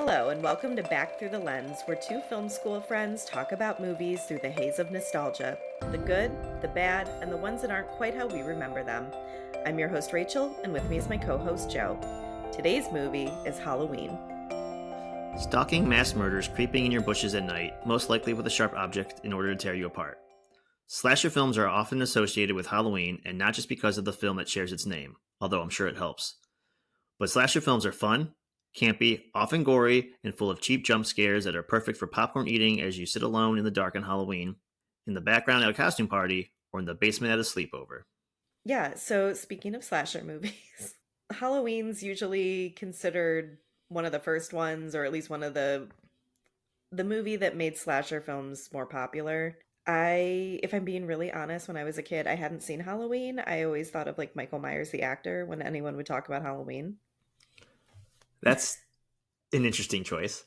Hello, and welcome to Back Through the Lens, where two film school friends talk about movies through the haze of nostalgia. The good, the bad, and the ones that aren't quite how we remember them. I'm your host, Rachel, and with me is my co host, Joe. Today's movie is Halloween. Stalking mass murders creeping in your bushes at night, most likely with a sharp object in order to tear you apart. Slasher films are often associated with Halloween, and not just because of the film that shares its name, although I'm sure it helps. But slasher films are fun, campy, often gory, and full of cheap jump scares that are perfect for popcorn eating as you sit alone in the dark on Halloween, in the background at a costume party, or in the basement at a sleepover. Yeah, so speaking of slasher movies, Halloween's usually considered one of the first ones, or at least one of the movie that made slasher films more popular. If I'm being really honest, when I was a kid, I hadn't seen Halloween. I always thought of like Michael Myers, the actor, when anyone would talk about Halloween. That's an interesting choice.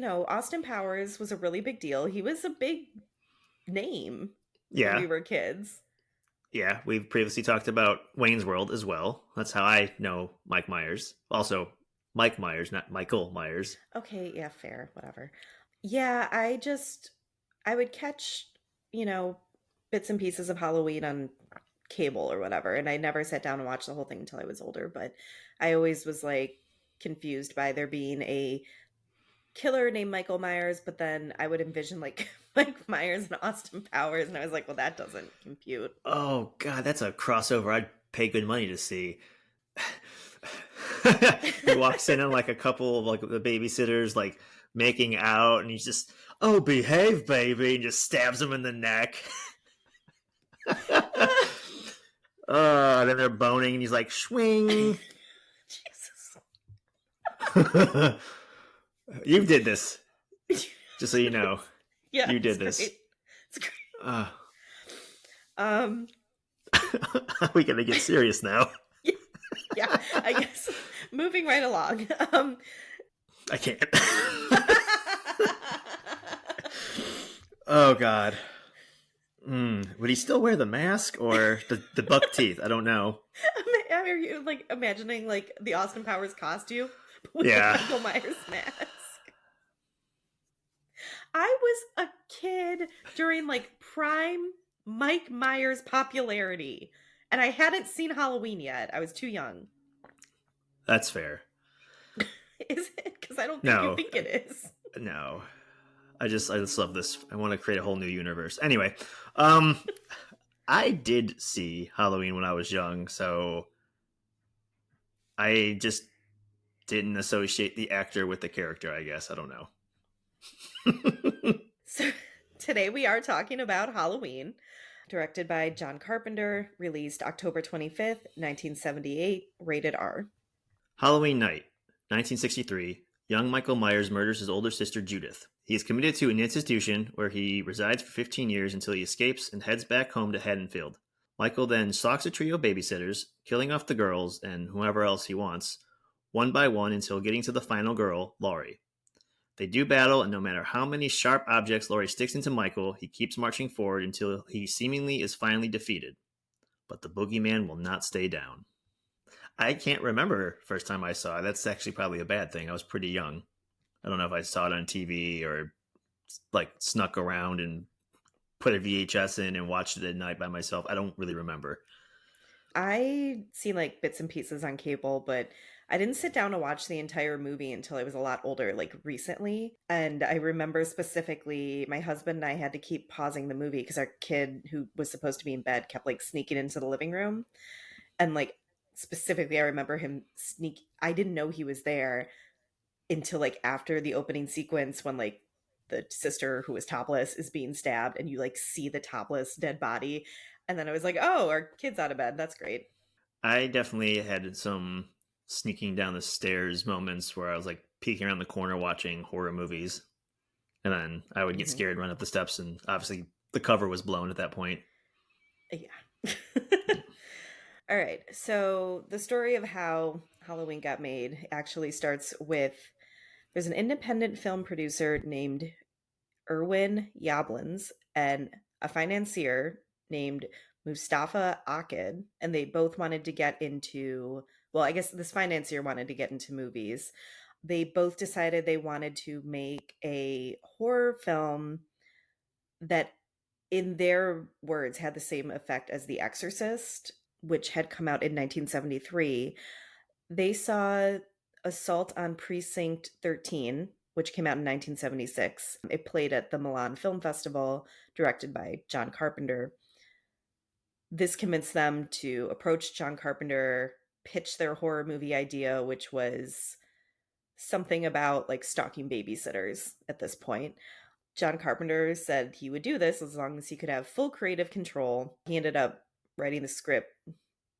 Austin Powers was a really big deal. He was a big name when we Yeah, were kids. yeah, we've previously talked about Wayne's World as well. That's how I know Mike Myers. Also, Mike Myers, not Michael Myers. Okay, yeah, fair, whatever. Yeah, I would catch, you know, bits and pieces of Halloween on cable or whatever, and I never sat down and watched the whole thing until I was older, but I always was like confused by there being a killer named Michael Myers, but then I would envision like Mike Myers and Austin Powers, and I was like, well, that doesn't compute. Oh God, that's a crossover I'd pay good money to see. He walks in and like a couple of like the babysitters like making out, and he's just, "Oh, behave, baby," and just stabs him in the neck. Then they're boning, and he's like, "Swing." Jesus. You did this, just so you know. Yeah, You it's did great. this. It's great. Uh, Um, we gotta get serious now. yeah, I guess moving right along. I can't. Oh God. Would he still wear the mask or the buck teeth? I don't know. Are you like imagining like the Austin Powers costume with the Yeah. Michael Myers mask? I was a kid during like prime Mike Myers popularity, and I hadn't seen Halloween yet. I was too young. That's fair. Is it? Because I don't think you No, think it is. no. I just love this. I want to create a whole new universe. Anyway, I did see Halloween when I was young, so I just didn't associate the actor with the character, I guess. I don't know. So today we are talking about Halloween, directed by John Carpenter, released October 25th, 1978, rated R. Halloween night, 1963. Young Michael Myers murders his older sister Judith. He is committed to an institution where he resides for 15 years until he escapes and heads back home to Haddonfield. Michael then stalks a trio of babysitters, killing off the girls and whoever else he wants, one by one until getting to the final girl, Laurie. They do battle, and no matter how many sharp objects Laurie sticks into Michael, he keeps marching forward until he seemingly is finally defeated. But the boogeyman will not stay down. I can't remember first time I saw it. That's actually probably a bad thing. I was pretty young. I don't know if I saw it on TV or like snuck around and put a VHS in and watched it at night by myself. I don't really remember. I seen like bits and pieces on cable, but I didn't sit down to watch the entire movie until I was a lot older, like recently. And I remember specifically my husband and I had to keep pausing the movie because our kid who was supposed to be in bed kept like sneaking into the living room. And like specifically, I remember him sneak. I didn't know he was there until like after the opening sequence when like the sister who was topless is being stabbed and you like see the topless dead body. And then I was like, oh, our kid's out of bed. That's great. I definitely had some sneaking down the stairs moments where I was like peeking around the corner watching horror movies. And then I would get Mhm. scared, run up the steps, and obviously the cover was blown at that point. Yeah. All right. So the story of how Halloween got made actually starts with there's an independent film producer named Irwin Yablans and a financier named Mustafa Akid, and they both wanted to get into, well, I guess this financier wanted to get into movies. They both decided they wanted to make a horror film that, in their words, had the same effect as The Exorcist, which had come out in 1973. They saw Assault on Precinct 13, which came out in 1976. It played at the Milan Film Festival, directed by John Carpenter. This convinced them to approach John Carpenter, pitch their horror movie idea, which was something about like stalking babysitters at this point. John Carpenter said he would do this as long as he could have full creative control. He ended up writing the script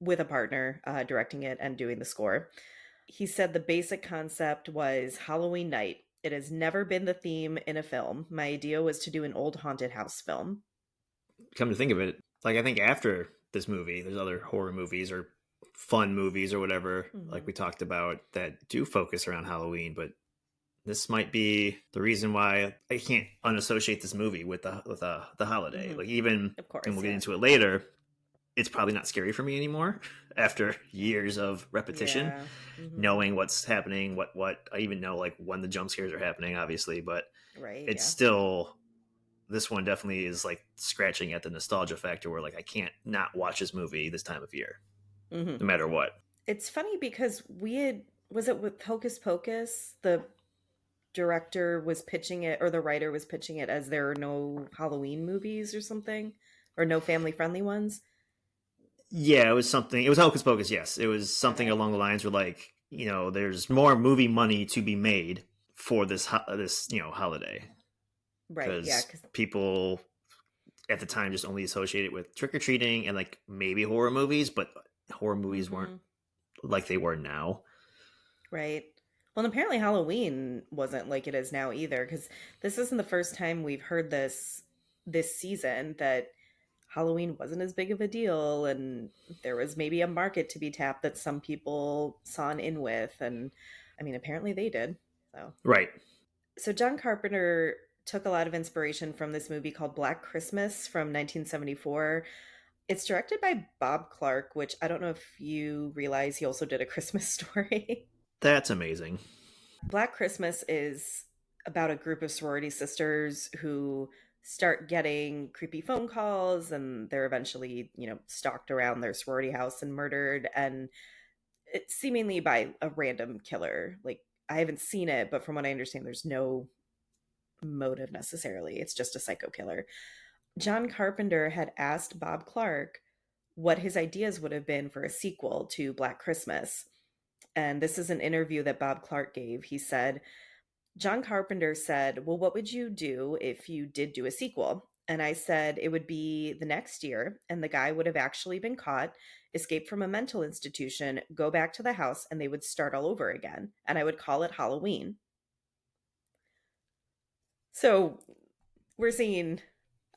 with a partner, directing it and doing the score. He said the basic concept was Halloween night. It has never been the theme in a film. My idea was to do an old haunted house film. Come to think of it, like I think after this movie, there's other horror movies or fun movies or whatever, like Mm-hmm. we talked about, that do focus around Halloween. But this might be the reason why I can't unassociate this movie with the holiday. Mm-hmm. Like even, Of and course, we'll get yeah. into it later. It's probably not scary for me anymore after years of repetition, Yeah. Mm-hmm. knowing what's happening, what I even know like when the jump scares are happening, obviously, but Right, it's yeah. still, this one definitely is like scratching at the nostalgia factor where like I can't not watch this movie this time of year, Mm-hmm. no matter what. It's funny because we had, was it with Hocus Pocus? The director was pitching it, or the writer was pitching it as there are no Halloween movies or something, or no family friendly ones. Yeah, it was something. It was Hocus Pocus. Yes, it was something Okay. along the lines where like there's more movie money to be made for this holiday Right, yeah, because because people at the time just only associate it with trick or treating and like maybe horror movies, but horror movies weren't mm-hmm. like they were now. Right. Well, and apparently Halloween wasn't like it is now either, because this isn't the first time we've heard this season that Halloween wasn't as big of a deal, and there was maybe a market to be tapped that some people saw an in with, and I mean, apparently they did. So, Right. so John Carpenter took a lot of inspiration from this movie called Black Christmas from 1974. It's directed by Bob Clark, which I don't know if you realize he also did A Christmas Story. That's amazing. Black Christmas is about a group of sorority sisters who start getting creepy phone calls, and they're eventually, stalked around their sorority house and murdered, and it's seemingly by a random killer. Like, I haven't seen it, but from what I understand, there's no motive necessarily. It's just a psycho killer. John Carpenter had asked Bob Clark what his ideas would have been for a sequel to Black Christmas. And this is an interview that Bob Clark gave. He said, John Carpenter said, well, what would you do if you did do a sequel? And I said it would be the next year, and the guy would have actually been caught, escaped from a mental institution, go back to the house, and they would start all over again. And I would call it Halloween. So we're seeing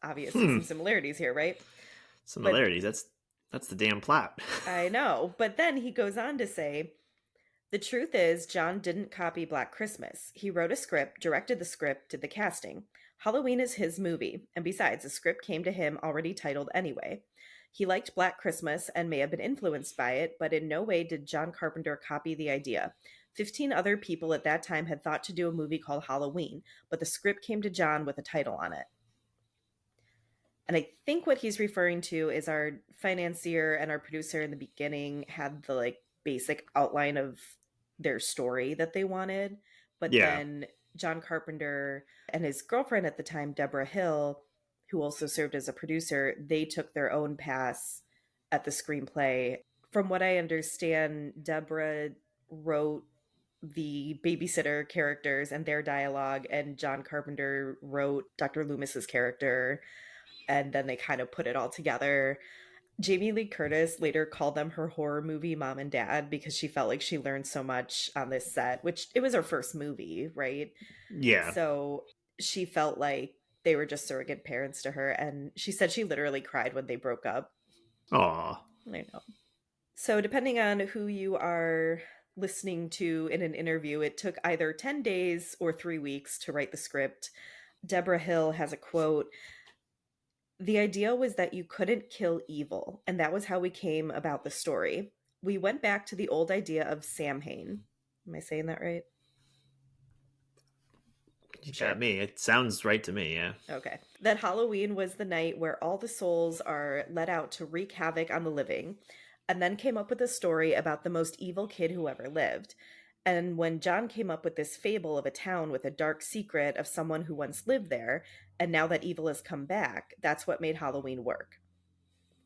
obviously Hmm. some similarities here, right? But Similarities. That's the damn plot. I know. But then he goes on to say, the truth is, John didn't copy Black Christmas. He wrote a script, directed the script, did the casting. Halloween is his movie, and besides, the script came to him already titled anyway. He liked Black Christmas and may have been influenced by it, but in no way did John Carpenter copy the idea. 15 other people at that time had thought to do a movie called Halloween, but the script came to John with a title on it. And I think what he's referring to is our financier and our producer in the beginning had the like basic outline of their story that they wanted, but Yeah. then John Carpenter and his girlfriend at the time, Deborah Hill, who also served as a producer, they took their own pass at the screenplay. From what I understand, Deborah wrote the babysitter characters and their dialogue, and John Carpenter wrote Dr. Loomis's character, and then they kind of put it all together. Jamie Lee Curtis later called them her horror movie mom and dad because she felt like she learned so much on this set, which it was her first movie, right? Yeah. So she felt like they were just surrogate parents to her. And she said she literally cried when they broke up. Aw. I know. So, depending on who you are listening to in an interview, it took either 10 days or 3 weeks to write the script. Deborah Hill has a quote. The idea was that you couldn't kill evil, and that was how we came about the story. We went back to the old idea of Samhain. Am I saying that right? You got Sure. me. It sounds right to me, yeah. Okay. That Halloween was the night where all the souls are let out to wreak havoc on the living, and then came up with a story about the most evil kid who ever lived. And when John came up with this fable of a town with a dark secret of someone who once lived there, and now that evil has come back, that's what made Halloween work.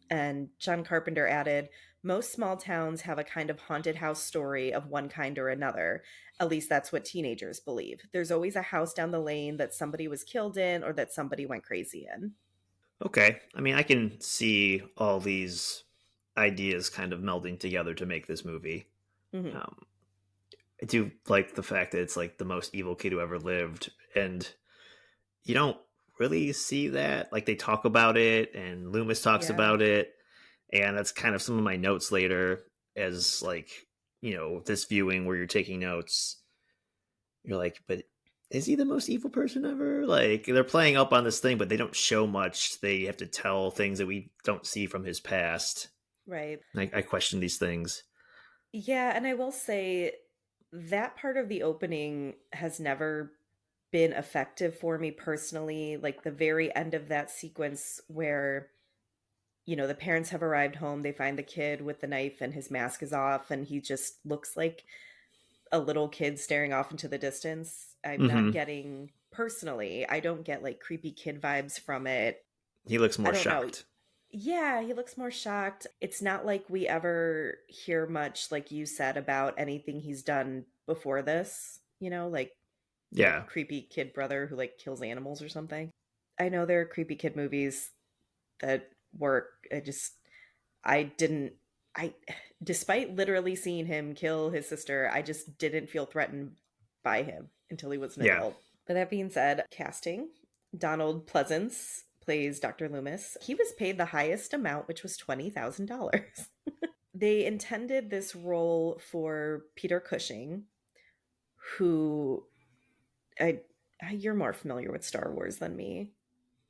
And John Carpenter added, most small towns have a kind of haunted house story of one kind or another. At least that's what teenagers believe. There's always a house down the lane that somebody was killed in or that somebody went crazy in. Okay. I mean, I can see all these ideas kind of melding together to make this movie. Hmm. Um, I do like the fact that it's like the most evil kid who ever lived, and you don't really see that. Like they talk about it, and Loomis talks Yeah, about it, and that's kind of some of my notes later as like this viewing where you're taking notes. You're like, but is he the most evil person ever? Like they're playing up on this thing, but they don't show much. They have to tell things that we don't see from his past. right. I question these things. Yeah, and I will say that part of the opening has never been effective for me personally. Like the very end of that sequence where the parents have arrived home, they find the kid with the knife and his mask is off and he just looks like a little kid staring off into the distance. I'm not Hmm. getting personally, I don't get like creepy kid vibes from it. He looks I more don't know. shocked. Yeah, he looks more shocked. It's not like we ever hear much, like you said, about anything he's done before this, like a Yeah, creepy kid brother who like kills animals or something. I know there are creepy kid movies that work. I didn't, I, despite literally seeing him kill his sister, I just didn't feel threatened by him until he was an yeah. adult. But that being said, casting Donald Pleasance plays Dr. Loomis. He was paid the highest amount, which was $20,000. They intended this role for Peter Cushing, who I you're more familiar with Star Wars than me.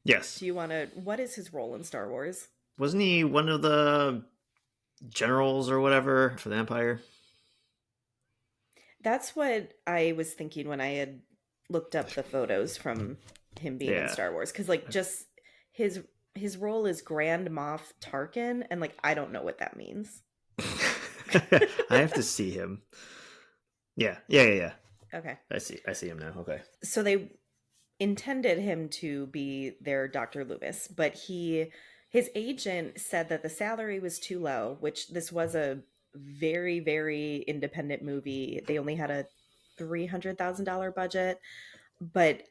Yes. Do you want to? What is his role in Star Wars? Wasn't he one of the generals or whatever for the Empire? That's what I was thinking when I had looked up the photos from him being in Yeah. Star Wars, because like just his his role is Grand Moff Tarkin, and like I don't know what that means. I have to see him. Yeah, yeah, yeah, yeah. Okay, I see him now. Okay. so they intended him to be their Dr. Loomis, but his agent said that the salary was too low, which this was a very, very independent movie. They only had a $300,000 budget, but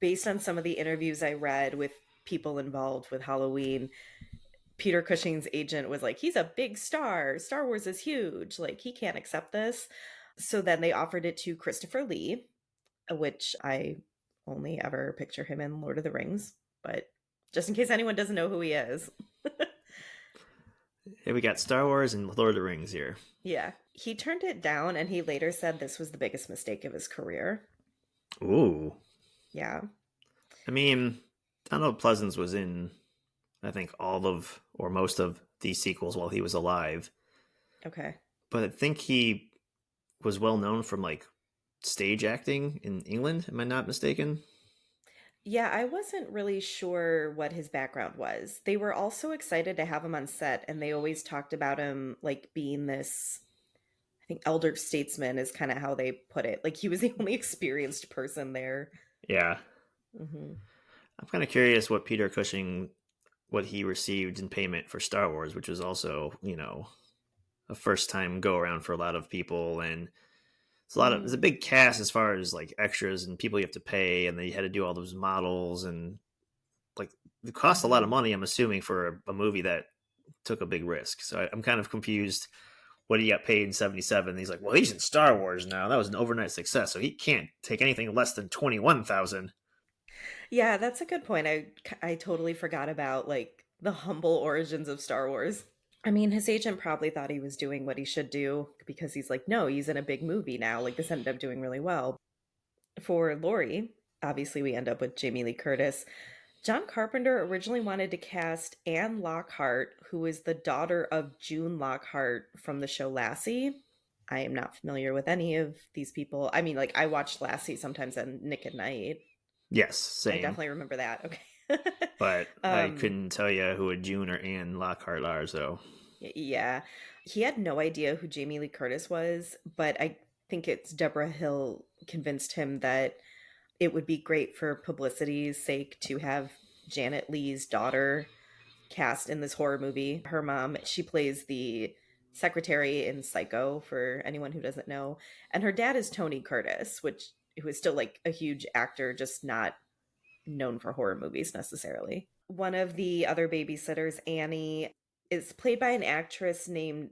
based on some of the interviews I read with people involved with Halloween, Peter Cushing's agent was like, he's a big star. Star Wars is huge. Like, he can't accept this. So then they offered it to Christopher Lee, which I only ever picture him in Lord of the Rings, but just in case anyone doesn't know who he is. Hey, we got Star Wars and Lord of the Rings here. Yeah. He turned it down and he later said this was the biggest mistake of his career. Ooh. Yeah. I mean, Donald Pleasance was in, I think, all of or most of these sequels while he was alive. Okay. But I think he was well known from like stage acting in England. Am I not mistaken? Yeah, I wasn't really sure what his background was. They were also excited to have him on set, and they always talked about him like being this, I think, elder statesman is kind of how they put it. Like he was the only experienced person there. Yeah. Hmm. I'm kind of curious what Peter Cushing, what he received in payment for Star Wars, which was also, a first time go around for a lot of people. And it's a Mm, big cast as far as like extras and people you have to pay. And they had to do all those models and like it cost a lot of hmm. money, I'm assuming, for a movie that took a big risk. So I'm kind of confused what he got paid in 77. He's like, well, he's in Star Wars now. That was an overnight success. So he can't take anything less than 21,000. Yeah, that's a good point. I totally forgot about like the humble origins of Star Wars. I mean, his agent probably thought he was doing what he should do because he's like, no, he's in a big movie now. Like this ended up doing really well. For Laurie, obviously we end up with Jamie Lee Curtis. John Carpenter originally wanted to cast Anne Lockhart, who is the daughter of June Lockhart from the show Lassie. I am not familiar with any of these people. I mean, like I watched Lassie sometimes on Nick at Night. Yes, I same. definitely remember that. Okay. But I um, couldn't tell you who a June or Anne Lockhart are, so. yeah. He had no idea who Jamie Lee Curtis was, but I think it's Deborah Hill convinced him that it would be great for publicity's sake to have Janet Leigh's daughter cast in this horror movie. Her mom, she plays the secretary in Psycho for anyone who doesn't know. And her dad is Tony Curtis, which who is still like a huge actor, just not known for horror movies necessarily. One of the other babysitters, Annie, is played by an actress named,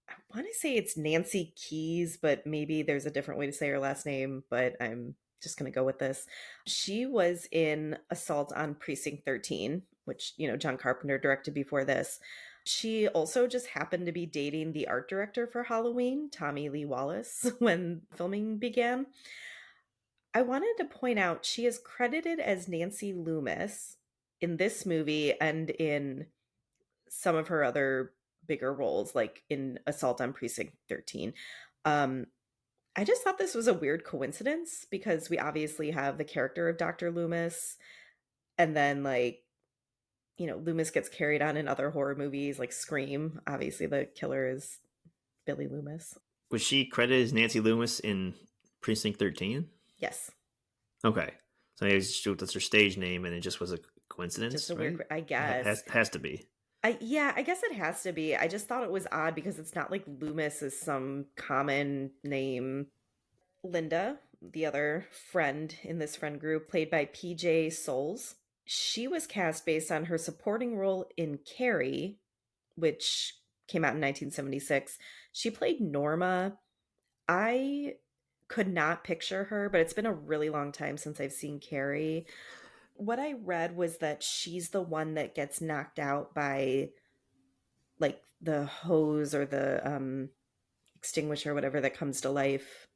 I want to say it's Nancy Keys, but maybe there's a different way to say her last name, but I'm just going to go with this. She was in Assault on Precinct 13, which, John Carpenter directed before this. She also just happened to be dating the art director for Halloween, Tommy Lee Wallace, when filming began. I wanted to point out she is credited as Nancy Loomis in this movie and in some of her other bigger roles, like in Assault on Precinct 13. Um, I just thought this was a weird coincidence because we obviously have the character of Dr. Loomis, and then, like, Loomis gets carried on in other horror movies like Scream. Obviously, the killer is Billy Loomis. Was she credited as Nancy Loomis in Precinct 13? Yes. Okay. So maybe that's her stage name and it just was a Just coincidence, a weird, right? I It guess. has to be. Yeah, I guess it has to be. I just thought it was odd because it's not like Loomis is some common name. Linda, the other friend in this friend group, played by PJ Souls. She was cast based on her supporting role in Carrie, which came out in 1976. She played Norma. I could not picture her, but it's been a really long time since I've seen Carrie. What I read was that she's the one that gets knocked out by like the hose or the extinguisher, whatever that comes to life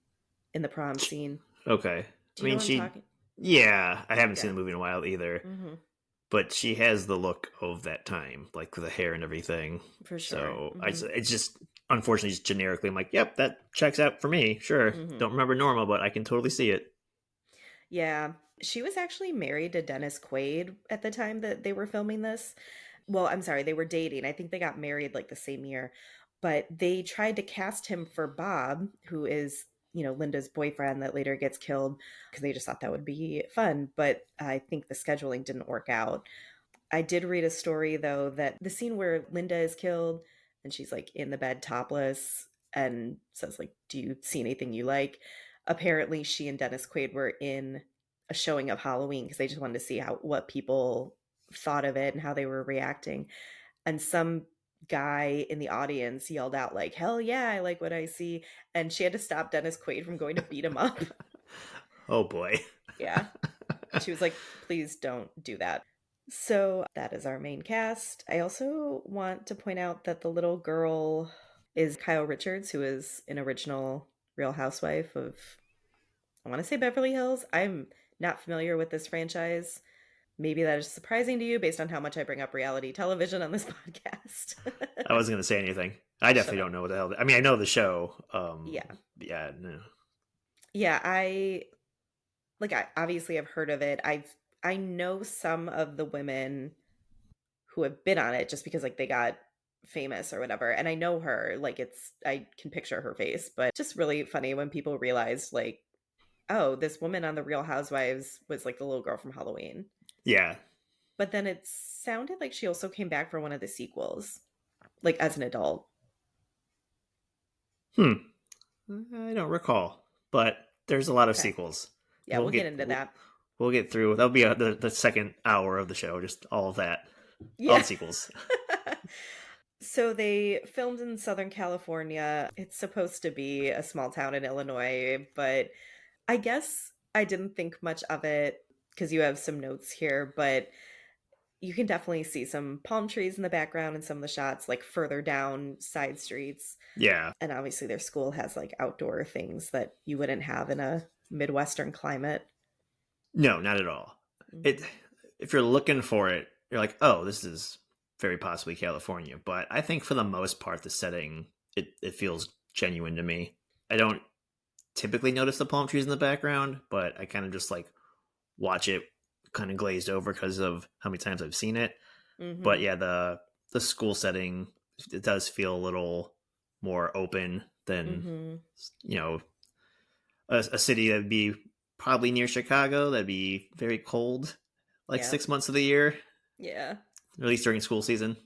in the prom scene. Okay. I Do you know mean, what I'm talking? yeah, I haven't seen Yeah. the movie in a while either, Hmm. but she has the look of that time, like with the hair and everything. For sure. So Hmm. it's just, unfortunately, just generically, I'm like, yep, that checks out for me. Sure. Hmm. Don't remember Norma, but I can totally see it. Yeah. She was actually married to Dennis Quaid at the time that they were filming this. Well, I'm sorry, they were dating. I think they got married like the same year. But they tried to cast him for Bob, who is, Linda's boyfriend that later gets killed, because they just thought that would be fun. But I think the scheduling didn't work out. I did read a story though that the scene where Linda is killed and she's like in the bed topless and says like, "Do you see anything you like?" Apparently, she and Dennis Quaid were in a showing of Halloween because they just wanted to see how what people thought of it and how they were reacting. And some guy in the audience yelled out like, "Hell yeah, I like what I see!" And she had to stop Dennis Quaid from going to beat him up. Oh boy. Yeah, she was like, "Please don't do that." So that is our main cast. I also want to point out that the little girl is Kyle Richards, who is an original Real Housewife of, I want to say Beverly Hills. I'm not familiar with this franchise. Maybe that is surprising to you based on how much I bring up reality television on this podcast. I wasn't going to say anything. I Shut definitely up. don't know what the hell. I mean, I know the show. Yeah. Yeah, no. Yeah, I obviously have heard of it. I know some of the women who have been on it just because like they got famous or whatever. And I know her, like I can picture her face, but just really funny when people realized like, oh, this woman on the Real Housewives was like the little girl from Halloween. Yeah. But then it sounded like she also came back for one of the sequels, like as an adult. Hmm. I don't recall, but there's a lot of Okay. sequels. Yeah, We'll we'll get get into that. we'll get through. That'll be the second hour of the show. Just all of that, all the Yeah. sequels. So they filmed in Southern California. It's supposed to be a small town in Illinois, but I guess I didn't think much of it because you have some notes here, but you can definitely see some palm trees in the background in some of the shots, like further down side streets. Yeah. And obviously, their school has like outdoor things that you wouldn't have in a Midwestern climate. No, not at all. It. Mhm. If you're looking for it, you're like, oh, this is very possibly California. But I think for the most part, the setting it feels genuine to me. I don't typically notice the palm trees in the background, but I kind of just like watch it kind of glazed over because of how many times I've seen it. But Hmm. yeah, the school setting, it does feel a little more open than, Hmm. you know, a city that'd be probably near Chicago that'd be very cold like Yeah. 6 months of the year, Yeah. at least during school season.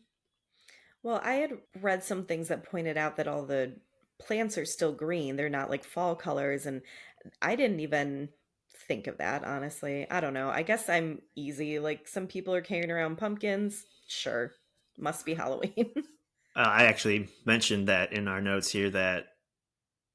Well, I had read some things that pointed out that all the plants are still green. They're not like fall colors. And I didn't even think of that, honestly. I don't know. I guess I'm easy. Like some people are carrying around pumpkins. Sure. Must be Halloween. I actually mentioned that in our notes here that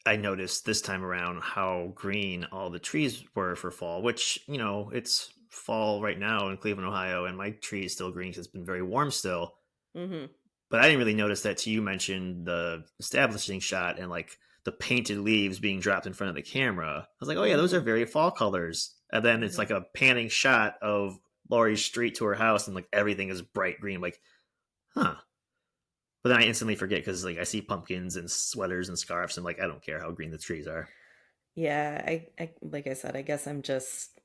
I noticed this time around how green all the trees were for fall, which, it's fall right now in Cleveland, Ohio, and my tree is still green because it's been very warm still. Hmm. But I didn't really notice that till you mentioned the establishing shot and like the painted leaves being dropped in front of the camera. I was like, oh yeah, those are Hmm. very fall colors. And then it's Hmm. like a panning shot of Laurie's street to her house, and like everything is bright green. I'm like, huh. But then I instantly forget because like I see pumpkins and sweaters and scarves, and like I don't care how green the trees are. Yeah, I like I said, I guess I'm just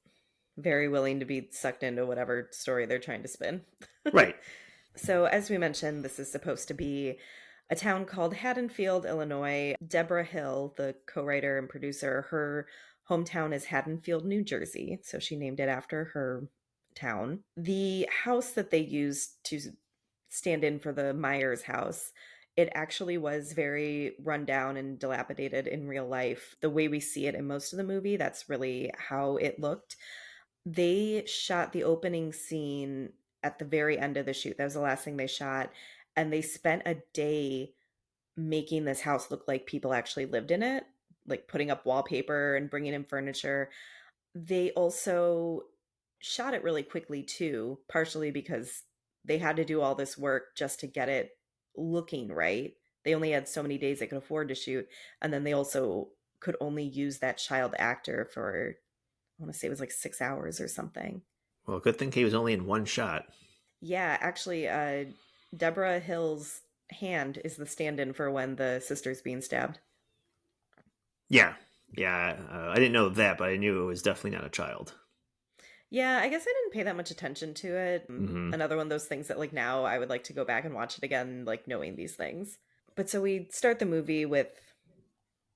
very willing to be sucked into whatever story they're trying to spin. Right. So, as we mentioned, this is supposed to be a town called Haddonfield, Illinois. Deborah Hill, the co writer and producer, her hometown is Haddonfield, New Jersey. So, she named it after her town. The house that they used to stand in for the Myers house, it actually was very rundown and dilapidated in real life. The way we see it in most of the movie, that's really how it looked. They shot the opening scene at the very end of the shoot. That was the last thing they shot. And they spent a day making this house look like people actually lived in it, like putting up wallpaper and bringing in furniture. They also shot it really quickly too, partially because they had to do all this work just to get it looking right. They only had so many days they could afford to shoot. And then they also could only use that child actor for, I want to say it was like 6 hours or something. Well, good thing he was only in one shot. Yeah, actually, Deborah Hill's hand is the stand-in for when the sister's being stabbed. Yeah. Yeah. I didn't know that, but I knew it was definitely not a child. Yeah, I guess I didn't pay that much attention to it. Hmm. Another one of those things that like now I would like to go back and watch it again, like knowing these things. But so we start the movie with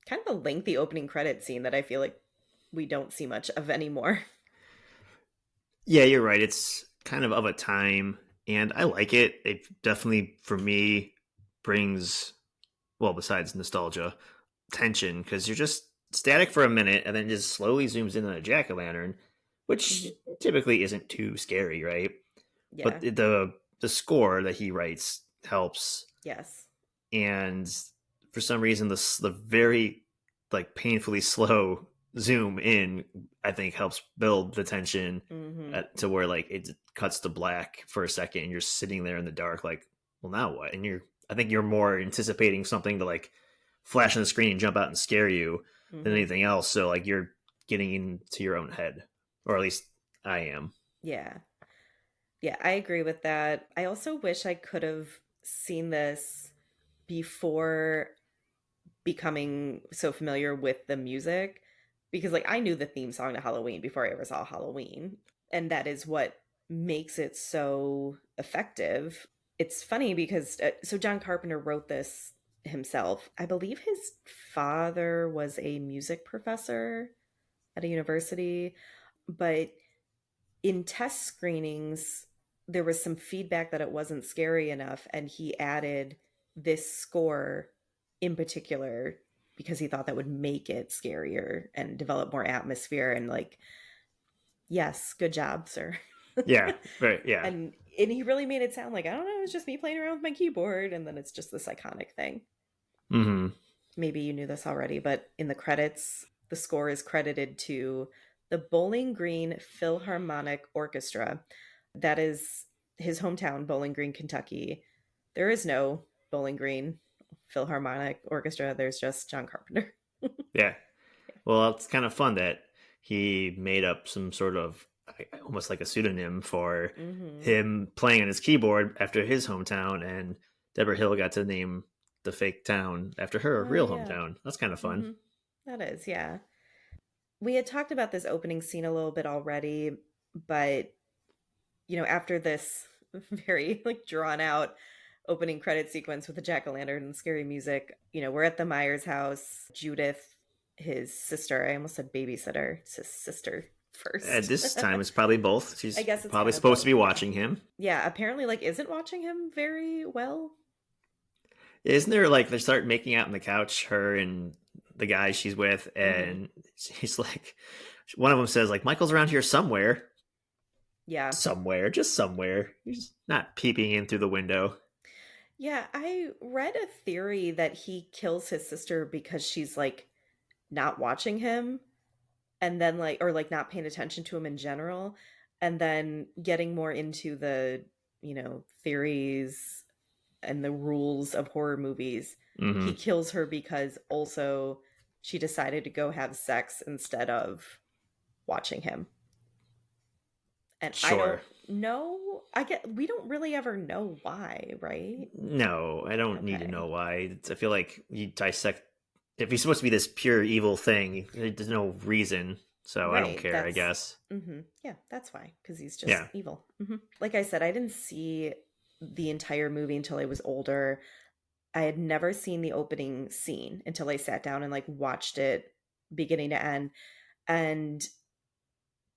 kind of a lengthy opening credit scene that I feel like we don't see much of anymore. Yeah, you're right. It's kind of a time, and I like it. It definitely, for me, brings, well, besides nostalgia, tension, because you're just static for a minute and then just slowly zooms in on a jack o' lantern, which Hmm. typically isn't too scary, right? But Yeah. the score that he writes helps, Yes. and for some reason, the very like painfully slow zoom in, I think, helps build the tension Hmm. to where like it cuts to black for a second, and you're sitting there in the dark, like, well, now what? And I think you're more anticipating something to like flash on the screen and jump out and scare you than Hmm. anything else. So like you're getting into your own head, or at least I am. Yeah. Yeah, I agree with that. I also wish I could have seen this before becoming so familiar with the music because like I knew the theme song to Halloween before I ever saw Halloween, and that is what makes it so effective. It's funny because so John Carpenter wrote this himself. I believe his father was a music professor at a university, but in test screenings, there was some feedback that it wasn't scary enough, and he added this score in particular because he thought that would make it scarier and develop more atmosphere. And like, yes, good job, sir. Yeah, very, yeah. And he really made it sound like I don't know, it's just me playing around with my keyboard, and then it's just this iconic thing. Hmm. Maybe you knew this already, but in the credits, the score is credited to the Bowling Green Philharmonic Orchestra. That is his hometown, Bowling Green, Kentucky. There is no Bowling Green Philharmonic Orchestra, there's just John Carpenter. Yeah. Well, it's kind of fun that he made up some sort of almost like a pseudonym for Hmm. him playing on his keyboard after his hometown, and Deborah Hill got to name the fake town after her Oh real yeah. hometown. That's kind of fun. Mm-hmm. That is, yeah. We had talked about this opening scene a little bit already, but after this very like drawn out opening credit sequence with the jack-o'-lantern and scary music, we're at the Myers house. Judith, his sister, I almost said babysitter, it's his sister At first. this time, it's probably both. I She's guess it's probably kind of supposed to both, be yeah. watching him. Yeah, apparently like isn't watching him very well. Isn't there like they start making out on the couch, her and the guy she's with, Hmm. and she's like, one of them says like, Michael's around here somewhere, Yeah. somewhere, just somewhere. He's not peeping in through the window. Yeah, I read a theory that he kills his sister because she's like not watching him, and then like or like not paying attention to him in general, and then getting more into the theories and the rules of horror movies. He Mm-hmm. kills her because also she decided to go have sex instead of watching him. And I don't Sure. know, we don't really ever know why, right? No, I don't need to know Okay. why. I feel like you dissect. If he's supposed to be this pure evil thing, there's no reason. So I don't Right, care, I that's guess. yeah, that's why, because he's just Yeah. evil. Like I said, I didn't see the entire movie until I was older. I had never seen the opening scene until I sat down and like watched it beginning to end. And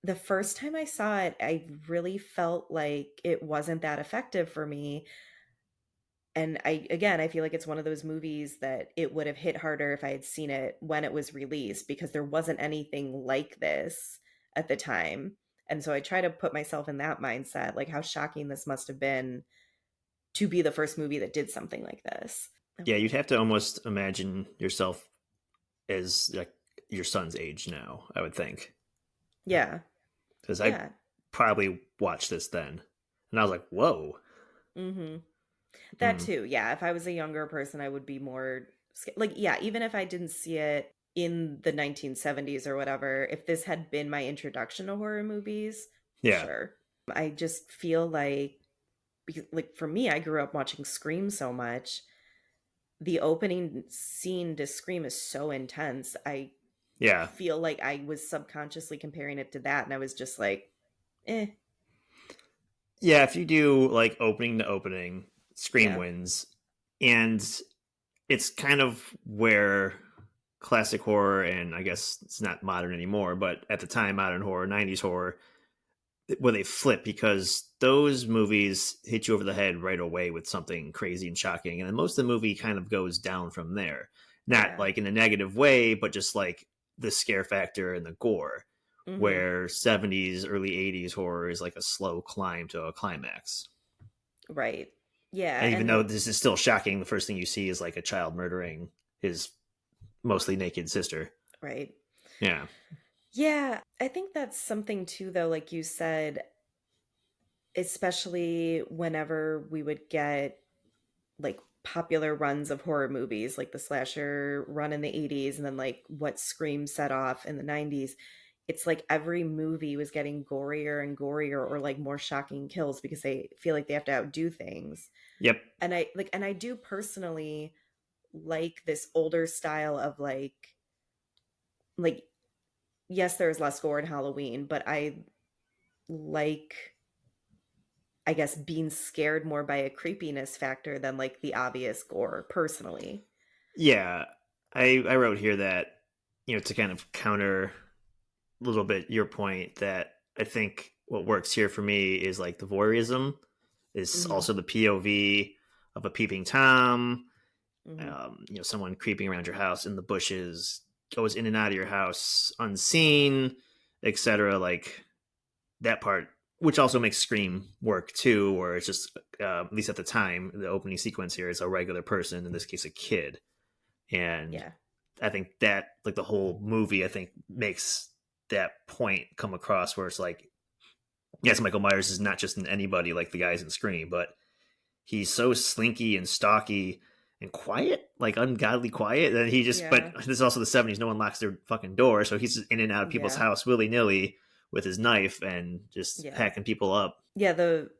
the first time I saw it, I really felt like it wasn't that effective for me. And I feel like it's one of those movies that it would have hit harder if I had seen it when it was released, because there wasn't anything like this at the time. And so I try to put myself in that mindset, like how shocking this must have been to be the first movie that did something like this. Yeah, you'd have to almost imagine yourself as like your son's age now, I would think. Yeah. Because I Yeah. probably watched this then. And I was like, whoa. Mhm. That Mm. too. Yeah, if I was a younger person, I would be more like yeah, even if I didn't see it in the 1970s or whatever, if this had been my introduction to horror movies, Yeah. sure. I just feel like because like for me, I grew up watching Scream so much. The opening scene to Scream is so intense. I Yeah. feel like I was subconsciously comparing it to that, and I was just like, eh, Yeah, if you do like opening to opening, Scream yeah, wins. And it's kind of where classic horror, and I guess it's not modern anymore, but at the time, modern horror, 90s horror, where they flip because those movies hit you over the head right away with something crazy and shocking. And then most of the movie kind of goes down from there. Not yeah. like in a negative way, but just like the scare factor and the gore, Hmm. where 70s, early 80s horror is like a slow climb to a climax. Right. Yeah, And even though and this is still shocking, the first thing you see is like a child murdering his mostly naked sister. right. Yeah. Yeah, I think that's something too, though, like you said, especially whenever we would get like popular runs of horror movies, like the slasher run in the 80s and then like what Scream set off in the 90s. It's like every movie was getting gorier and gorier or like more shocking kills because they feel like they have to outdo things. Yep. And I do personally like this older style of like yes, there's less gore in Halloween, but I like, I guess, being scared more by a creepiness factor than like the obvious gore personally. Yeah. I wrote here that, to kind of counter a little bit your point, that I think what works here for me is like the voyeurism is Hmm. also the POV of a peeping Tom, Hmm. someone creeping around your house in the bushes, goes in and out of your house unseen, etc. Like that part, which also makes Scream work too, where it's just, at least at the time, the opening sequence here is a regular person, in this case, a kid. And Yeah. I think that, like the whole movie, I think makes that point come across where it's like, yes, Michael Myers is not just an anybody like the guys in Scream, but he's so slinky and stocky and quiet, like ungodly quiet, that he just, but Yeah. this is also the 70s. No one locks their fucking door. So he's just in and out of people's Yeah. house willy nilly with his knife and just Yeah. hacking people up. Yeah. The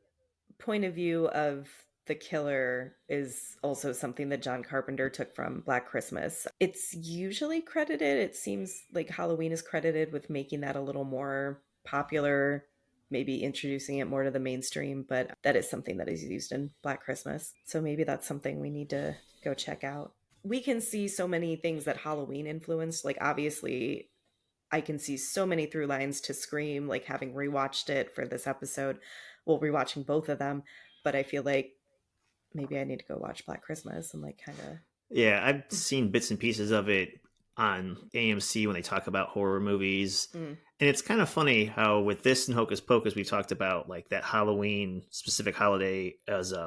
point of view of the killer is also something that John Carpenter took from Black Christmas. It's usually credited, it seems like Halloween is credited with making that a little more popular, maybe introducing it more to the mainstream, but that is something that is used in Black Christmas. So maybe that's something we need to go check out. We can see so many things that Halloween influenced. Like, obviously, I can see so many through lines to Scream, like having rewatched it for this episode. Well, rewatching both of them, but I feel like maybe I need to go watch Black Christmas and like kind Yeah, I've of. seen bits and pieces of it on AMC when they talk about horror movies. And it's kind of funny how with this and Hocus Pocus, we talked about like that Halloween specific holiday as I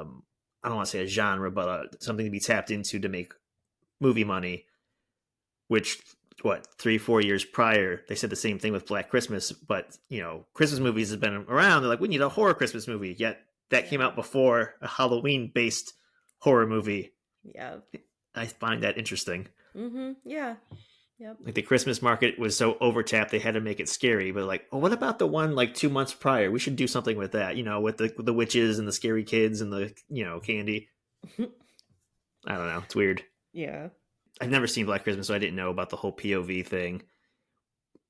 don't want to say a genre, but something to be tapped into to make movie money. Which what 3-4 years prior they said the same thing with Black Christmas, but Christmas movies have been around. They're like, we need a horror Christmas movie. Yet that came Yeah. out before a Halloween based horror movie. Yeah. I find that interesting. Yeah. Yep. Like the Christmas market was so overtapped, they had to make it scary. But like, oh, what about the one like 2 months prior? We should do something with that. With the witches and the scary kids and the candy. I don't know. It's weird. Yeah. I've never seen Black Christmas, so I didn't know about the whole POV thing.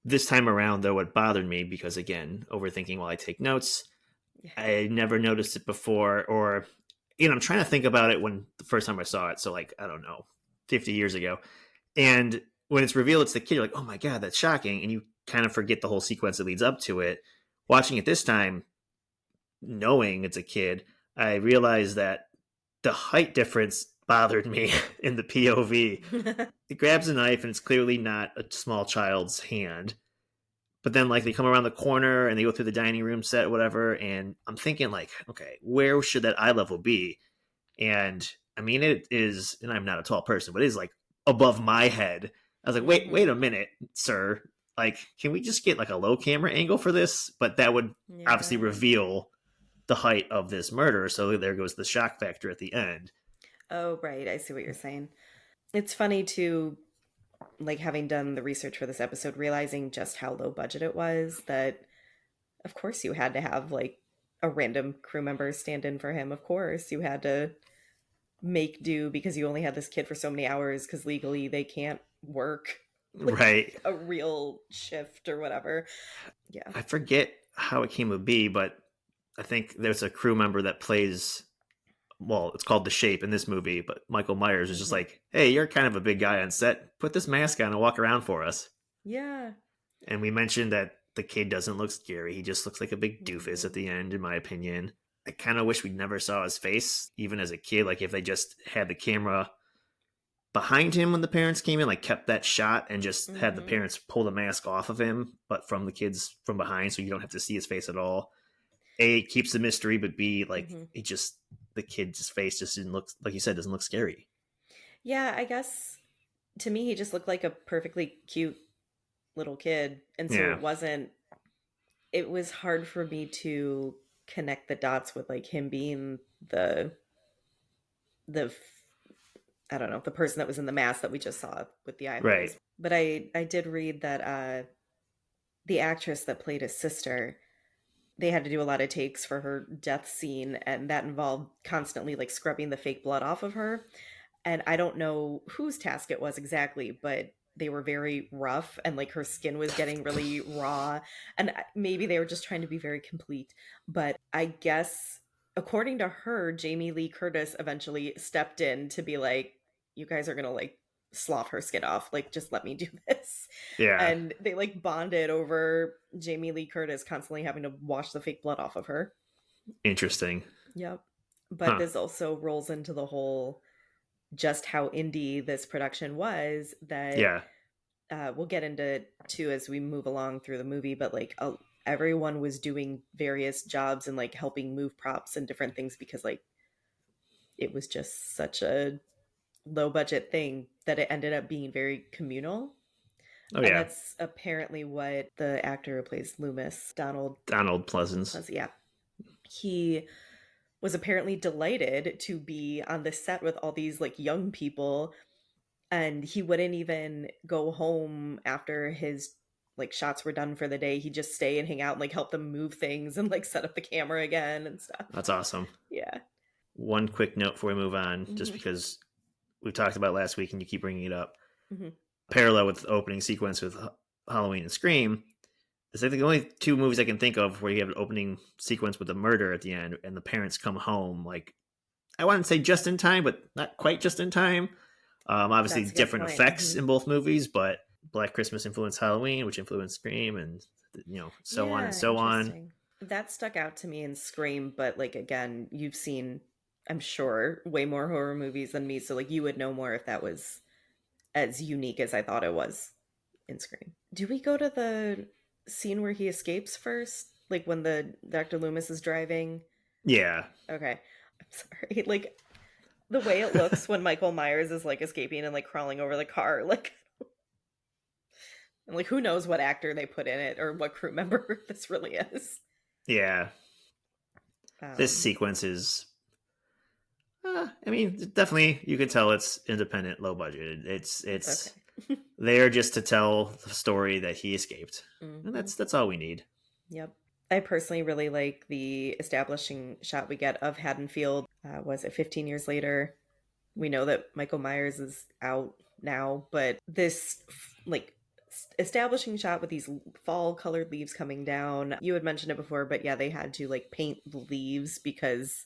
This time around, though, it bothered me because, again, overthinking while I take notes. Yeah. I never noticed it before, or I'm trying to think about it when the first time I saw it. So, like, I don't know, 50 years ago. And when it's revealed it's the kid, you're like, oh my God, that's shocking. And you kind of forget the whole sequence that leads up to it. Watching it this time, knowing it's a kid, I realized that the height difference bothered me in the POV. It grabs a knife and it's clearly not a small child's hand. But then like they come around the corner and they go through the dining room set, whatever, and I'm thinking like, okay, where should that eye level be? And I mean it is, and I'm not a tall person, but it is like above my head. I was like, wait a minute, sir. Like, can we just get like a low camera angle for this? But that would obviously Yeah. reveal the height of this murder. So there goes the shock factor at the end. Oh, right. I see what you're saying. It's funny too, like having done the research for this episode, realizing just how low budget it was, that of course you had to have like a random crew member stand in for him. Of course you had to make do because you only had this kid for so many hours because legally they can't work like Right. a real shift or whatever. Yeah. I forget how it came to be, but I think there's a crew member that plays, well, it's called The Shape in this movie, but Michael Myers is just like, hey, you're kind of a big guy on set. Put this mask on and walk around for us. Yeah. And we mentioned that the kid doesn't look scary. He just looks like a big doofus at the end, in my opinion. I kind of wish we never saw his face, even as a kid. Like if they just had the camera behind him when the parents came in, like kept that shot and just had the parents pull the mask off of him, but from the kids from behind, so you don't have to see his face at all. A, keeps the mystery, but B, like it just, the kid's face just didn't look, like you said, doesn't look scary. Yeah, I guess to me he just looked like a perfectly cute little kid, and so it was hard for me to connect the dots with like him being the I don't know, the person that was in the mask that we just saw with the eye holes. Right. But I did read that the actress that played his sister, they had to do a lot of takes for her death scene, and that involved constantly like scrubbing the fake blood off of her. And I don't know whose task it was exactly, but they were very rough and like her skin was getting really raw, and maybe they were just trying to be very complete. But I guess according to her, Jamie Lee Curtis eventually stepped in to be like, you guys are gonna like slough her skin off, like just let me do this. Yeah. And they like bonded over Jamie Lee Curtis constantly having to wash the fake blood off of her. Interesting. Yep. But this also rolls into the whole just how indie this production was, that we'll get into too as we move along through the movie, but like everyone was doing various jobs and like helping move props and different things because like it was just such a low budget thing that it ended up being very communal. Oh, and yeah. That's apparently what the actor who plays Loomis, Donald Pleasance. Yeah. He was apparently delighted to be on the set with all these like young people, and he wouldn't even go home after his like shots were done for the day. He'd just stay and hang out and like help them move things and like set up the camera again and stuff. That's awesome. Yeah. one quick note before we move on, just Hmm. because we talked about it last week and you keep bringing it up. Hmm. Parallel with the opening sequence with Halloween and Scream, it's like the only two movies I can think of where you have an opening sequence with a murder at the end and the parents come home, like, I wouldn't say just in time, but not quite just in time. Obviously, That's a good different point. effects in both movies, but Black Christmas influenced Halloween, which influenced Scream, and so on and Yeah, so on. interesting. That stuck out to me in Scream, but like again, you've seen, I'm sure, way more horror movies than me, so like you would know more if that was as unique as I thought it was in Scream. Do we go to the scene where he escapes first? Like when the Dr. Loomis is driving? Yeah, Okay. I'm sorry. Like the way it looks when Michael Myers is like escaping and like crawling over the car, like and like who knows what actor they put in it or what crew member this really is. yeah. This Um, sequence is, I mean, definitely you can tell it's independent, low budget. it's It's okay. there just to tell the story that he escaped, and Hmm. that's all we need. Yep. I personally really like the establishing shot we get of Haddonfield. Was it 15 years later? We know that Michael Myers is out now, but this like establishing shot with these fall colored leaves coming down. You had mentioned it before, but yeah, they had to like paint the leaves because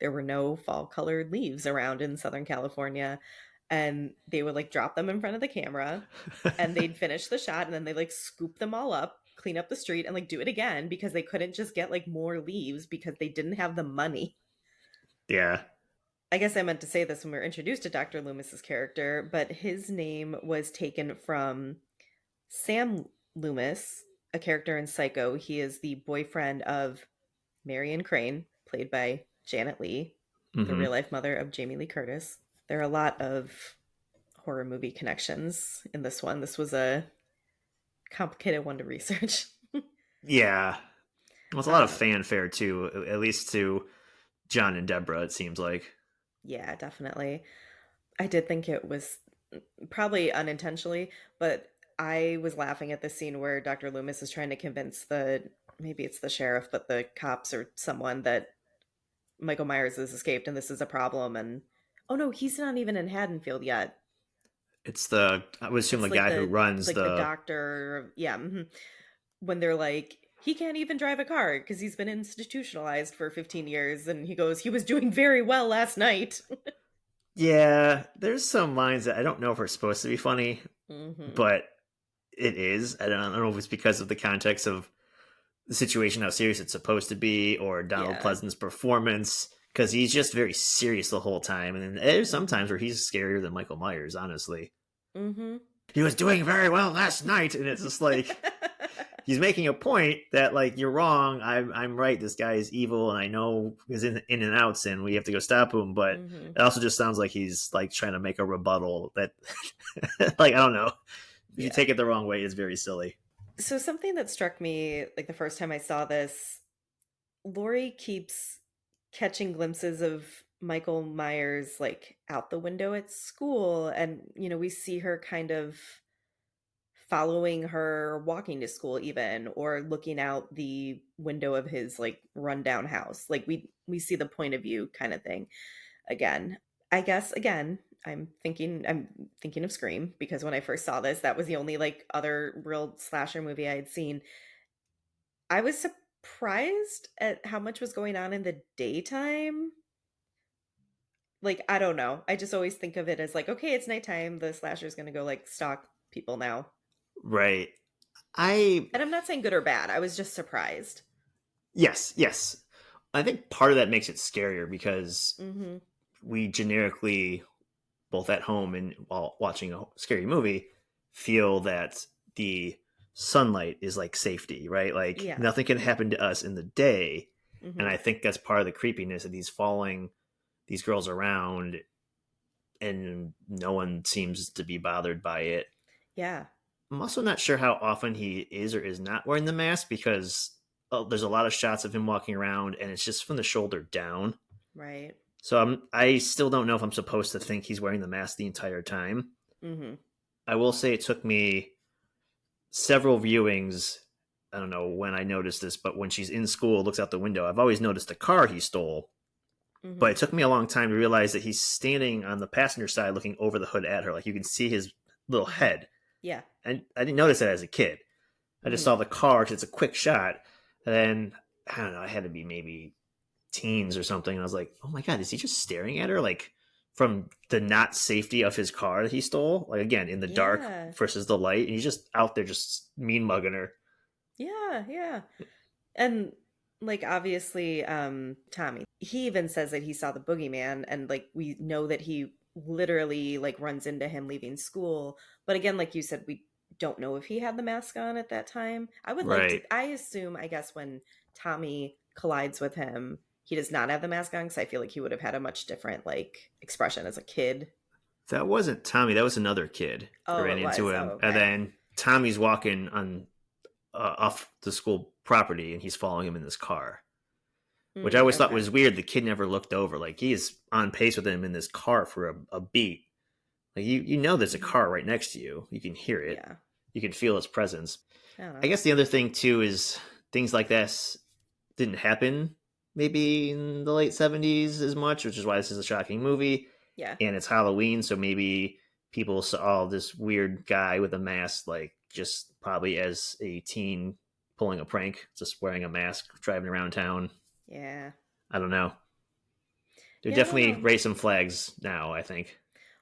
there were no fall colored leaves around in Southern California. And they would like drop them in front of the camera and they'd finish the shot and then they like scoop them all up, clean up the street and like do it again because they couldn't just get like more leaves because they didn't have the money. Yeah. I guess I meant to say this when we were introduced to Dr. Loomis's character, but his name was taken from Sam Loomis, a character in Psycho. He is the boyfriend of Marion Crane, played by Janet Leigh, the Hmm. real life mother of Jamie Lee Curtis. There are a lot of horror movie connections in this one. This was a complicated one to research. Yeah. Well, it's a lot of uh, fanfare too, at least to John and Deborah. It seems like. yeah, definitely. I did think it was probably unintentionally, but I was laughing at the scene where Dr. Loomis is trying to convince maybe it's the sheriff, but the cops or someone that Michael Myers has escaped and this is a problem. And oh no, he's not even in Haddonfield yet. It's I would assume the It's guy who runs like the the. doctor, yeah. When they're like, he can't even drive a car because he's been institutionalized for 15 years, and he goes, he was doing very well last night. Yeah, there's some lines that I don't know if are supposed to be funny, Hmm. but it is. I don't know if it's because of the context of the situation, how serious it's supposed to be, or Donald Yeah. Pleasant's performance, because he's just very serious the whole time. And there's Hmm. sometimes where he's scarier than Michael Myers, honestly. Hmm. He was doing very well last night, and it's just like he's making a point that like you're wrong. I'm right. This guy is evil, and I know he's in and outs, and we have to go stop him. But Hmm. it also just sounds like he's like trying to make a rebuttal that, like, I don't know. If you Yeah. take it the wrong way, it's very silly. So something that struck me like the first time I saw this, Lori keeps catching glimpses of Michael Myers like out the window at school, and we see her kind of following her walking to school even, or looking out the window of his like rundown house. Like we see the point of view kind of thing again. I guess again, I'm thinking of Scream because when I first saw this, that was the only like other real slasher movie I had seen. I was surprised at how much was going on in the daytime. Like, I don't know. I just always think of it as like, okay, it's nighttime. The slasher's going to go like stalk people now. Right. I And I'm not saying good or bad. I was just surprised. Yes, yes. I think part of that makes it scarier because Mm-hmm. we generically, both at home and while watching a scary movie, feel that the sunlight is like safety, right? Like Yeah. nothing can happen to us in the day. And Mm-hmm. I think that's part of the creepiness of these following these girls around and no one seems to be bothered by it. Yeah. I'm also not sure how often he is or is not wearing the mask because there's a lot of shots of him walking around and it's just from the shoulder down. Right. So I still don't know if I'm supposed to think he's wearing the mask the entire time. Mm-hmm. I will say it took me several viewings. I don't know when I noticed this, but when she's in school, looks out the window. I've always noticed the car he stole, But it Hmm. took me a long time to realize that he's standing on the passenger side looking over the hood at her. Like you can see his little Hmm. head. Yeah. And I didn't notice that as a kid. I just Hmm. saw the car because it's a quick shot. And then, I don't know, I had to be maybe teens or something. And I was like, oh my God, is he just staring at her? Like from the not safety of his car that he stole? Like again, in the dark Yeah. versus the light. And he's just out there just mean mugging her. Yeah. Yeah. And like obviously, Tommy, he even says that he saw the boogeyman, and like we know that he literally like runs into him leaving school. But again, like you said, we don't know if he had the mask on at that time. I would like to, Right. I assume, I guess, when Tommy collides with him, he does not have the mask on because I feel like he would have had a much different like expression as a kid. That wasn't Tommy. That was another kid that Oh, ran it into was. Oh, him. And okay. then Tommy's walking on off the school property and he's following him in this car, which I Mm, always thought okay. was weird. The kid never looked over. Like he's on pace with him in this car for a beat. Like you know there's a Mhm. car right next to you. You can hear it. Yeah. You can feel its presence. I don't I know. guess the other thing too is things like this didn't happen maybe in the late 70s as much, which is why this is a shocking movie. Yeah. And it's Halloween, so maybe people saw this weird guy with a mask, like just probably as a teen pulling a prank, just wearing a mask, driving around town. Yeah. I don't know. They Yeah, I don't definitely know. raise some flags now, I think.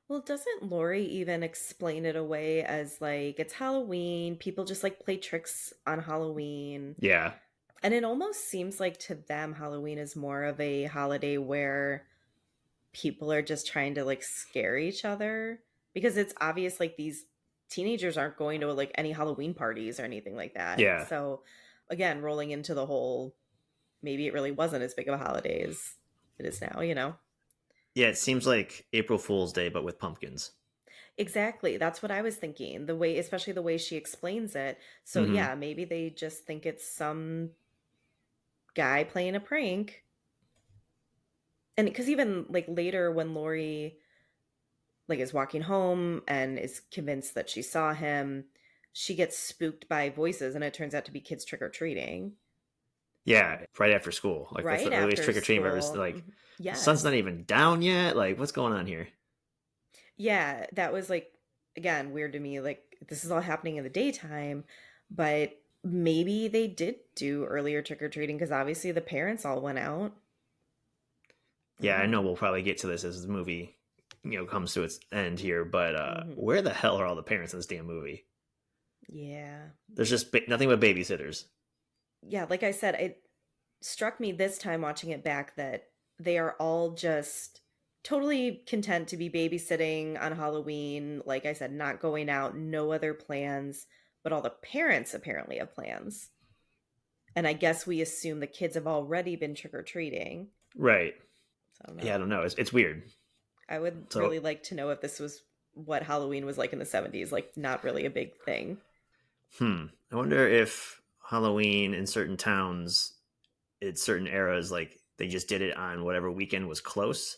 Well, doesn't Lori even explain it away as like it's Halloween, people just like play tricks on Halloween? Yeah. And it almost seems like to them Halloween is more of a holiday where people are just trying to like scare each other because it's obvious like these teenagers aren't going to like any Halloween parties or anything like that. Yeah. So again, rolling into the whole maybe it really wasn't as big of a holiday as it is now, you know? Yeah, it seems like April Fool's Day, but with pumpkins. Exactly. That's what I was thinking. The way, especially the way she explains it. So Hmm. yeah, maybe they just think it's some guy playing a prank. And because even like later when Lori like is walking home and is convinced that she saw him, she gets spooked by voices and it turns out to be kids trick or treating Yeah, right after school. Like that's right the earliest after trick or treating I've ever school. like. Mhm. The sun's not Yes. even down yet. Like, what's going on here? Yeah, that was like again weird to me. Like this is all happening in the daytime, but maybe they did do earlier trick or treating because obviously the parents all went out. I Yeah, don't I know. know we'll probably get to this as the movie, comes to its end here. But Hmm. where the hell are all the parents in this damn movie? Yeah, There's just nothing but babysitters. yeah. Like I said, it struck me this time watching it back that they are all just totally content to be babysitting on Halloween. Like I said, not going out, no other plans, but all the parents apparently have plans. And I guess we assume the kids have already been trick or treating. Right. So I don't Yeah, know. I don't know. It's weird. I would So, really like to know if this was what Halloween was like in the 70s, like not really a big thing. I wonder if Halloween in certain towns, in certain eras, like they just did it on whatever weekend was close.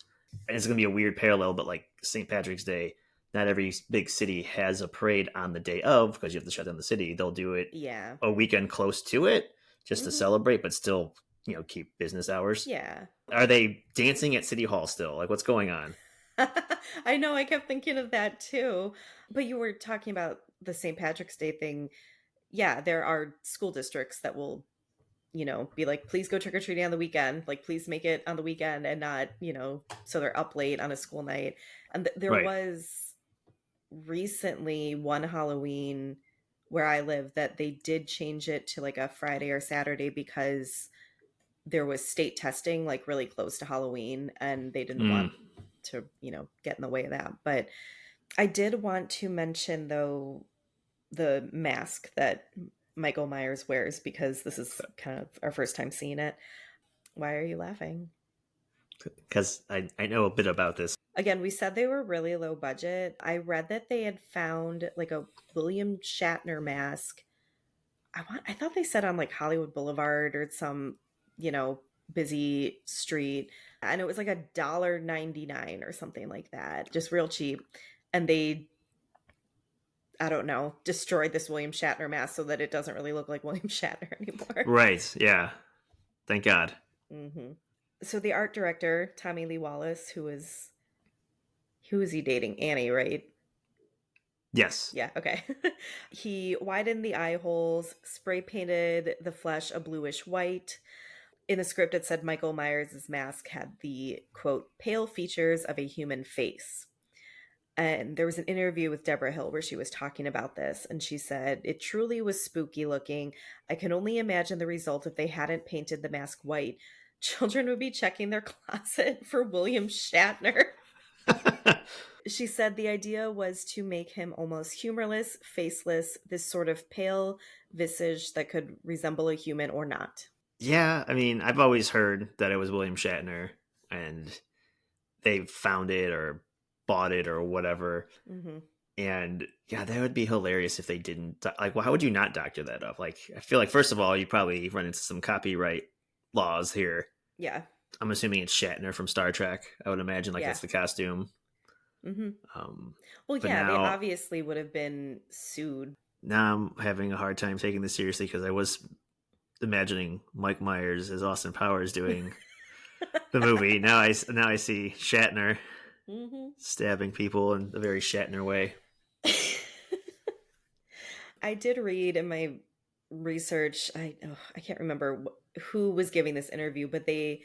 And it's going to be a weird parallel, but like St. Patrick's Day, not every big city has a parade on the day of because you have to shut down the city. They'll do it Yeah. a weekend close to it just to Hmm. celebrate, but still, keep business hours. Yeah. Are they dancing at City Hall still? Like, what's going on? I know, I kept thinking of that too. But you were talking about the St. Patrick's Day thing. Yeah, there are school districts that will, be like, please go trick or treating on the weekend. Like, please make it on the weekend and not, so they're up late on a school night. And there Right. was recently one Halloween where I live that they did change it to like a Friday or Saturday because there was state testing like really close to Halloween and they didn't Mm. want to, get in the way of that. But I did want to mention though the mask that Michael Myers wears because this is kind of our first time seeing it. Why are you laughing? Because I know a bit about this. Again, we said they were really low budget. I read that they had found like a William Shatner mask. I thought they said on like Hollywood Boulevard or some, you know, busy street. And it was like $1.99 or something like that. Just real cheap. And they, I don't know, destroyed this William Shatner mask so that it doesn't really look like William Shatner anymore. Right. Yeah. Thank God. Hmm. So the art director, Tommy Lee Wallace, who was he dating? Annie, right? Yes. Yeah, okay. He widened the eye holes, spray painted the flesh a bluish white. In the script, it said Michael Myers' mask had the quote, pale features of a human face. And there was an interview with Deborah Hill where she was talking about this, and she said, it truly was spooky looking. I can only imagine the result if they hadn't painted the mask white. Children would be checking their closet for William Shatner. She said the idea was to make him almost humorless, faceless, this sort of pale visage that could resemble a human or not. Yeah, I mean, I've always heard that it was William Shatner, and they found it or bought it or whatever. Hmm. And yeah, that would be hilarious if they didn't. Like, well, how would you not doctor that up? Like, I feel like first of all, you probably run into some copyright laws here. Yeah, I'm assuming it's Shatner from Star Trek. I would imagine like yeah. that's the costume. Hmm. Um, Well, but yeah, they now, obviously would have been sued. now I'm having a hard time taking this seriously because I was imagining Mike Myers as Austin Powers doing the movie. Now I see Shatner Hmm. stabbing people in a very Shatner way. I did read in my research, I can't remember who was giving this interview, but they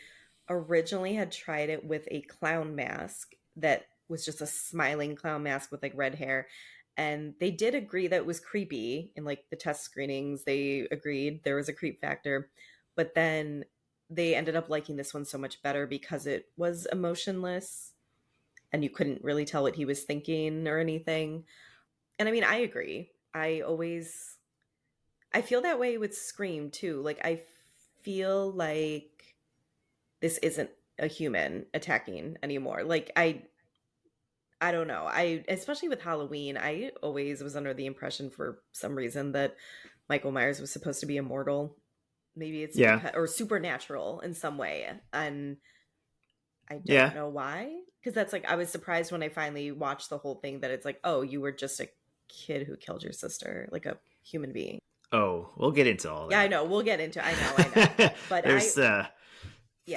originally had tried it with a clown mask that was just a smiling clown mask with like red hair. And they did agree that it was creepy in like the test screenings. They agreed there was a creep factor. But then they ended up liking this one so much better because it was emotionless and you couldn't really tell what he was thinking or anything. And I mean, I agree. I feel that way with Scream too. Like I feel like this isn't a human attacking anymore. Like I don't know. I especially with Halloween, I always was under the impression for some reason that Michael Myers was supposed to be immortal. Maybe it's Yeah, because or supernatural in some way. And I don't yeah. know why. Because that's like I was surprised when I finally watched the whole thing that it's like, oh, you were just a kid who killed your sister, like a human being. Oh, we'll get into all Yeah, I that. know. We'll get into I know. But There's yeah,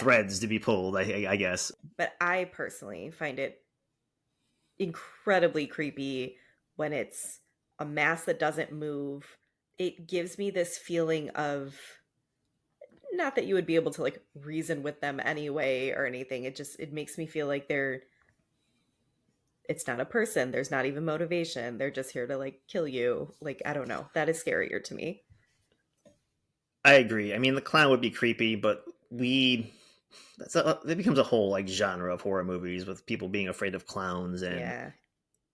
threads to be pulled, I guess. but I personally find it incredibly creepy when it's a mask that doesn't move. It gives me this feeling of not that you would be able to like reason with them anyway or anything. It makes me feel like it's not a person. There's not even motivation. They're just here to like kill you. Like I don't know. That is scarier to me. I agree. I mean, the clown would be creepy, but that becomes a whole like genre of horror movies with people being afraid of clowns and Yeah.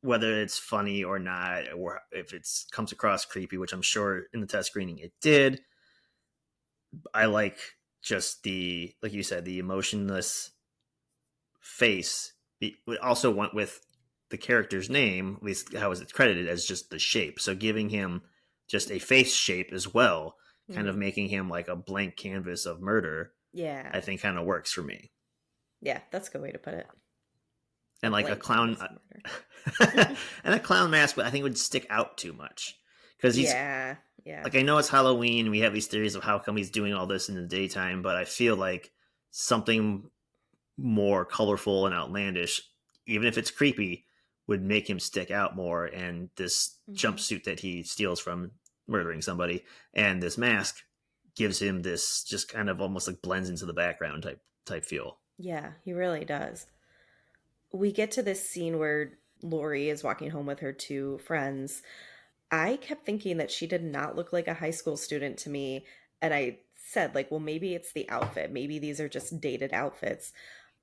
whether it's funny or not, or if it comes across creepy, which I'm sure in the test screening it did. I like just the like you said, the emotionless face. It also went with the character's name, at least how is it credited as just the shape. So giving him just a face shape as well, kind of Hmm. making him like a blank canvas of murder, Yeah. I think kind of works for me. Yeah, that's a good way to put it. A And like a blank clown, canvas of murder. and a clown mask, I think would stick out too much because he's Yeah. Yeah. like I know it's Halloween. We have these theories of how come he's doing all this in the daytime, but I feel like something more colorful and outlandish, even if it's creepy, would make him stick out more. And this Hmm. jumpsuit that he steals from murdering somebody and this mask gives him this just kind of almost like blends into the background type feel. Yeah, he really does. We get to this scene where Lori is walking home with her two friends. I kept thinking that she did not look like a high school student to me. And I said, like, well, maybe it's the outfit. Maybe these are just dated outfits.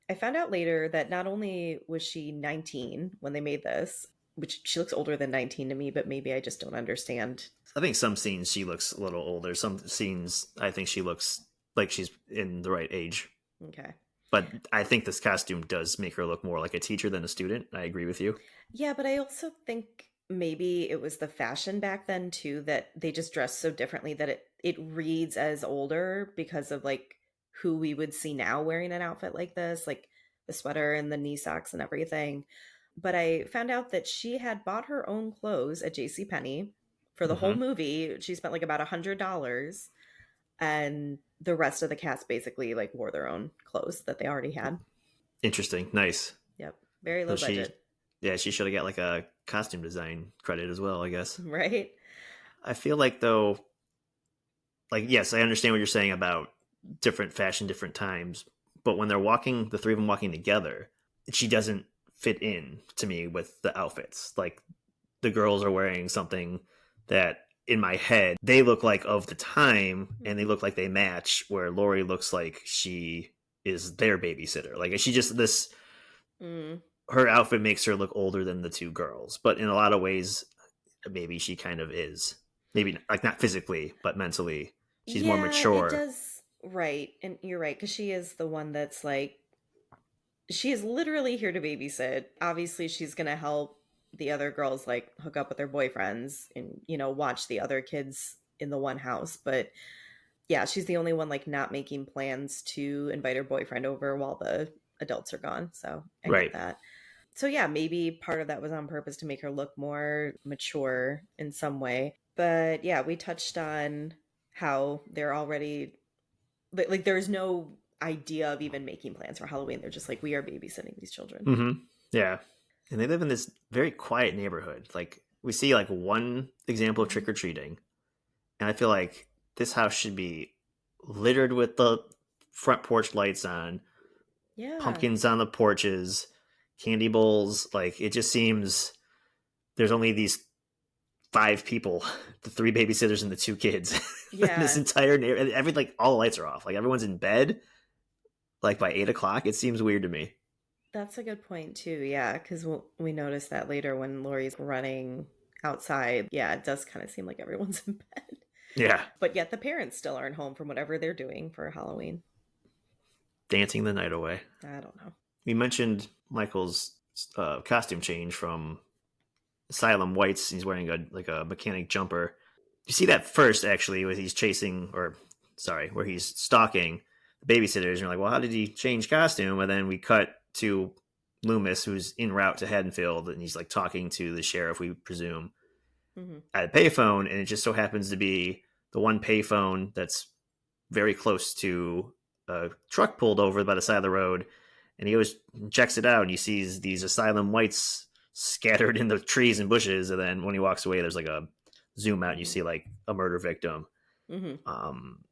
I found out later that not only was she 19 when they made this, which she looks older than 19 to me, but maybe I just don't understand. I think some scenes she looks a little older. Some scenes I think she looks like she's in the right age. Okay. But I think this costume does make her look more like a teacher than a student. I agree with you. Yeah, but I also think maybe it was the fashion back then too that they just dressed so differently that it reads as older because of like who we would see now wearing an outfit like this, like the sweater and the knee socks and everything. But I found out that she had bought her own clothes at JC Penney for the whole Hmm. movie. She spent like about $100 and the rest of the cast basically like wore their own clothes that they already had. Interesting. Nice. Yep. Very So low she, budget. yeah, she should have got like a costume design credit as well, I guess. Right? I feel like though, like yes, I understand what you're saying about different fashion, different times, but when they're walking, the three of them walking together, she doesn't fit in to me with the outfits. Like the girls are wearing something that in my head they look like of the time and they Mhm. look like they match, where Lori looks like she is their babysitter. Like she just this Mm. her outfit makes her look older than the two girls, but in a lot of ways maybe she kind of is. Maybe like not physically, but mentally. She's more Yeah, it mature. does. Right. And you're right, because she is the one that's like, she is literally here to babysit. Obviously, she's going to help the other girls like hook up with their boyfriends and, watch the other kids in the one house. But yeah, she's the only one like not making plans to invite her boyfriend over while the adults are gone. So I get Right. that. So yeah, maybe part of that was on purpose to make her look more mature in some way. But yeah, we touched on how they're already like there's no idea of even making plans for Halloween. They're just like, we are babysitting these children. Mm-hmm. Yeah. And they live in this very quiet neighborhood. Like we see like one example of Mhm. trick or treating, and I feel like this house should be littered with the front porch lights on, Yeah. pumpkins on the porches, candy bowls. Like it just seems there's only these five people, the three babysitters and the two kids. This Yeah. entire neighborhood, every like all the lights are off. Like everyone's in bed. Like by 8 o'clock, it seems weird to me. That's a good point too. Yeah, because we noticed that later when Lori's running outside. Yeah, it does kind of seem like everyone's in bed. Yeah, But yet the parents still aren't home from whatever they're doing for Halloween. dancing the night away. I don't know. We mentioned Michael's costume change from Asylum Whites. He's wearing a like a mechanic jumper. You see that first actually, where he's chasing, or sorry, where he's stalking the babysitters. And you're like, well, how did he change costume? And then we cut to Loomis, who's en route to Haddonfield, and he's like talking to the sheriff, we presume, Hmm. at a payphone, and it just so happens to be the one payphone that's very close to a truck pulled over by the side of the road, and he goes checks it out, and he sees these Asylum Whites scattered in the trees and bushes, and then when he walks away, there's like a zoom out, and you Hmm. see like a murder victim. Hmm. Um,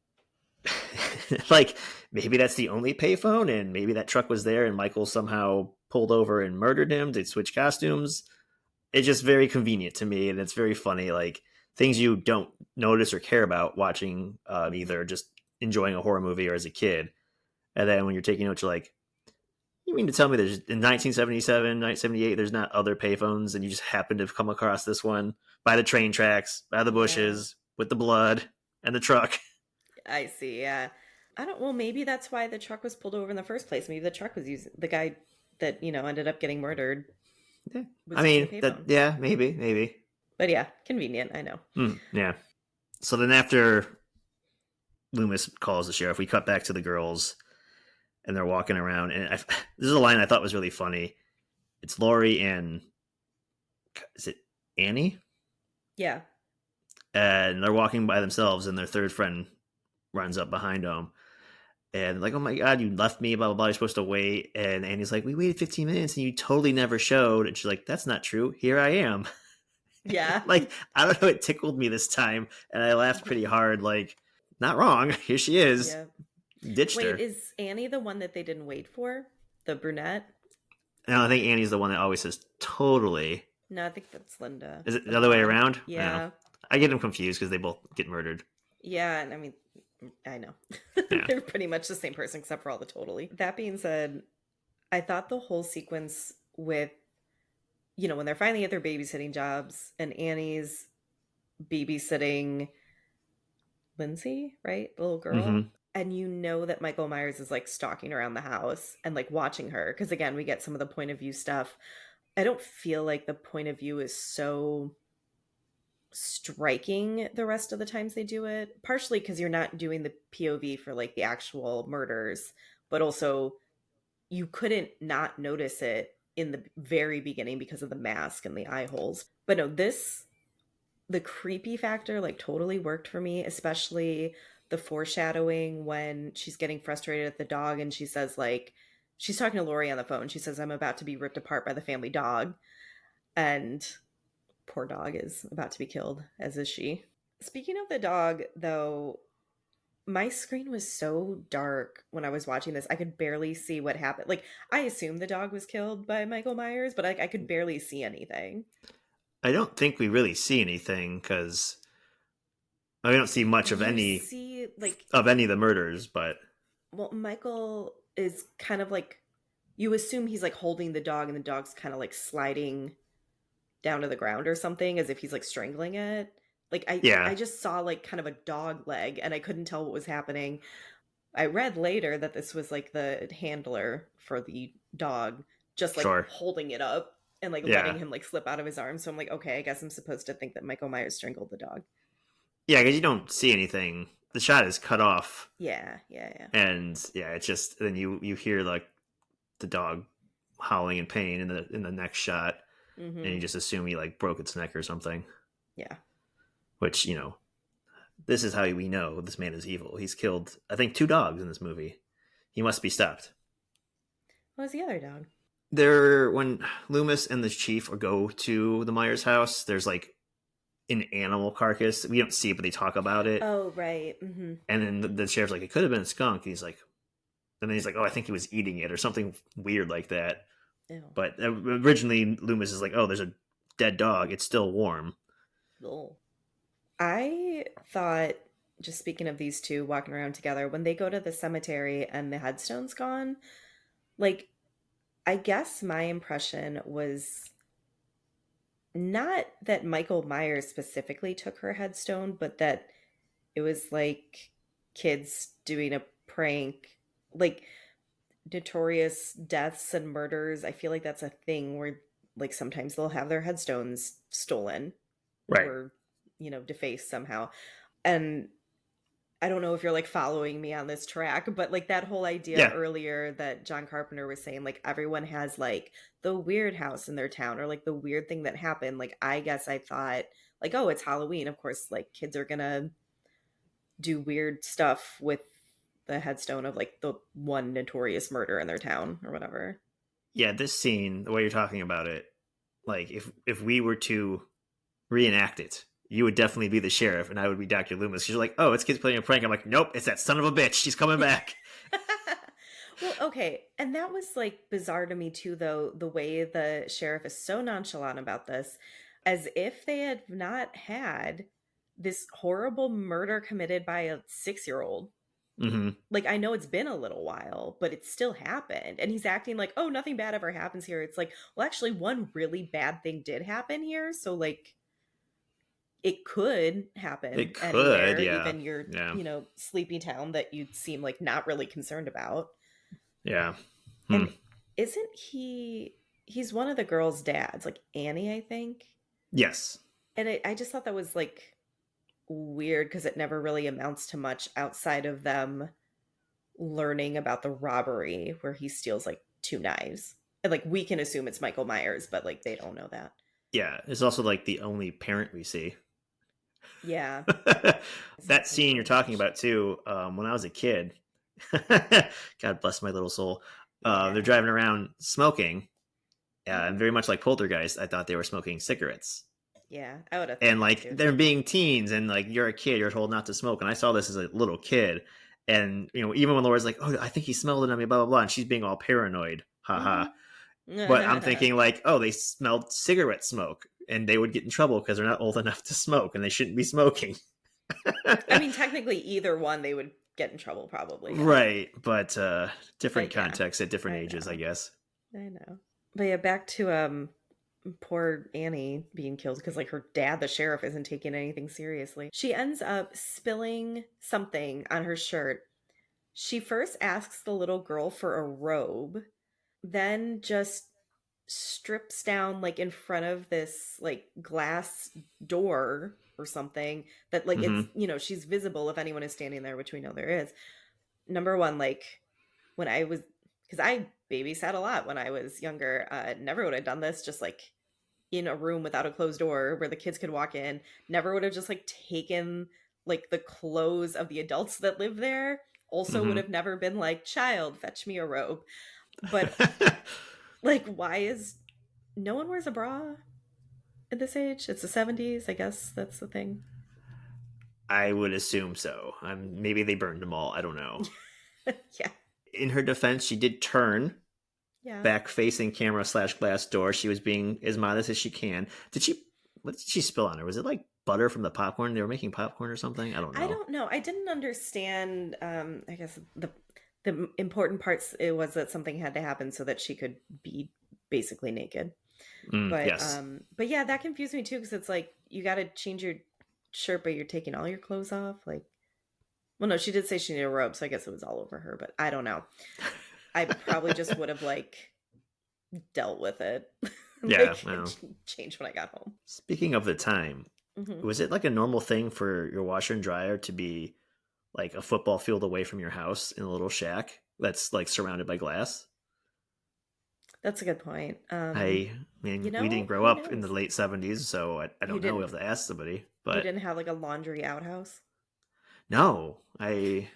like maybe that's the only payphone, and maybe that truck was there, and Michael somehow pulled over and murdered him to switch costumes. It's just very convenient to me, and it's very funny. Like things you don't notice or care about watching, either just enjoying a horror movie or as a kid, and then when you're taking notes, you're like, "You mean to tell me there's in 1977, 1978, there's not other payphones, and you just happen to have come across this one by the train tracks, by the Yeah, bushes, with the blood and the truck?" I see. Yeah. I don't, well, maybe that's why the truck was pulled over in the first place. Maybe the truck was using, the guy that, ended up getting murdered Yeah. I was using a mean that. payphone. Yeah, maybe. But yeah, convenient. I know. Yeah. So then after Loomis calls the sheriff, we cut back to the girls, and they're walking around. And this is a line I thought was really funny. It's Lori and is it Annie? Yeah. And they're walking by themselves, and their third friend runs up behind them. And like, oh my God, you left me, blah, blah, blah. You're supposed to wait. And Annie's like, we waited 15 minutes and you totally never showed. And she's like, that's not true. Here I am. Yeah. Like, I don't know. It tickled me this time. And I laughed pretty hard. Like, not wrong. Here she is. Yeah. Ditched Wait, her. is Annie the one that they didn't wait for? The brunette? And I think Annie's the one that always says totally. No, I think that's Linda, Is it the the other way blonde. around? I don't know. Yeah. I get them confused because they both get murdered. Yeah, and I mean, I know. Yeah. They're pretty much the same person except for all the totally. That being said, I thought the whole sequence with, when they're finally at their babysitting jobs and Annie's babysitting Lindsay, right? The little girl. Mm-hmm. And that Michael Myers is like stalking around the house and like watching her. Because again, we get some of the point of view stuff. I don't feel like the point of view is so striking the rest of the times they do it, partially because you're not doing the POV for like the actual murders, but also you couldn't not notice it in the very beginning because of the mask and the eye holes. But no, the creepy factor like totally worked for me, especially the foreshadowing when she's getting frustrated at the dog and she says, like, she's talking to Lori on the phone. She says, I'm about to be ripped apart by the family dog. And poor dog is about to be killed, as is she. Speaking of the dog, though, my screen was so dark when I was watching this. I could barely see what happened. Like, I assumed the dog was killed by Michael Myers, but I could barely see anything. I don't think we really see anything because I don't see much You see, like, of any of the murders, but well, Michael is kind of like, you assume he's like holding the dog and the dog's kind of like sliding down to the ground or something as if he's like strangling it. Like I yeah, just saw like kind of a dog leg and I couldn't tell what was happening. I read later that this was like the handler for the dog just like sure. holding it up and like letting Yeah. him like slip out of his arms. So I'm like, okay, I guess I'm supposed to think that Michael Myers strangled the dog. Yeah, because you don't see anything. The shot is cut off, Yeah, yeah, yeah. and yeah, it's just then you hear like the dog howling in pain in the next shot, and Mm-hmm. you just assume he like broke its neck or something. Yeah. Which this is how we know this man is evil. He's killed, I think, two dogs in this movie. He must be stopped. What was the other dog? There, when Loomis and the chief go to the Myers house, there's like an animal carcass. We don't see it, but they talk about it. Oh, right. Mm-hmm. And then the sheriff's like, it could have been a skunk. And he's like, and then he's like, oh, I think he was eating it or something weird like that. Ew. But originally, Loomis is like, oh, there's a dead dog. It's still warm. Lol. I thought, just speaking of these two walking around together, when they go to the cemetery and the headstone's gone, like, I guess my impression was not that Michael Myers specifically took her headstone, but that it was like kids doing a prank, like notorious deaths and murders. I feel like that's a thing where, like, sometimes they'll have their headstones stolen Right. or, defaced somehow. And I don't know if you're like following me on this track, but like that whole idea Yeah. earlier that John Carpenter was saying, like everyone has like the weird house in their town or like the weird thing that happened. Like, I guess I thought, like, oh, it's Halloween. Of course, like kids are gonna do weird stuff with the headstone of like the one notorious murder in their town or whatever. Yeah. This scene, the way you're talking about it, like if we were to reenact it, you would definitely be the sheriff, and I would be Dr. Loomis. She's like, "Oh, it's kids playing a prank." I'm like, "Nope, it's that son of a bitch. She's coming back." Well, okay. And that was like bizarre to me too, though, the way the sheriff is so nonchalant about this, as if they had not had this horrible murder committed by a 6-year-old. Hmm. Like, I know it's been a little while, but it still happened. And he's acting like, oh, nothing bad ever happens here. It's like, well, actually, one really bad thing did happen here. So, like, it could happen It could, anywhere, yeah, even your, yeah, sleepy town that you seem like not really concerned about. yeah. Hmm. And isn't he's one of the girls' dads, like Annie, I think. Yes. And I just thought that was like weird because it never really amounts to much outside of them learning about the robbery where he steals like two knives. And like we can assume it's Michael Myers, but like they don't know that. Yeah. It's also like the only parent we see. Yeah. It's That kind of scene you're talking strange. about too. When I was a kid, God bless my little soul. They're Yeah. driving around smoking, and Mhm. very much like Poltergeist, I thought they were smoking cigarettes. Yeah. I would have And thought that like too. they're being teens, and like you're a kid, you're told not to smoke. And I saw this as a little kid, and even when Laura's like, "Oh, I think he smelled it on me," blah blah blah, and she's being all paranoid, haha. Mhm. But I'm thinking like, oh, they smelled cigarette smoke, and they would get in trouble because they're not old enough to smoke, and they shouldn't be smoking. I mean, technically either one they would get in trouble probably, yeah. Right, but different But yeah, context at different I ages, I know. guess. I know. But yeah, back to poor Annie being killed because like her dad, the sheriff, isn't taking anything seriously. She ends up spilling something on her shirt. She first asks the little girl for a robe, then just strips down like in front of this like glass door or something that like it's Hmm. she's visible if anyone is standing there, which we know there is. Number one, like when I was, because I babysat a lot when I was younger, never would have done this just like in a room without a closed door where the kids could walk in. Never would have just like taken like the clothes of the adults that live there also would Hmm. have never been like, child, fetch me a robe. But like, why is no one wears a bra at this age? It's the 70s. I guess that's the thing. I would assume so. Maybe they burned them all. I don't know. Yeah. In her defense, she did turn Yeah. back facing camera slash glass door. She was being as modest as she can. Did she? What did she spill on her? Was it like butter from the popcorn? They were making popcorn or something. I don't I know. don't know. I didn't understand. I guess the important parts it was that something had to happen so that she could be basically naked. Yes. But yeah, that confused me too because it's like you got to change your shirt, but you're taking all your clothes off. Like, well, no, she did say she needed a robe, so I guess it was all over her. But I don't know. I probably just would have like dealt with it, Yeah. like Well, changed when I got home. speaking of the time, Hmm. was it like a normal thing for your washer and dryer to be like a football field away from your house in a little shack that's like surrounded by glass? That's a good point. I mean, we didn't grow Who up in the knows? late 70s, so I You don't know. We didn't have to ask somebody. you But didn't have like a laundry outhouse? no, I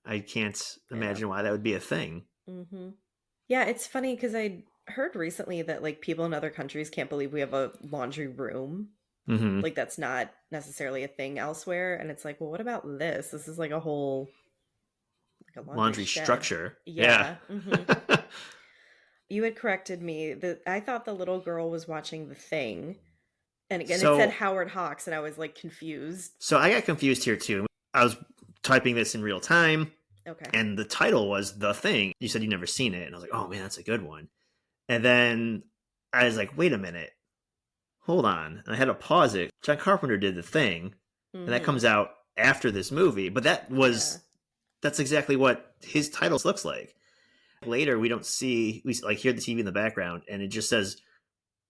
can't Yeah. imagine why that would be a thing. Hmm. Yeah, it's funny because I heard recently that like people in other countries can't believe we have a laundry room. Hmm. Like that's not necessarily a thing elsewhere. And it's like, well, what about this? This is like a whole like a laundry Laundry shed. structure. Yeah. Yeah. Hmm. You had corrected me. That I thought the little girl was watching The Thing. And again, it said so Howard Hawks, and I was like confused. so I got confused here too. I was typing this in real time, Okay. and the title was The Thing. You said you'd never seen it, and I was like, oh man, that's a good one. And then I was like, wait a minute, hold on. And I had to pause it. John Carpenter did The Thing, and that Hmm. comes out after this movie. But Yeah. that's exactly what his title looks like. Later, we don't see we like hear the TV in the background, and it just says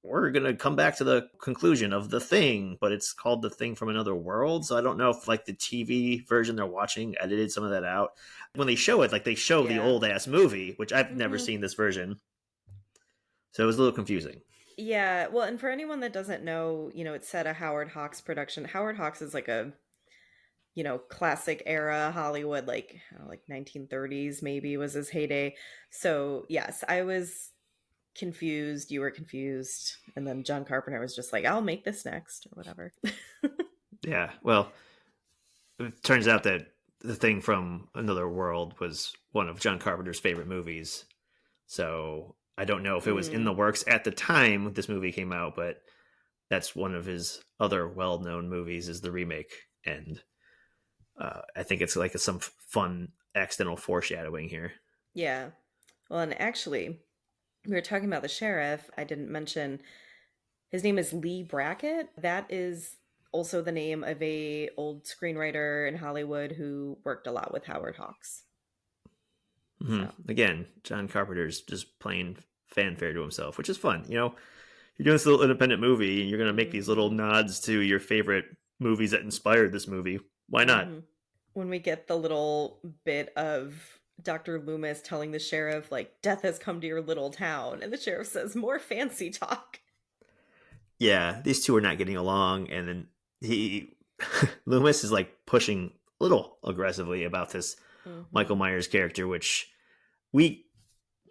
we're gonna come back to the conclusion of The Thing, but it's called The Thing from Another World. So I don't know if like the TV version they're watching edited some of that out. When they show it, like they show the Yeah. old ass movie, which I've never Hmm. seen this version, so it was a little confusing. Yeah. Well, and for anyone that doesn't know, it said a Howard Hawks production. Howard Hawks is like a, classic era Hollywood, like 1930s maybe was his heyday. So, yes, I was confused. You were confused. And then John Carpenter was just like, I'll make this next or whatever. Yeah, well, it turns out that The Thing from Another World was one of John Carpenter's favorite movies. So I don't know if it was in the Mm, works at the time this movie came out, but that's one of his other well-known movies is the remake, and I think it's like some fun accidental foreshadowing here. yeah. Well, and actually, we were talking about the sheriff. I didn't mention his name is Lee Brackett. That is also the name of a old screenwriter in Hollywood who worked a lot with Howard Hawks. Hmm. So, Again, John Carpenter's just playing fanfare to himself, which is fun. You're doing this little independent movie, and you're going to make these little hmm. nods to your favorite movies that inspired this movie. Why not? Hmm. When we get the little bit of Dr. Loomis telling the sheriff, like, death has come to your little town, and the sheriff says, more fancy talk. Yeah, these two are not getting along, and then he Loomis is like pushing a little aggressively about this Hmm. Michael Myers character, which we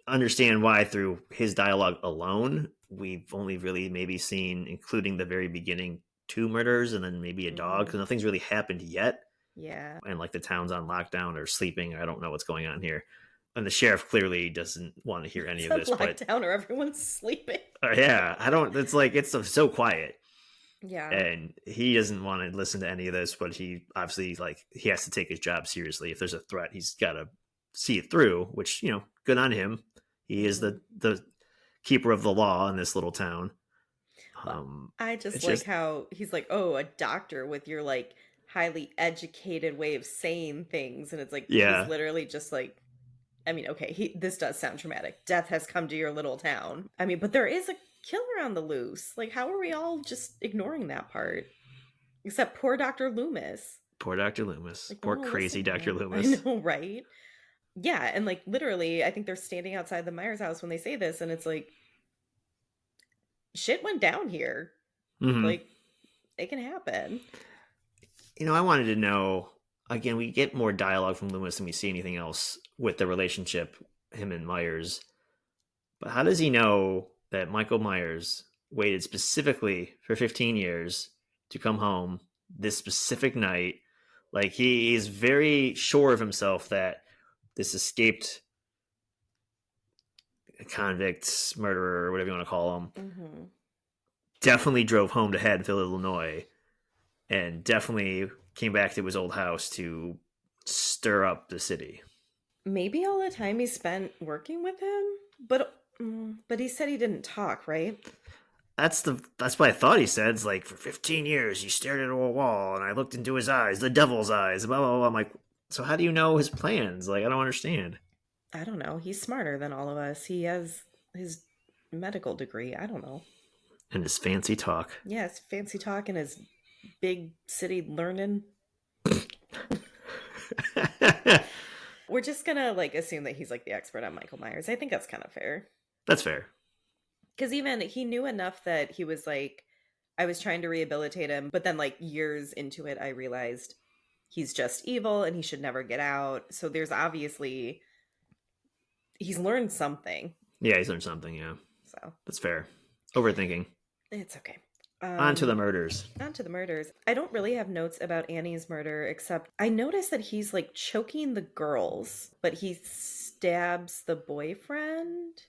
understand why through his dialogue alone. We've only really maybe seen, including the very beginning, two murders and then maybe a dog, Hmm. because nothing's really happened yet. Yeah. And like the town's on lockdown or sleeping. I don't know what's going on here. And the sheriff clearly doesn't want to hear any It's of a this. But lockdown or everyone's sleeping. yeah, I don't. It's like it's so quiet, Yeah. and he doesn't want to listen to any of this. But he obviously like he has to take his job seriously. If there's a threat, he's got to see it through. Which good on him. He is Hmm. the keeper of the law in this little town. Well, I just It's like just how he's like, oh, a doctor with your like highly educated way of saying things. And it's like he's yeah, literally just like, I mean, okay, this does sound traumatic. Death has come to your little town. I mean, but there is a killer on the loose. Like, how are we all just ignoring that part? Except poor Dr. Loomis. poor Dr. Loomis, Like, no poor one will listen crazy to Dr. him. I Loomis. know, right? Yeah, and like literally, I think they're standing outside the Myers house when they say this, and it's like, shit went down here. Hmm. Like, it can happen. I wanted to know, again, we get more dialogue from Loomis than we see anything else with the relationship, him and Myers. But how does he know that Michael Myers waited specifically for 15 years to come home this specific night? Like, he is very sure of himself that this escaped convict, murderer, or whatever you want to call him, Hmm. definitely drove home to Haddonfield, Illinois, and definitely came back to his old house to stir up the city. Maybe all the time he spent working with him, but he said he didn't talk, right? That's what I thought he said. It's like, for 15 years he stared into a wall and I looked into his eyes, the devil's eyes, blah blah blah. I'm like, so how do you know his plans? Like, I don't understand. I don't know. He's smarter than all of us. He has his medical degree. I don't know. And his fancy talk. Yeah, his fancy talk and his big city learning. We're just gonna like assume that he's like the expert on Michael Myers. I think that's kind of fair. That's fair. Because even he knew enough that he was like, I was trying to rehabilitate him, but then like years into it, I realized he's just evil and he should never get out. So there's obviously he's learned something. Yeah, he's learned something. Yeah, So that's fair. Overthinking. it's okay. On to the murders. On to the murders. I don't really have notes about Annie's murder, except I noticed that he's like choking the girls, but he stabs the boyfriend.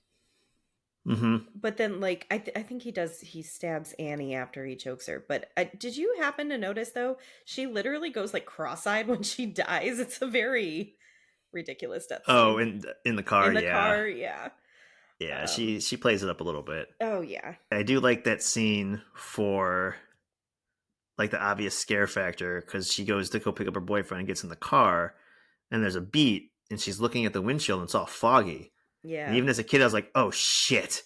Mm-hmm. But then, like, I think he stabs Annie after he chokes her. But did you happen to notice, though, she literally goes like cross eyed when she dies? It's a very ridiculous death Oh, scene. in the car, In the yeah. car, yeah. Yeah, Um, she plays it up a little bit. oh, yeah. I do like that scene for like the obvious scare factor, because she goes to go pick up her boyfriend and gets in the car, and there's a beat, and she's looking at the windshield and it's all foggy. And Yeah. even as a kid, I was like, "Oh shit,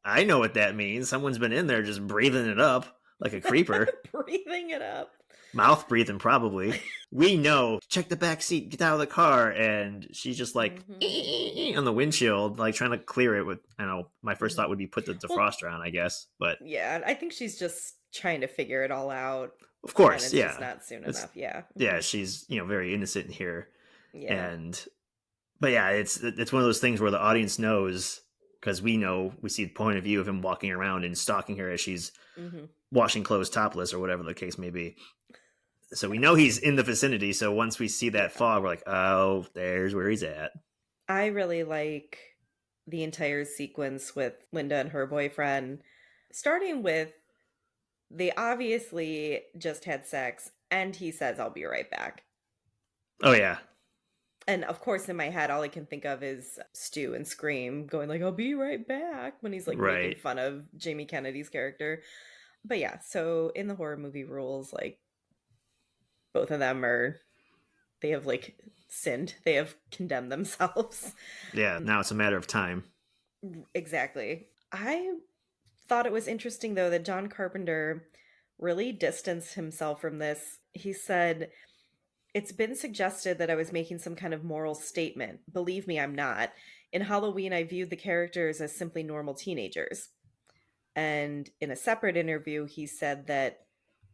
I know what that means. Someone's been in there just breathing it up like a creeper, Breathing it up. mouth breathing probably." We know. Check the back seat, get out of the car, and she's just like Hmm. on the windshield, like trying to clear it with. I know my first thought would be put the Well, defroster on, I guess, but yeah, I think she's just trying to figure it all out, of and course, it's just yeah, not soon it's enough. Yeah. yeah, Hmm. she's very innocent here, Yeah. and but yeah, it's one of those things where the audience knows, because we know, we see the point of view of him walking around and stalking her as she's Hmm. washing clothes topless or whatever the case may be. So we Yeah. know he's in the vicinity. So once we see that Yeah. fog, we're like, oh, there's where he's at. I really like the entire sequence with Linda and her boyfriend, starting with they obviously just had sex, and he says, I'll be right back. Oh yeah, And of course, in my head, all I can think of is Stu and Scream going like, I'll be right back when he's like making right. fun of Jamie Kennedy's character. But yeah, so in the horror movie rules, like both of them they have like sinned. They have condemned themselves. Yeah, now it's a matter of time. Exactly. I thought it was interesting though that John Carpenter really distanced himself from this. He said, it's been suggested that I was making some kind of moral statement. Believe me, I'm not. In Halloween, I viewed the characters as simply normal teenagers. And in a separate interview, he said that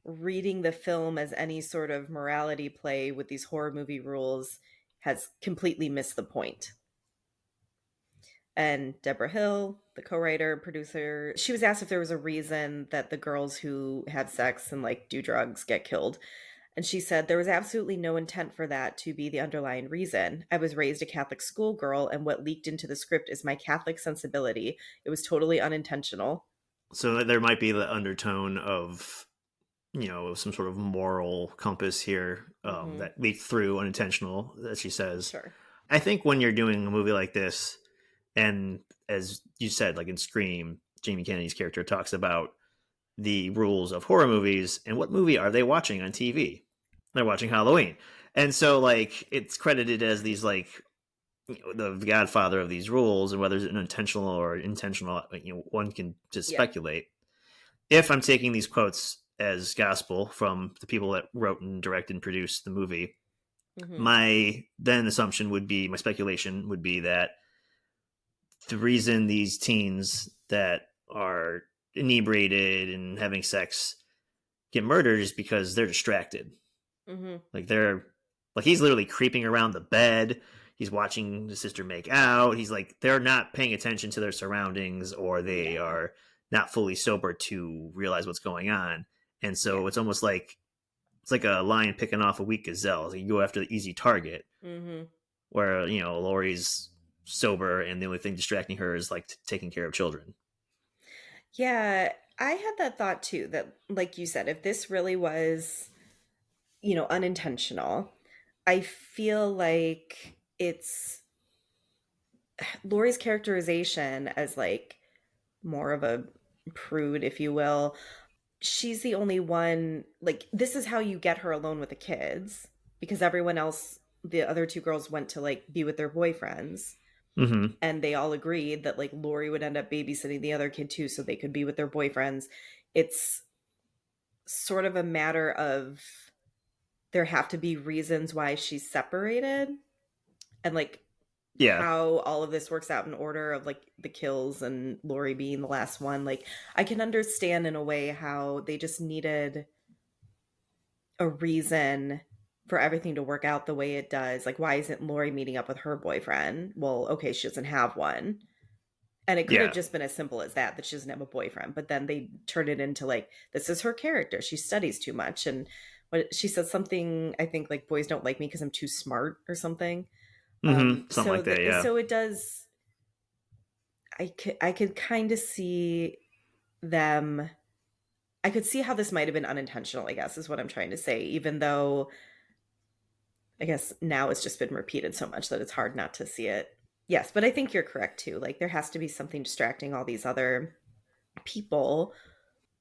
reading the film as any sort of morality play with these horror movie rules has completely missed the point. And Deborah Hill, the co-writer, producer, she was asked if there was a reason that the girls who have sex and like do drugs get killed. And she said there was absolutely no intent for that to be the underlying reason. I was raised a Catholic schoolgirl, and what leaked into the script is my Catholic sensibility. It was totally unintentional. So there might be the undertone of, some sort of moral compass here, Hmm. that leaked through, unintentional, as she says. Sure. I think when you're doing a movie like this, and as you said, like in Scream, Jamie Kennedy's character talks about the rules of horror movies, and what movie are they watching on TV? They're watching Halloween. And so like it's credited as these like, the godfather of these rules, and whether it's intentional or intentional, one can just Yeah. speculate. If I'm taking these quotes as gospel from the people that wrote and directed and produced the movie, Hmm. my then assumption would be, my speculation would be that the reason these teens that are inebriated and having sex get murdered is because they're distracted. Hmm. Like he's literally creeping around the bed. He's watching the sister make out. He's like, they're not paying attention to their surroundings, or they Yeah. are not fully sober to realize what's going on. And Yeah. so it's almost like it's like a lion picking off a weak gazelle. So you go after the easy target, Hmm. where Lori's sober and the only thing distracting her is like taking care of children. Yeah. I had that thought too, that, like you said, if this really was, unintentional, I feel like it's Lori's characterization as like more of a prude, if you will. She's the only one, like, this is how you get her alone with the kids, because everyone else, the other two girls, went to like be with their boyfriends, Mm-hmm. and they all agreed that like Lori would end up babysitting the other kid too, so they could be with their boyfriends. It's sort of a matter of there have to be reasons why she's separated, and like Yeah, how all of this works out in order of like the kills and Lori being the last one. Like, I can understand in a way how they just needed a reason for everything to work out the way it does. Like, why isn't Lori meeting up with her boyfriend? Well, okay, she doesn't have one. And it could have yeah, just been as simple as that, that she doesn't have a boyfriend. But then they turn it into like, this is her character. She studies too much. And what she said something, I think, like, boys don't like me because I'm too smart or something. mm-hmm. Something like that. Yeah, So it does. I could kind of see them. I could see how this might have been unintentional, I guess, is what I'm trying to say, even though I guess now it's just been repeated so much that it's hard not to see it. Yes, but I think you're correct too. Like, there has to be something distracting all these other people,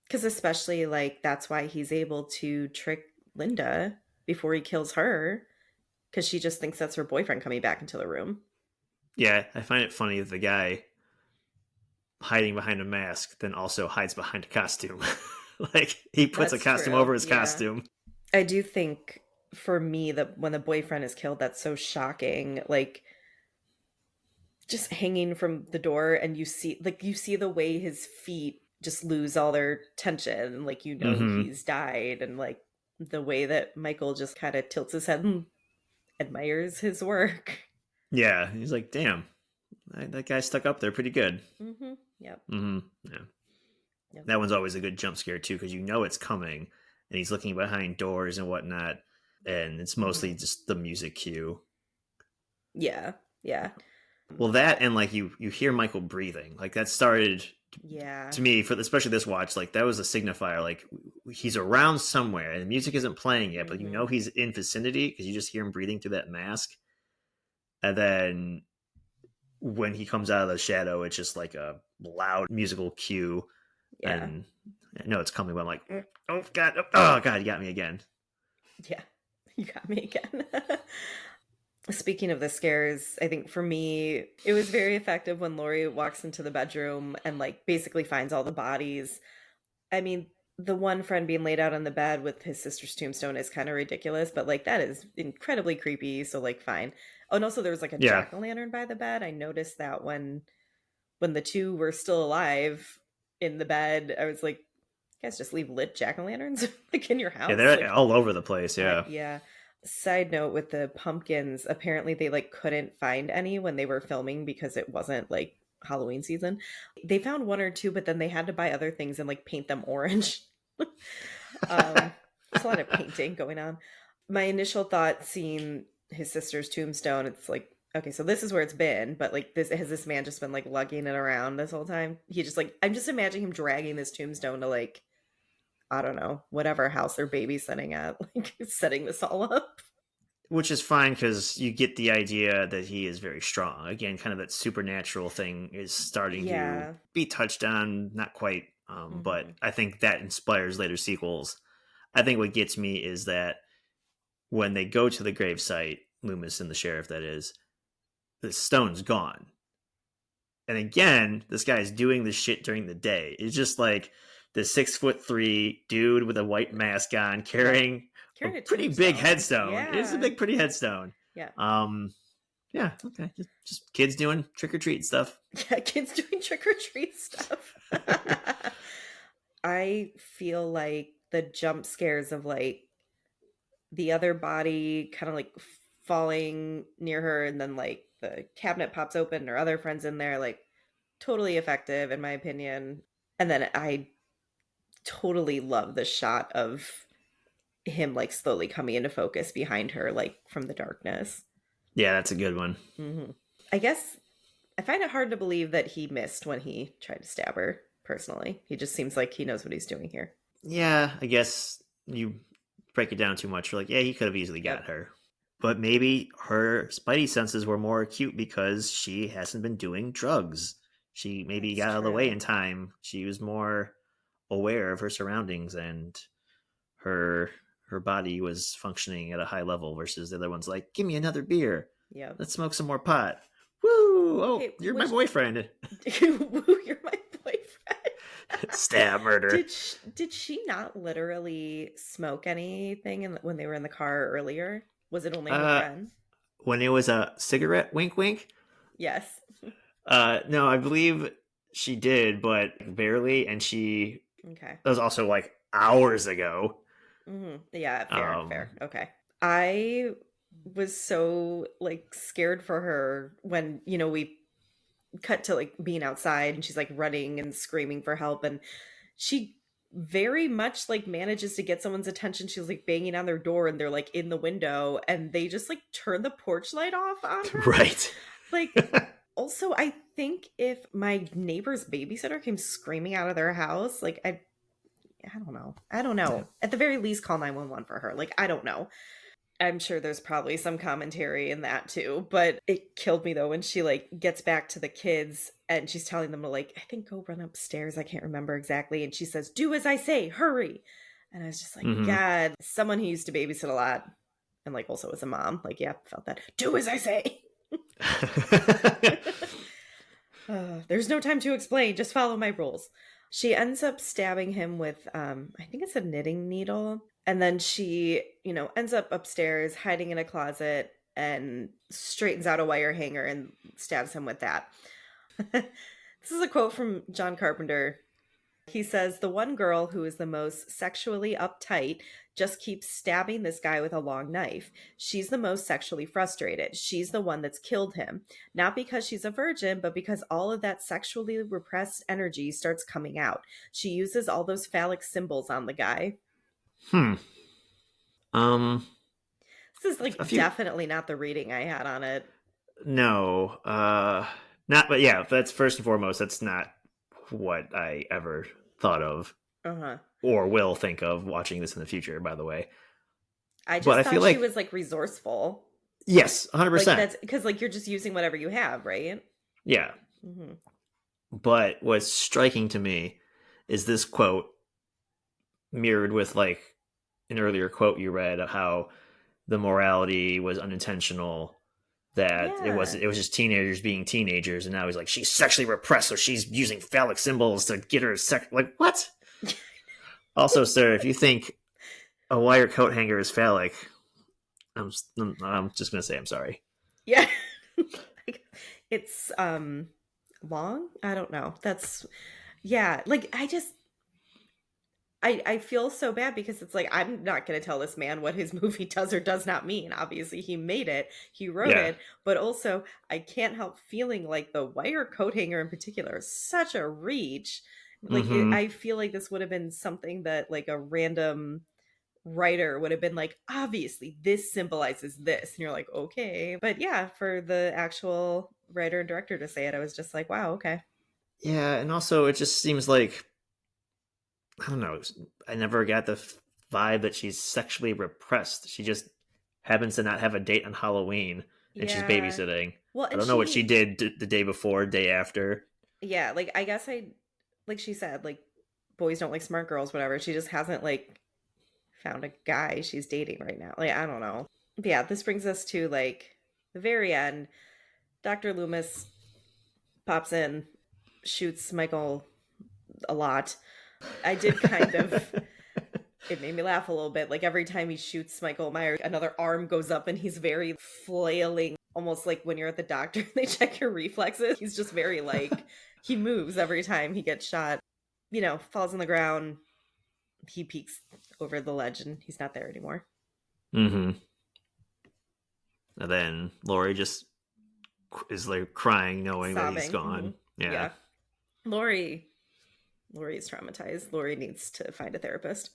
because especially like that's why he's able to trick Linda before he kills her, because she just thinks that's her boyfriend coming back into the room. yeah. I find it funny that the guy hiding behind a mask then also hides behind a costume. Like he puts a That's costume true. over his Yeah. costume. I do think for me that when the boyfriend is killed, that's so shocking. Like, just hanging from the door, and you see the way his feet just lose all their tension, and like, Mm-hmm. he's died, and like the way that Michael just kind of tilts his head and admires his work. Yeah, he's like, damn, that guy stuck up there pretty good. Mm-hmm. Yep. Mm-hmm. Yeah, Yep. that one's always a good jump scare too because it's coming, and he's looking behind doors and whatnot, and it's Mm-hmm. mostly just the music cue. Yeah. Yeah. Well, that and like you hear Michael breathing, like that started Yeah. to me for especially this watch. Like that was a signifier, like he's around somewhere, and the music isn't playing yet, but Mm-hmm. he's in vicinity because you just hear him breathing through that mask, and then when he comes out of the shadow, it's just like a loud musical cue, Yeah. and I know it's coming, but I'm like, oh god, oh god, you got me again. Yeah. You got me again. Speaking of the scares, I think for me, it was very effective when Lori walks into the bedroom and like basically finds all the bodies. I mean, the one friend being laid out on the bed with his sister's tombstone is kind of ridiculous, but like that is incredibly creepy. So like, fine. Oh, and also there was like a Yeah, jack o' lantern by the bed. I noticed that when the two were still alive in the bed, I was like, you guys just leave lit jack o' lanterns like in your yeah, house, they're like all over the place. what? Yeah, Yeah. Side note with the pumpkins, apparently they like couldn't find any when they were filming because it wasn't like Halloween season. They found one or two, but then they had to buy other things and like paint them orange. um there's a lot of painting going on. My initial thought seeing his sister's tombstone, it's like, okay, so this is where it's been, but like, this man just been like lugging it around this whole time? He just like, I'm just imagining him dragging this tombstone to like, I don't know, whatever house they're babysitting at, like setting this all up. which is fine because you get the idea that he is very strong. Again, kind of that supernatural thing is starting to Yeah. be touched on, not quite, but Hmm. I think that inspires later sequels. I think what gets me is that when they go to the gravesite, Loomis and the sheriff, that is, the stone's gone. And again, this guy's doing this shit during the day. It's just like the 6'3" dude with a white mask on Yep. carrying a Carrying a pretty big tombstone. headstone. It's a Yeah. big, pretty headstone. Yeah. Um, yeah, okay, just kids doing trick or treat stuff. Yeah. Kids doing trick or treat stuff. I feel like the jump scares of like the other body kind of like falling near her, and then like the cabinet pops open, her other friends in there, like totally effective in my opinion. And then I totally love the shot of him like slowly coming into focus behind her, like from the darkness. Yeah, that's a good one. I guess I find it hard to believe that he missed when he tried to stab her. Personally, he just seems like he knows what he's doing here. Yeah, I guess you break it down too much. You're like, yeah, he could have easily got Yep, her. But maybe her spidey senses were more acute because she hasn't been doing drugs. She maybe that's got out of the way true. in time. She was more aware of her surroundings, and her her body was functioning at a high level versus the other one's like, give me another beer. Yep. Let's smoke some more pot. Woo! Oh, Okay, you're my which boyfriend. you're my boyfriend. Stab murder. Did she not literally smoke anything when they were in the car earlier? Was it only her Uh friend? when it was a cigarette, wink wink. Yes. No, I believe she did, but barely, and she Okay. that was also like hours ago. Yeah, fair, Um, fair. Okay. I was so like scared for her when, we cut to like being outside and she's like running and screaming for help, and she very much like manages to get someone's attention. She's like banging on their door and they're like in the window and they just like turn the porch light off on her. right. Like, also, I think if my neighbor's babysitter came screaming out of their house, like I don't know. I don't know. At the very least, call 911 for her. Like, I don't know. I'm sure there's probably some commentary in that too, but it killed me though when she like gets back to the kids and she's telling them to like, I think go run upstairs. I can't remember exactly. And she says, do as I say, hurry. And I was just like, hmm God, someone who used to babysit a lot and like also as a mom, like, yeah, felt that. Do as I say. There's no time to explain. Just follow my rules. She ends up stabbing him with, I think it's a knitting needle. And then she, ends up upstairs, hiding in a closet, and straightens out a wire hanger and stabs him with that. This is a quote from John Carpenter. He says, the one girl who is the most sexually uptight just keeps stabbing this guy with a long knife. She's the most sexually frustrated. She's the one that's killed him. Not because she's a virgin, but because all of that sexually repressed energy starts coming out. She uses all those phallic symbols on the guy. hmm. Um. This is A like few. definitely not the reading I had on it. No. Not. But yeah. That's first and foremost. That's not what I ever thought of Uh-huh. or will think of watching this in the future. By the way. I But just I feel thought she like was like resourceful. yes, 100. Like percent that's because like you're just using whatever you have, right? Yeah. Mm-hmm. But what's striking to me is this quote mirrored with like an earlier quote you read of how the morality was unintentional, that Yeah. it was just teenagers being teenagers, and now he's like she's sexually repressed so she's using phallic symbols to get her like what. Also, sir, if you think a wire coat hanger is phallic, I'm just gonna say I'm sorry. Yeah. Like, it's long. I don't know. That's yeah. Like I feel so bad because it's like I'm not going to tell this man what his movie does or does not mean. Obviously, he made it, he wrote Yeah. it, but also I can't help feeling like the wire coat hanger in particular is such a reach. Like Mm-hmm. I feel like this would have been something that like a random writer would have been like, obviously this symbolizes this, and you're like, okay. But yeah, for the actual writer and director to say it, I was just like, wow, okay. Yeah, and also it just seems like I don't know. I never got the vibe that she's sexually repressed. She just happens to not have a date on Halloween, and she's Yeah. babysitting. Well, I and don't know what she she, did the day before, day after. yeah, like I guess like she said, like boys don't like smart girls, whatever. She just hasn't like found a guy she's dating right now. Like I don't know. But yeah, this brings us to like the very end. Dr. Loomis pops in, shoots Michael a lot. I did kind of it made me laugh a little bit. Like every time he shoots Michael Myers, another arm goes up and he's very flailing, almost like when you're at the doctor and they check your reflexes. He's just very like, he moves every time he gets shot, falls on the ground. He peeks over the ledge and he's not there anymore. Mm-hmm. And then Lori just is like crying, knowing that he's Sobbing. Hmm. gone. Yeah. Yeah. Lori. Lori is traumatized. Lori needs to find a therapist.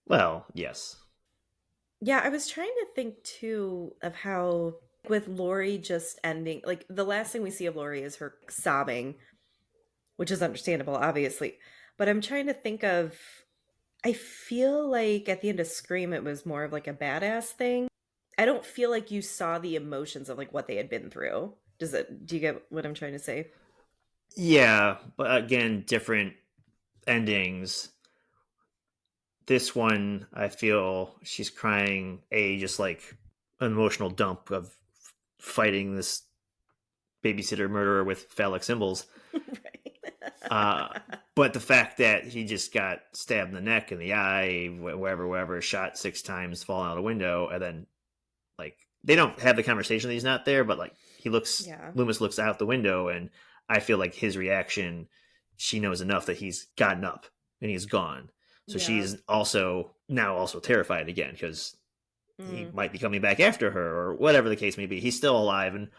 Well, yes. Yeah, I was trying to think too of how with Lori just ending, like the last thing we see of Lori is her sobbing, which is understandable, obviously. But I'm trying to think of, I feel like at the end of Scream, it was more of like a badass thing. I don't feel like you saw the emotions of like what they had been through. Do you get what I'm trying to say? Yeah, but again, different endings. This one, I feel she's crying, just like an emotional dump of fighting this babysitter murderer with phallic symbols. Uh, Right. but the fact that he just got stabbed in the neck and the eye, wherever, shot 6 times, falling out a window, and then like they don't have the conversation that he's not there, but like Yeah. Loomis looks out the window, and I feel like his reaction, she knows enough that he's gotten up and he's gone. So Yeah. she's also terrified again because he Mm, might be coming back after her or whatever the case may be. He's still alive and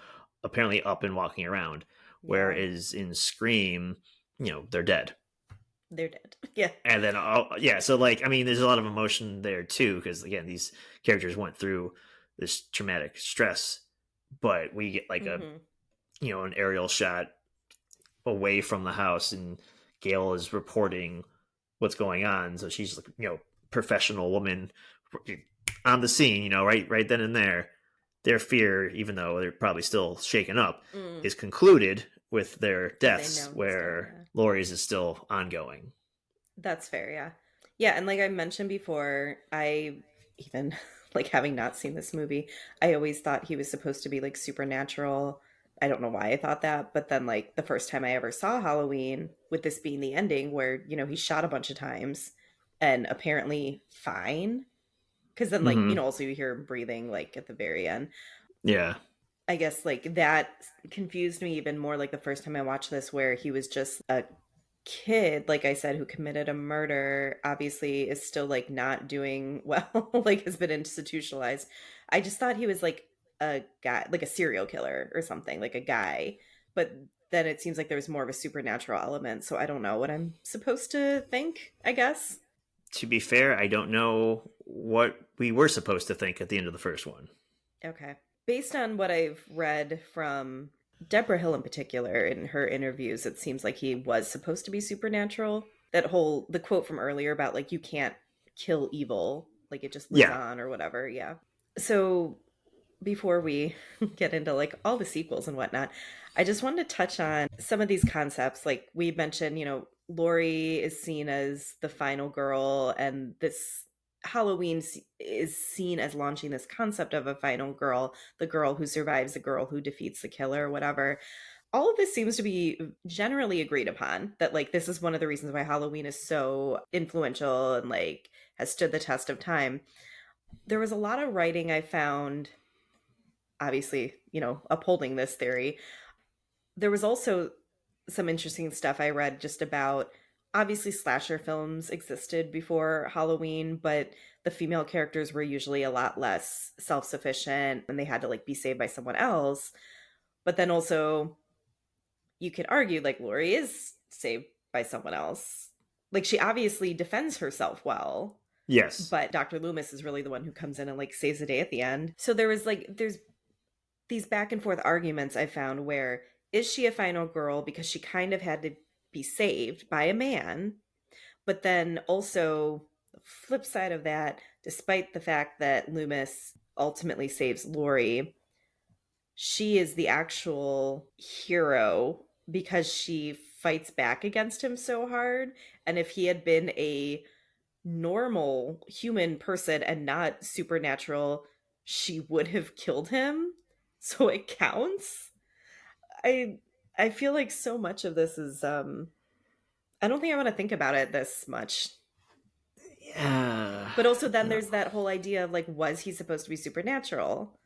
apparently up and walking around. yeah. Whereas in Scream, they're dead. They're dead. Yeah. And then, yeah, so like, I mean, there's a lot of emotion there too, because again, these characters went through this traumatic stress, but we get like Hmm. an aerial shot away from the house, and Gail is reporting what's going on. So she's like, professional woman on the scene, right then and there. Their fear, even though they're probably still shaken up, Mm. is concluded with their When they deaths, know he's dead, where yeah. Laurie's is still ongoing. That's fair, yeah. Yeah, and like I mentioned before, I even like having not seen this movie, I always thought he was supposed to be like supernatural. I don't know why I thought that, but then like the first time I ever saw Halloween, with this being the ending where, he's shot a bunch of times and apparently fine. Because then like, Hmm. also you hear him breathing like at the very end. Yeah. I guess like that confused me even more like the first time I watched this where he was just a kid, like I said, who committed a murder, obviously is still like not doing well, like has been institutionalized. I just thought he was like a guy, like a serial killer or something, like a guy. But then it seems like there's more of a supernatural element. So I don't know what I'm supposed to think, I guess. To be fair, I don't know what we were supposed to think at the end of the first one. Okay. Based on what I've read from Deborah Hill in particular in her interviews, it seems like he was supposed to be supernatural. The quote from earlier about like you can't kill evil, like it just lives Yeah. on or whatever. Yeah. So before we get into like all the sequels and whatnot, I just wanted to touch on some of these concepts. Like we mentioned, Lori is seen as the final girl, and this Halloween is seen as launching this concept of a final girl, the girl who survives, the girl who defeats the killer, whatever. All of this seems to be generally agreed upon that like this is one of the reasons why Halloween is so influential and like has stood the test of time. There was a lot of writing I found, obviously, upholding this theory. There was also some interesting stuff I read just about, obviously slasher films existed before Halloween, but the female characters were usually a lot less self-sufficient and they had to like be saved by someone else. But then also you could argue like Laurie is saved by someone else. Like she obviously defends herself well, Yes. but Dr. Loomis is really the one who comes in and like saves the day at the end. So there's these back and forth arguments I found where is she a final girl because she kind of had to be saved by a man, but then also the flip side of that, despite the fact that Loomis ultimately saves Lori, she is the actual hero because she fights back against him so hard. And if he had been a normal human person and not supernatural, she would have killed him. So it counts. I I feel like so much of this is I don't think I want to think about it this much. Yeah. But also then No. there's that whole idea of like was he supposed to be supernatural?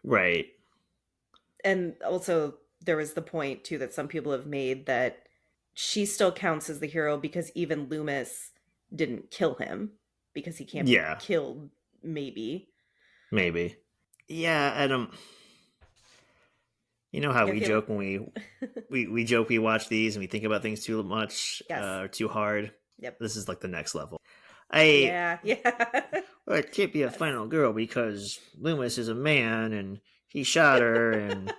Right. And also there was the point too that some people have made that she still counts as the hero because even Loomis didn't kill him because he can't be Yeah. killed maybe. Maybe. Yeah, Adam. You know how I we feel joke when we joke we watch these and we think about things too much yes. or too hard. Yep. This is like the next level. I Yeah, yeah. Well, it can't be a Yes. final girl because Loomis is a man and he shot her. And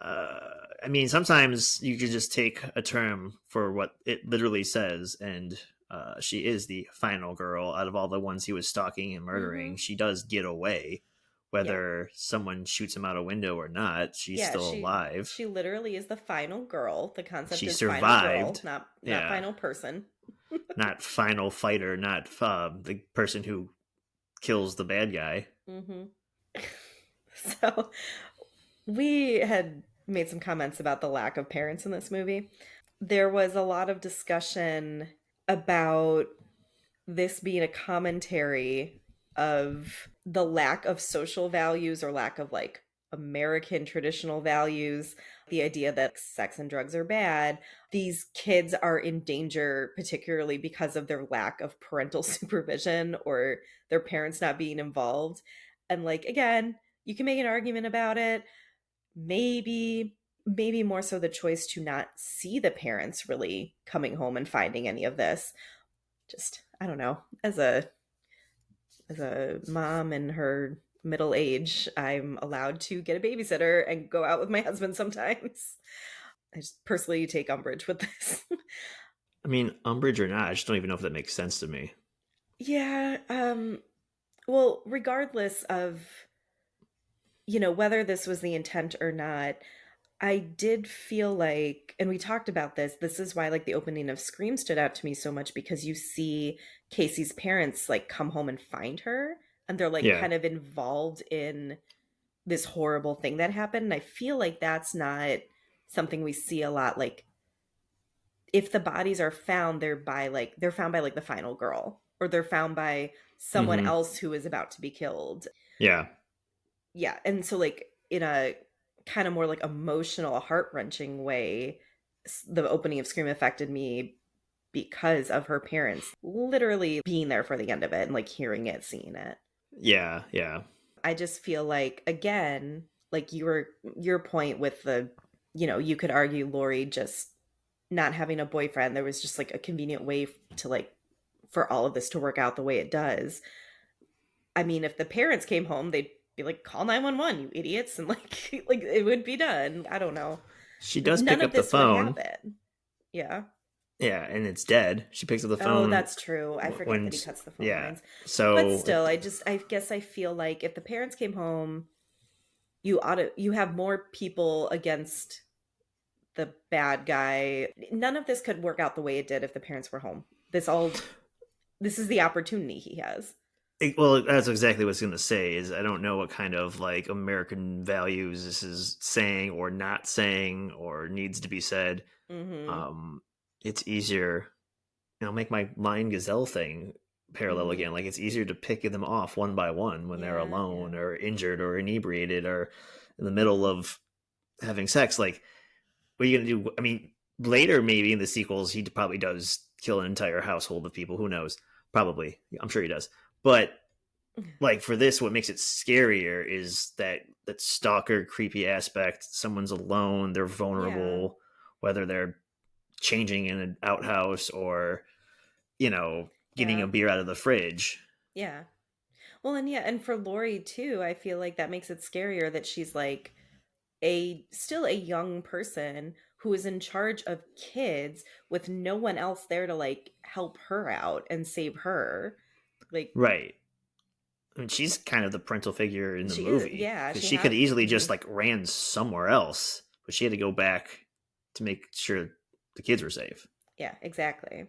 I mean, sometimes you could just take a term for what it literally says, and she is the final girl out of all the ones he was stalking and murdering. Mhm. She does get away, Yeah. whether someone shoots him out a window or not. She's Yeah, still she alive. she literally is the final girl. The concept She is final girl, survived. not Yeah, final person. not final fighter, not the person who kills the bad guy. Mhm. So, we had made some comments about the lack of parents in this movie. There was a lot of discussion about this being a commentary of the lack of social values or lack of like American traditional values, the idea that sex and drugs are bad. These kids are in danger, particularly because of their lack of parental supervision or their parents not being involved. And like, again, you can make an argument about it. Maybe more so the choice to not see the parents really coming home and finding any of this. Just, I don't know, as a mom in her middle age, I'm allowed to get a babysitter and go out with my husband sometimes. I just personally take umbrage with this. I mean, umbrage or not, I just don't even know if that makes sense to me. Yeah, well, regardless of, whether this was the intent or not, I did feel like, and we talked about this is why like the opening of Scream stood out to me so much, because you see Casey's parents like come home and find her, and they're like Yeah. kind of involved in this horrible thing that happened. And I feel like that's not something we see a lot. Like if the bodies are found, they're found by like the final girl, or they're found by someone Hmm. else who is about to be killed. Yeah. Yeah. And so like in a kind of more like emotional, heart-wrenching way, the opening of Scream affected me because of her parents literally being there for the end of it and like hearing it, seeing it. Yeah. Yeah. I just feel like, again, like your point with the, you could argue Lori just not having a boyfriend, there was just like a convenient way to like for all of this to work out the way it does. I mean, if the parents came home, they'd be like, call 911, you idiots, and like like it would be done. I don't know. She does None pick of up the this would phone. happen. Yeah. Yeah, and it's dead. She picks up the Oh, phone that's true. I forget when, that he cuts the phone yeah. lines. But So, still, I guess I feel like if the parents came home, you have more people against the bad guy. None of this could work out the way it did if the parents were home. This is the opportunity he has. well, that's exactly what I was going to say. Is I don't know what kind of like American values this is saying or not saying or needs to be said. Mhm. Um, it's easier. I'll make my Lion Gazelle thing parallel Mhm. again. Like it's easier to pick them off one by one when they're Yeah, alone yeah. or injured or inebriated or in the middle of having sex. Like, what are you gonna do? I mean, later maybe in the sequels, he probably does kill an entire household of people. Who knows? Probably, I'm sure he does. But like for this, what makes it scarier is that stalker creepy aspect. Someone's alone, they're Yeah. vulnerable, whether they're changing in an outhouse or getting a Yeah. beer out of the fridge. Yeah. Well, and yeah, and for Lori too, I feel like that makes it scarier that she's like a still a young person who is in charge of kids with no one else there to like help her out and save her. Like Right. I mean, she's kind of the parental figure in the she is, movie yeah, because she she could has. easily just Mhm. like ran somewhere else, but she had to go back to make sure the kids were safe. Yeah, exactly.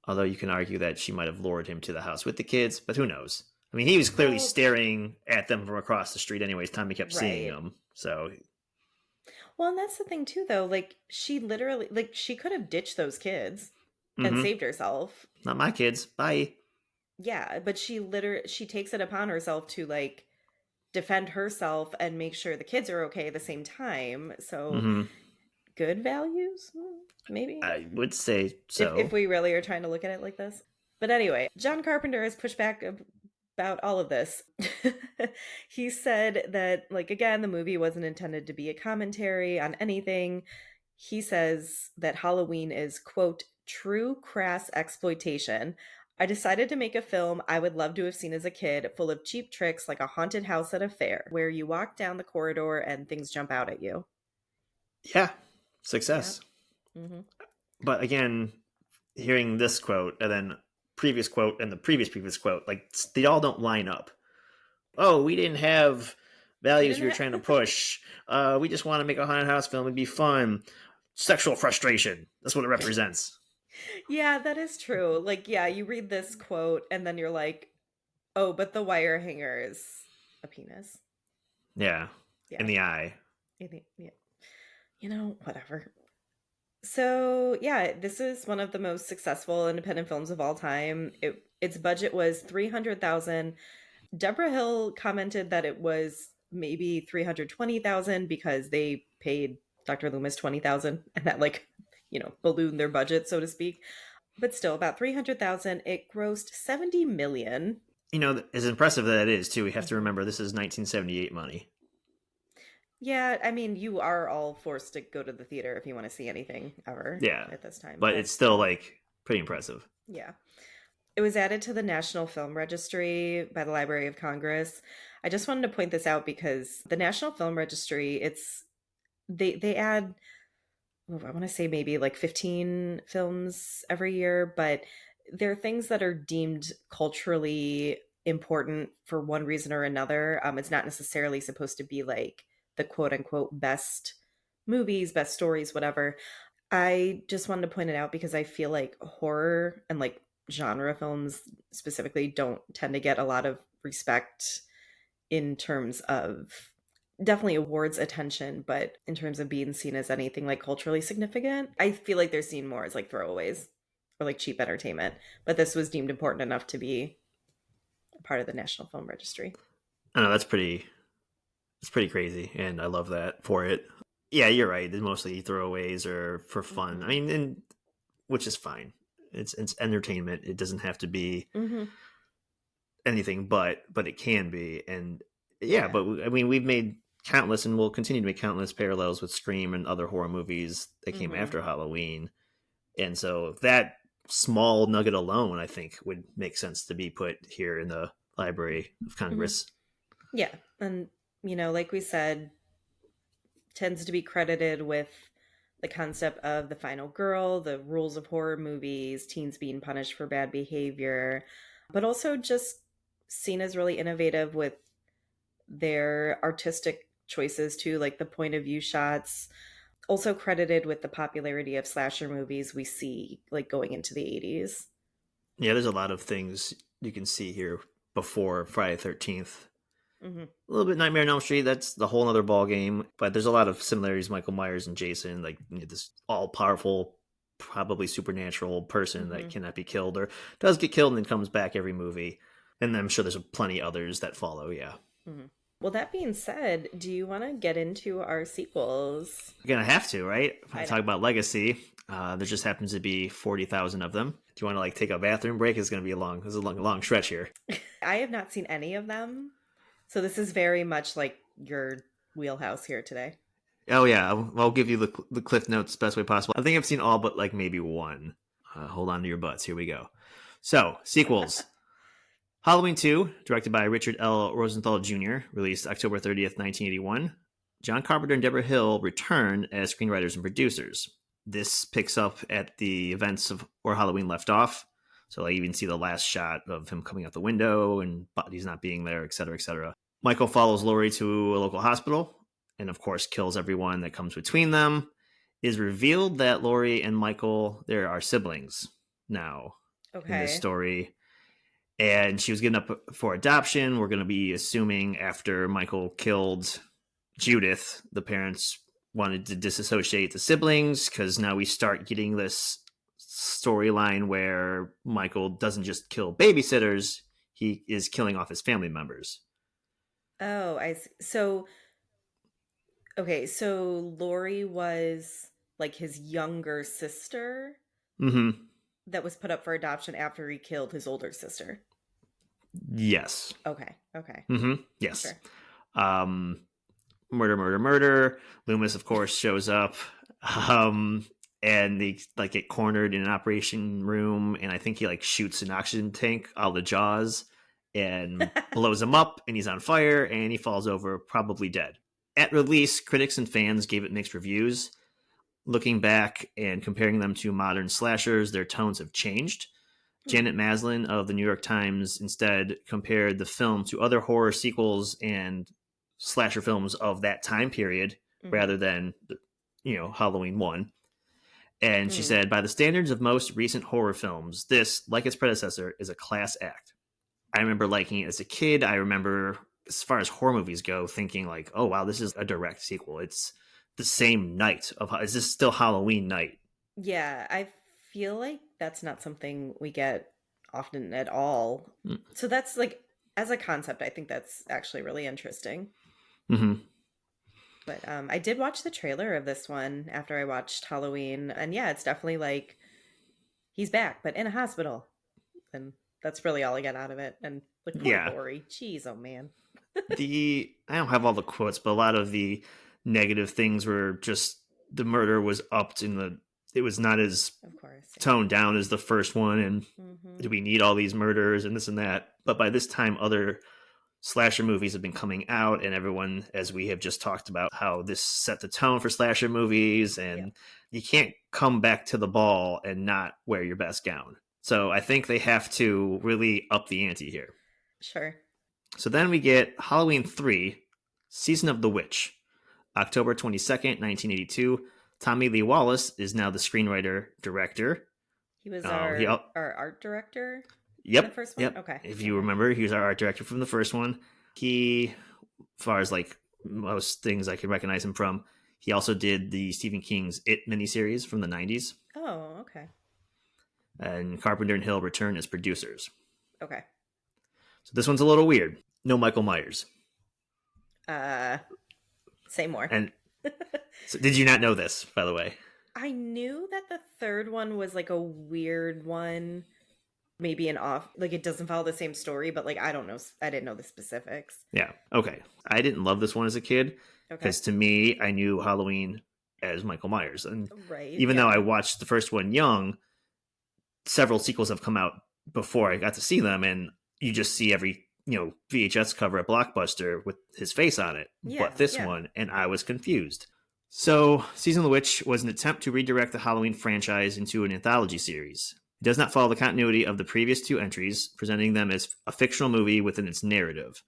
Although you can argue that she might have lured him to the house with the kids, but who knows? I mean, he was clearly Well, staring at them from across the street anyways, time he kept seeing right. them. So, Well, and that's the thing too, though. Like, she literally, like, she could have ditched those kids and mm-hmm. saved herself. Not my kids. Bye. Yeah, but she takes it upon herself to like defend herself and make sure the kids are okay at the same time. So, Mm-hmm. good values, maybe. I would say If so. we really are trying to look at it like this. But anyway, John Carpenter has pushed back about all of this. He said that, like, again, the movie wasn't intended to be a commentary on anything. He says that Halloween is, quote, true crass exploitation. I decided to make a film I would love to have seen as a kid, full of cheap tricks like a haunted house at a fair, where you walk down the corridor and things jump out at you. Yeah, Yeah. success. Hmm. But again, hearing this quote and then previous quote and the previous quote, like they all don't line up. Oh, we didn't have We values we didn't were trying to have. push. We just want to make a haunted house film. It'd be fun. Sexual frustration. That's what it represents. Yeah, that is true. Like, yeah, you read this quote and then you're like, oh, but the wire hanger is a penis. Yeah, in Yeah. the eye. Yeah. Whatever. So, yeah, this is one of the most successful independent films of all time. Its budget was 300,000. Deborah Hill commented that it was maybe 320,000 because they paid Dr. Loomis 20,000 and that ballooned their budget, so to speak. But still about 300,000. It grossed 70 million. As impressive that it is, too, we have to Mhm. remember this is 1978 money. Yeah, I mean, you are all forced to go to the theater if you want to see anything ever Yeah, at this time, but but it's still like pretty impressive. yeah. It was added to the National Film Registry by the Library of Congress. I just wanted to point this out because the National Film Registry, they add, I want to say maybe like 15 films every year, but there are things that are deemed culturally important for one reason or another. It's not necessarily supposed to be like the quote unquote best movies, best stories, whatever. I just wanted to point it out because I feel like horror and like genre films specifically don't tend to get a lot of respect in terms of definitely awards attention, but in terms of being seen as anything like culturally significant, I feel like they're seen more as like throwaways or like cheap entertainment. But this was deemed important enough to be a part of the National Film Registry. I know it's pretty crazy, and I love that for it. Yeah, you're right. They're mostly throwaways or for fun. I Hmm. mean, and which is fine. It's entertainment. It doesn't have to be Hmm. anything but it can be. And yeah, Yeah. but I mean, we've made countless and we'll continue to make countless parallels with Scream and other horror movies that came Hmm. after Halloween. And so that small nugget alone, I think, would make sense to be put here in the Library of Hmm. Congress. Yeah. And, like we said, tends to be credited with the concept of the final girl, the rules of horror movies, teens being punished for bad behavior, but also just seen as really innovative with their artistic choices too, like the point of view shots. Also credited with the popularity of slasher movies we see like going into the 80s. Yeah, there's a lot of things you can see here before Friday 13th. Hmm. A little bit Nightmare on Elm Street. That's the whole other ball game. But there's a lot of similarities. Michael Myers and Jason, like this all powerful, probably supernatural person that Hmm. cannot be killed or does get killed and then comes back every movie. And I'm sure there's plenty others that follow. Yeah, Hmm. Well, that being said, do you want to get into our sequels? you're gonna have to, right? If I I know. talk about legacy, there just happens to be 40,000 of them. Do you want to like take a bathroom break? It's gonna be a long. This is a long stretch here. I have not seen any of them. So this is very much like your wheelhouse here today. Oh yeah, I'll give you the cliff notes best way possible. I think I've seen all but like maybe one. Hold on to your butts. Here we go. So sequels: Halloween 2, directed by Richard L. Rosenthal Jr., released October 30th, 1981. John Carpenter and Deborah Hill return as screenwriters and producers. This picks up at the events of where Halloween left off. So I even see the last shot of him coming out the window and bodies not being there, etc., etc. Michael follows Laurie to a local hospital and, of course, kills everyone that comes between them. It is revealed that Laurie and Michael, there are siblings now in this Okay. story, and she was given up for adoption. We're going to be assuming after Michael killed Judith, the parents wanted to disassociate the siblings because now we start getting this storyline where Michael doesn't just kill babysitters, he is killing off his family members. Oh, I see. So, okay, so Lori was like his younger sister Mm-hmm. that was put up for adoption after he killed his older sister. Yes. Okay. Okay. Yes. Sure. Um, murder, murder, murder. Loomis, of course, shows up. Um, and they like get cornered in an operation room, and I think he like shoots an oxygen tank out of the Jaws and blows him up, and he's on fire, and he falls over, probably dead. At release, critics and fans gave it mixed reviews. Looking back and comparing them to modern slashers, their tones have changed. Hmm. Janet Maslin of the New York Times instead compared the film to other horror sequels and slasher films of that time period Mm-hmm. rather than, Halloween 1. And she Mm. said, by the standards of most recent horror films, this, like its predecessor, is a class act. I remember liking it as a kid. I remember, as far as horror movies go, thinking like, oh, wow, this is a direct sequel. It's the same night of, is this still Halloween night? Yeah, I feel like that's not something we get often at all. So that's like, as a concept, I think that's actually really interesting. Mm-hmm. But I did watch the trailer of this one after I watched Halloween, and yeah, it's definitely like he's back, but in a hospital, and that's really all I got out of it. And like poor Yeah. Laurie, jeez, oh man. I don't have all the quotes, but a lot of the negative things were just the murder was upped in the. It was not as Of course, yeah. toned down as the first one, and Hmm. do we need all these murders and this and that? But by this time, other slasher movies have been coming out, and everyone, as we have just talked about, how this set the tone for slasher movies, Yeah, and you can't come back to the ball and not wear your best gown. So I think they have to really up the ante here. sure. So then we get Halloween 3, Season of the Witch, October 22nd, 1982. Tommy Lee Wallace is now the screenwriter director. He was He our art director in the Yep, first one. yep. Okay, If you okay. remember, he was our art director from the first one. He, as far as like most things I can recognize him from, he also did the Stephen King's It miniseries from the 90s. Oh, okay, And Carpenter and Hill return as producers. okay. So this one's a little weird. No Michael Myers. Uh, say more. And so did you not know this, by the way? I knew that the third one was like a weird one, maybe an off, like it doesn't follow the same story, but like I don't know, I didn't know the specifics. Yeah. Okay. I didn't love this one as a kid Okay. because to me, I knew Halloween as Michael Myers. And Right. even though Yeah. I watched the first one young, several sequels have come out before I got to see them. And you just see every, VHS cover at Blockbuster with his face on it. Yeah. But this Yeah. one, and I was confused. So, Season of the Witch was an attempt to redirect the Halloween franchise into an anthology series. It does not follow the continuity of the previous two entries, presenting them as a fictional movie within its narrative.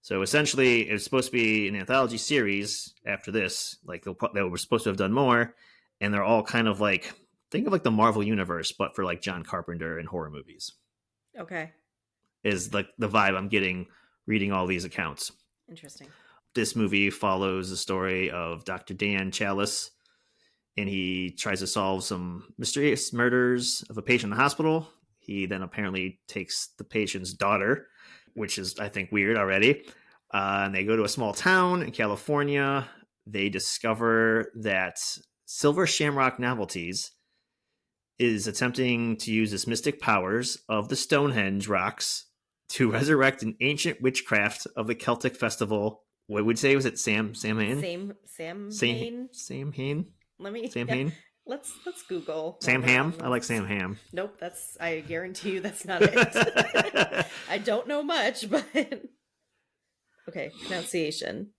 So essentially, it was supposed to be an anthology series after this. Like they were supposed to have done more, and they're all kind of like think of like the Marvel universe, but for like John Carpenter and horror movies. Okay. Is like the vibe I'm getting reading all these accounts. Interesting. This movie follows the story of Dr. Dan Chalice, and he tries to solve some mysterious murders of a patient in the hospital. He then apparently takes the patient's daughter, which is, I think, weird already. And they go to a small town in California. They discover that Silver Shamrock Novelties is attempting to use its mystic powers of the Stonehenge rocks to resurrect an ancient witchcraft of the Celtic festival. What would you say, was it Samhain? Sam Sam Hain. Samhain? Let me. Yeah. Samhain? Let's Google while Sam we're Ham? on I like this. Sam Ham. Nope. That's. I guarantee you that's not it. I don't know much, but okay. Pronunciation.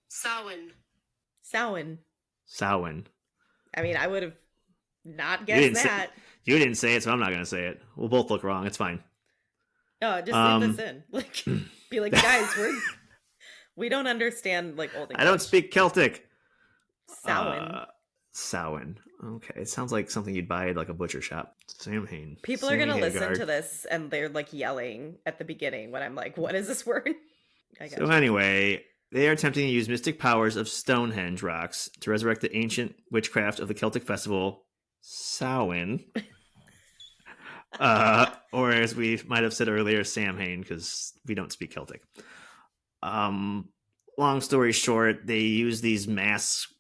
Samhain. Samhain. Samhain. I mean, I would have not You guessed didn't say that. you didn't say it, so I'm not going to say it. We'll both look wrong. It's fine. Oh, just leave this in. Like, be like, guys, we don't understand like old English. I don't speak Celtic. Samhain. Samhain. Okay, it sounds like something you'd buy at like a butcher shop. Samhain. People are gonna listen to this and they're like yelling at the beginning when I'm like, "What is this word?" I got So anyway, they are attempting to use mystic powers of Stonehenge rocks to resurrect the ancient witchcraft of the Celtic festival, Samhain. Or as we might have said earlier, Samhain, because we don't speak Celtic. Long story short, they use these masks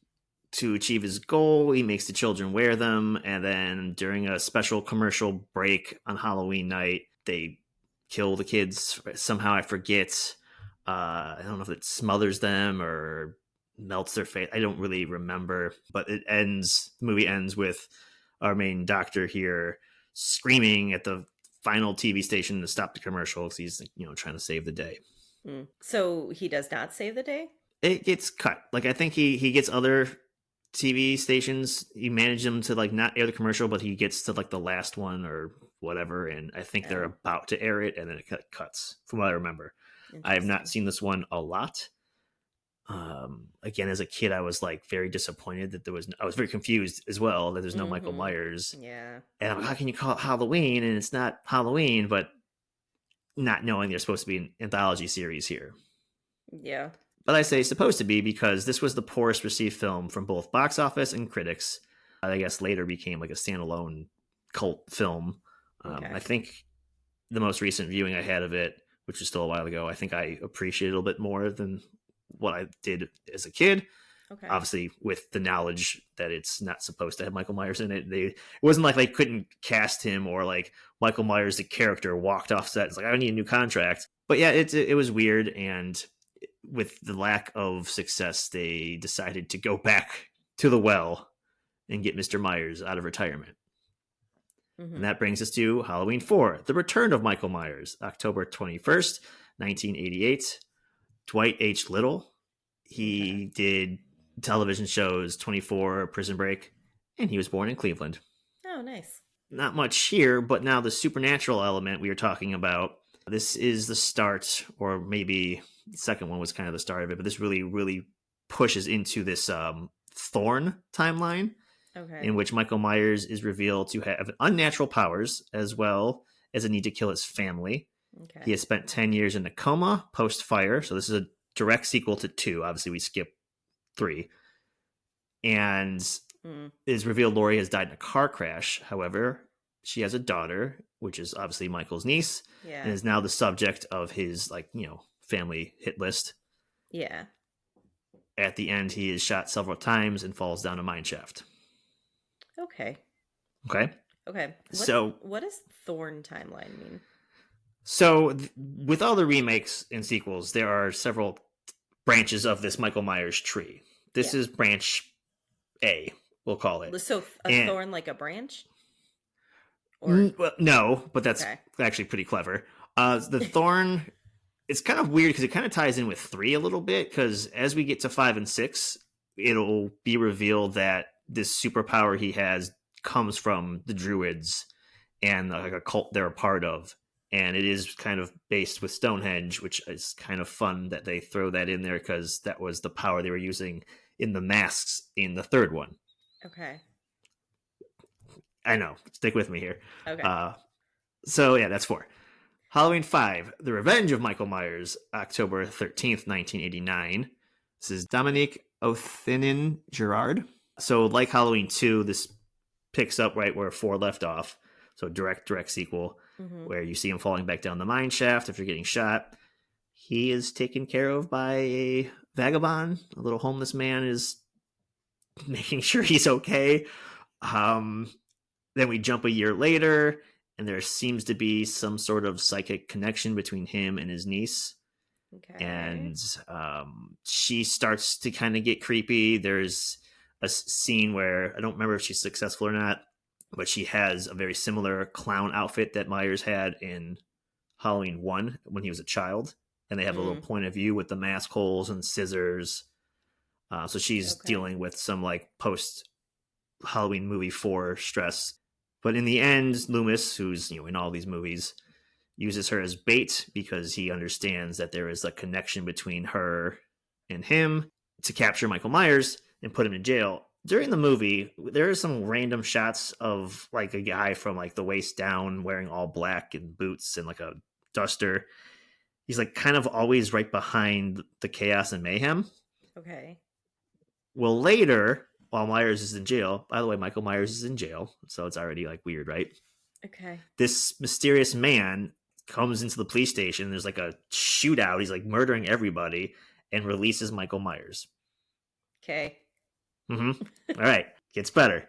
to achieve his goal. He makes the children wear them, and then during a special commercial break on Halloween night, they kill the kids somehow. I forget. I don't know if it smothers them or melts their face. I don't really remember. But the movie ends with our main doctor here screaming at the final TV station to stop the commercial because he's trying to save the day. So he does not save the day? It gets cut. Like I think he gets other TV stations. He managed them to like not air the commercial, but he gets to like the last one or whatever, and I think they're about to air it, and then it cuts. From what I remember, I have not seen this one a lot. Again, as a kid, I was like very disappointed that I was very confused as well that there's no Michael Myers. Yeah, and I'm like, how can you call it Halloween and it's not Halloween? But not knowing there's supposed to be an anthology series here. Yeah. But I say supposed to be because this was the poorest received film from both box office and critics. I guess later became like a standalone cult film. I think the most recent viewing I had of it, which was still a while ago, I think I appreciated it a little bit more than what I did as a kid. Okay. Obviously, with the knowledge that it's not supposed to have Michael Myers in it, it wasn't like they couldn't cast him or like Michael Myers, the character, walked off set. It's like, I need a new contract. But yeah, it was weird. And with the lack of success, they decided to go back to the well and get Mr. Myers out of retirement. And that brings us to Halloween 4, The Return of Michael Myers, October 21st, 1988. Dwight H. Little. He did television shows 24, Prison Break, and he was born in Cleveland. Oh, nice. Not much here, but now the supernatural element we were talking about, this is the start, or maybe the second one was kind of the start of it, but this really, really pushes into this Thorn timeline, in which Michael Myers is revealed to have unnatural powers as well as a need to kill his family. He has spent 10 years in a coma post-fire, so this is a direct sequel to 2. Obviously, we skip 3. And it is revealed Laurie has died in a car crash. However, she has a daughter, which is obviously Michael's niece, and is now the subject of his family hit list. Yeah. At the end, he is shot several times and falls down a mine shaft. Okay. What does Thorn timeline mean? So, with all the remakes and sequels, there are several branches of this Michael Myers tree. This is branch A, we'll call it. So, thorn like a branch? Or... Well, no, but that's actually pretty clever. The thorn, it's kind of weird because it kind of ties in with 3 a little bit, because as we get to 5 and 6, it'll be revealed that this superpower he has comes from the Druids and like a cult they're a part of. And it is kind of based with Stonehenge, which is kind of fun that they throw that in there because that was the power they were using in the masks in the 3rd one. Okay. I know. Stick with me here. Okay. So, yeah, that's 4. Halloween 5, The Revenge of Michael Myers, October 13th, 1989. This is Dominique Othenin Gerard. So, like Halloween 2, this picks up right where 4 left off. So, direct sequel. Where you see him falling back down the mine shaft after getting shot. He is taken care of by a vagabond. A little homeless man is making sure he's okay. Then we jump a year later, and there seems to be some sort of psychic connection between him and his niece. And she starts to kind of get creepy. There's a scene where, I don't remember if she's successful or not, but she has a very similar clown outfit that Myers had in Halloween 1 when he was a child. And they have a little point of view with the mask holes and scissors. So she's dealing with some like post Halloween movie 4 stress. But in the end, Loomis, who's in all these movies, uses her as bait because he understands that there is a connection between her and him to capture Michael Myers and put him in jail. During the movie, there are some random shots of like a guy from like the waist down wearing all black and boots and like a duster. He's like kind of always right behind the chaos and mayhem. Okay. Well, later, while Myers is in jail, by the way, Michael Myers is in jail, so it's already like weird, right? Okay. This mysterious man comes into the police station. There's like a shootout. He's like murdering everybody and releases Michael Myers. Okay. All right. Gets better.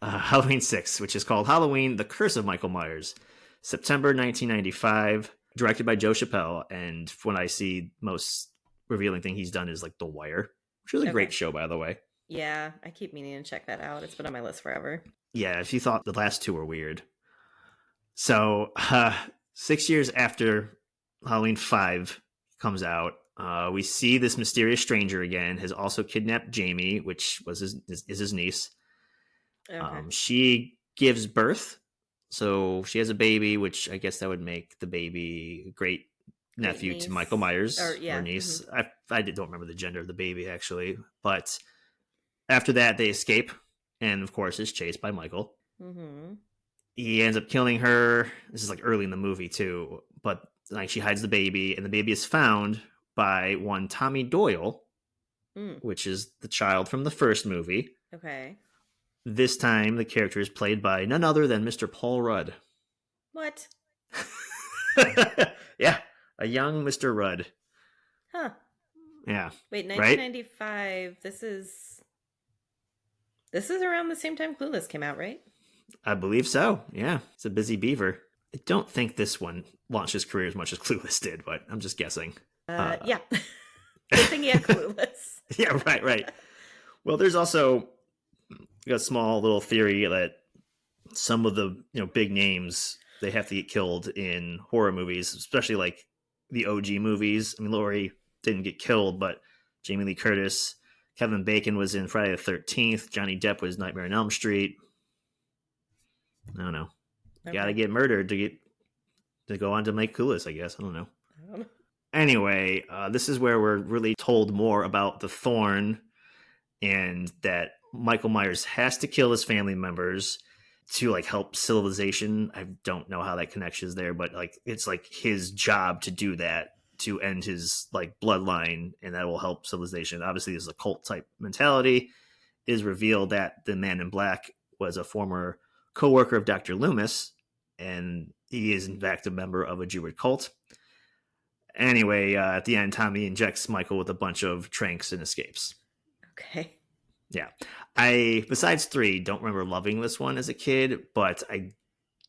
Halloween 6, which is called Halloween, The Curse of Michael Myers. September 1995, directed by Joe Chappelle. And when I see most revealing thing he's done is like The Wire, which is a great Okay. show, by the way. Yeah, I keep meaning to check that out. It's been on my list forever. Yeah, if you thought the last two were weird. So, 6 years after Halloween 5 comes out, we see this mysterious stranger again has also kidnapped Jamie, which was his niece. Okay. She gives birth, so she has a baby, which I guess that would make the baby great Great nephew to Michael niece. Or Myers or yeah. niece. I don't remember the gender of the baby actually, but after that they escape, and of course is chased by Michael. Mm-hmm. He ends up killing her. This is like early in the movie too, but like she hides the baby, and the baby is found by one Tommy Doyle, Mm. which is the child from the first movie. Okay. This time, the character is played by none other than Mr. Paul Rudd. What? Yeah, a young Mr. Rudd. Huh. Yeah, Wait, right? 1995. This is around the same time Clueless came out, right? I believe so. Yeah, it's a busy beaver. I don't think this one launched his career as much as Clueless did, but I'm just guessing. Yeah. Good thing he had Clueless. Yeah, right. Well, there's also a small little theory that some of the big names they have to get killed in horror movies, especially like the OG movies. I mean, Laurie didn't get killed, but Jamie Lee Curtis, Kevin Bacon was in Friday the 13th. Johnny Depp was Nightmare on Elm Street. I don't know. You gotta get murdered to go on to make Clueless, I guess. I don't know. Anyway, this is where we're really told more about the Thorn, and that Michael Myers has to kill his family members to like help civilization. I don't know how that connection is there, but like it's like his job to do that, to end his like bloodline, and that will help civilization. Obviously, this is a cult type mentality. It is revealed that the Man in Black was a former co-worker of Dr. Loomis, and he is in fact a member of a Druid cult. Anyway, at the end, Tommy injects Michael with a bunch of tranks and escapes. Okay. Yeah. I, besides 3, don't remember loving this one as a kid, but I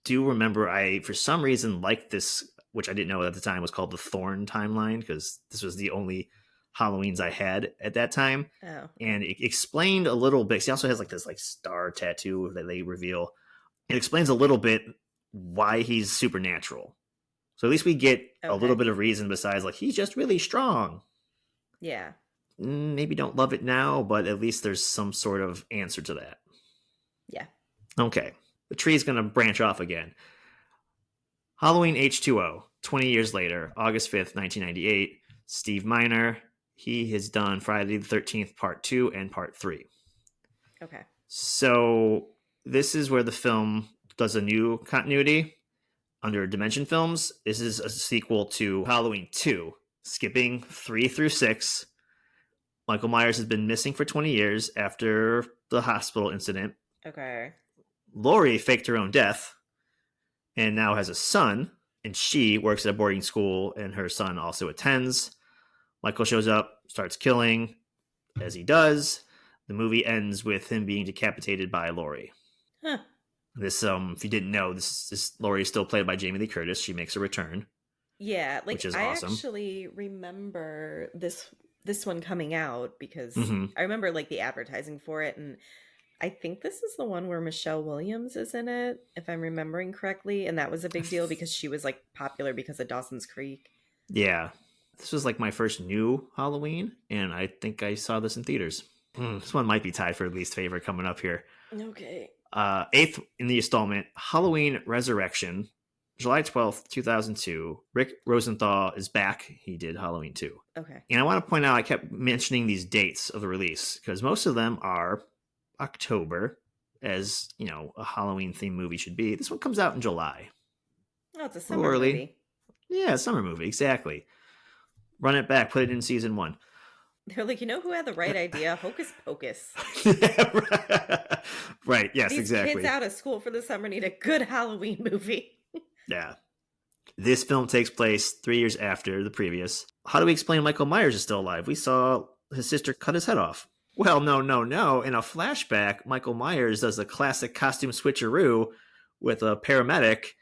do remember I, for some reason, liked this, which I didn't know at the time was called the Thorn timeline, because this was the only Halloweens I had at that time. Oh. And it explained a little bit. He also has like this like star tattoo that they reveal. It explains a little bit why he's supernatural. So at least we get a little bit of reason besides like he's just really strong. Yeah. Maybe don't love it now, but at least there's some sort of answer to that. Yeah. Okay. The tree's going to branch off again. Halloween H2O, 20 years later, August 5th, 1998. Steve Miner, he has done Friday the 13th, Part 2 and Part 3. Okay. So this is where the film does a new continuity under Dimension Films. This is a sequel to Halloween 2, skipping 3 through 6. Michael Myers has been missing for 20 years after the hospital incident. Okay. Laurie faked her own death and now has a son, and she works at a boarding school, and her son also attends. Michael shows up, starts killing, as he does. The movie ends with him being decapitated by Laurie. Huh. This, if you didn't know, this Laurie is still played by Jamie Lee Curtis. She makes a return. Yeah, like which is I awesome. actually remember this one coming out because Mm-hmm. I remember like the advertising for it, and I think this is the one where Michelle Williams is in it, if I'm remembering correctly, and that was a big deal because she was like popular because of Dawson's Creek. Yeah. This was like my first new Halloween, and I think I saw this in theaters. This one might be tied for least favorite coming up here. Okay. 8th in the installment, Halloween Resurrection, July 12th, 2002. Rick Rosenthal is back. He did Halloween 2. Okay. And I want to point out, I kept mentioning these dates of the release because most of them are October, as you know, a Halloween themed movie should be. This one comes out in July. Oh, it's a summer movie. Yeah, summer movie, exactly. Run it back, put it in season 1. They're like, you know who had the right idea? Hocus Pocus. Right, yes, These exactly. kids out of school for the summer need a good Halloween movie. Yeah. This film takes place 3 years after the previous. How do we explain Michael Myers is still alive? We saw his sister cut his head off. Well, no. In a flashback, Michael Myers does a classic costume switcheroo with a paramedic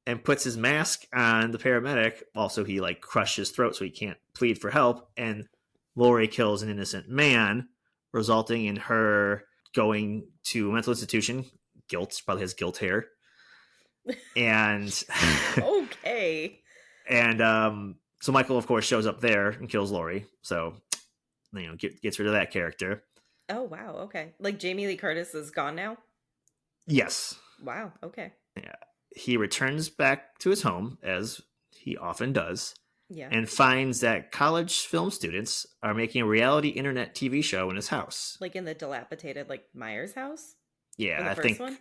and puts his mask on the paramedic. Also, he like crushed his throat so he can't plead for help. And Lori kills an innocent man, resulting in her going to a mental institution. Guilt, probably has guilt hair. And Okay. so Michael, of course, shows up there and kills Lori. So, gets rid of that character. Oh, wow. Okay. Like Jamie Lee Curtis is gone now? Yes. Wow. Okay. Yeah. He returns back to his home, as he often does, Yeah. and finds that college film students are making a reality internet TV show in his house. Like in the dilapidated, like Myers house? Yeah, In the I first think. one?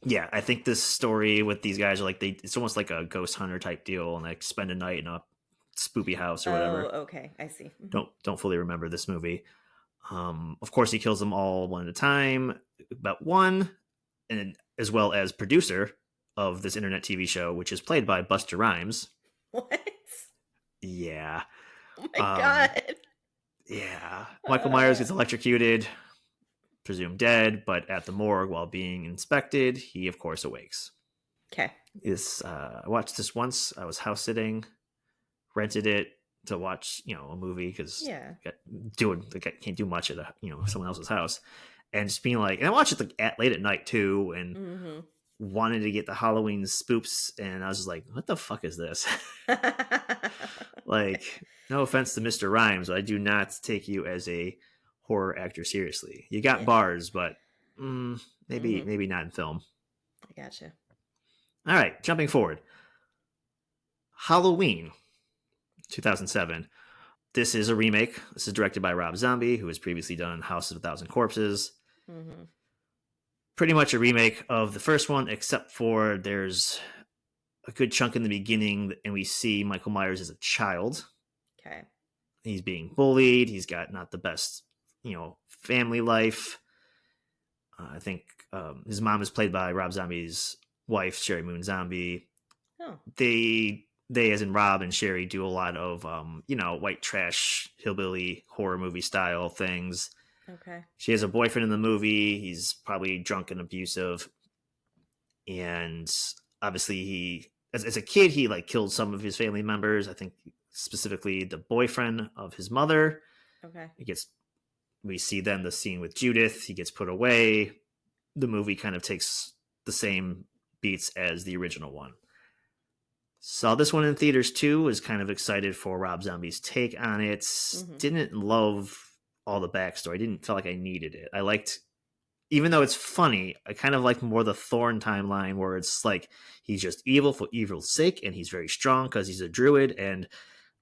Yeah, I think this story with these guys are like it's almost like a ghost hunter type deal, and like spend a night in a spoopy house or Oh, whatever. okay. I see. Don't fully remember this movie. Of course, he kills them all one at a time, but one, and as well as producer of this internet TV show, which is played by Buster Rhymes. What? Yeah. Oh my Um, God. yeah. Michael Myers gets electrocuted, presumed dead, but at the morgue while being inspected, he of course awakes. Okay. I watched this once. I was house sitting, rented it to watch, a movie because Yeah. I can't do much at someone else's house, and just being like, and I watched it like late at night too, and Mm-hmm. wanted to get the Halloween spoops, and I was just like, what the fuck is this? Like, no offense to Mr. Rhymes, but I do not take you as a horror actor seriously. You got Yeah. bars, but maybe Mhm. maybe not in film. I gotcha. All right, jumping forward. Halloween, 2007. This is a remake. This is directed by Rob Zombie, who has previously done House of a Thousand Corpses. Mm-hmm. Pretty much a remake of the first one, except for there's a good chunk in the beginning, and we see Michael Myers as a child. Okay. He's being bullied. He's got not the best, family life. I think his mom is played by Rob Zombie's wife, Sherry Moon Zombie. Oh. They, as in Rob and Sherry, do a lot of, white trash, hillbilly horror movie style things. Okay. She has a boyfriend in the movie. He's probably drunk and abusive. And obviously as a kid, he like killed some of his family members. I think specifically the boyfriend of his mother. Okay. We see then the scene with Judith. He gets put away. The movie kind of takes the same beats as the original one. Saw this one in theaters too. Was kind of excited for Rob Zombie's take on it. Mm-hmm. Didn't love all the backstory. Didn't feel like I needed it. I liked, even though it's funny, I kind of like more the Thorn timeline where it's like he's just evil for evil's sake, and he's very strong because he's a druid, and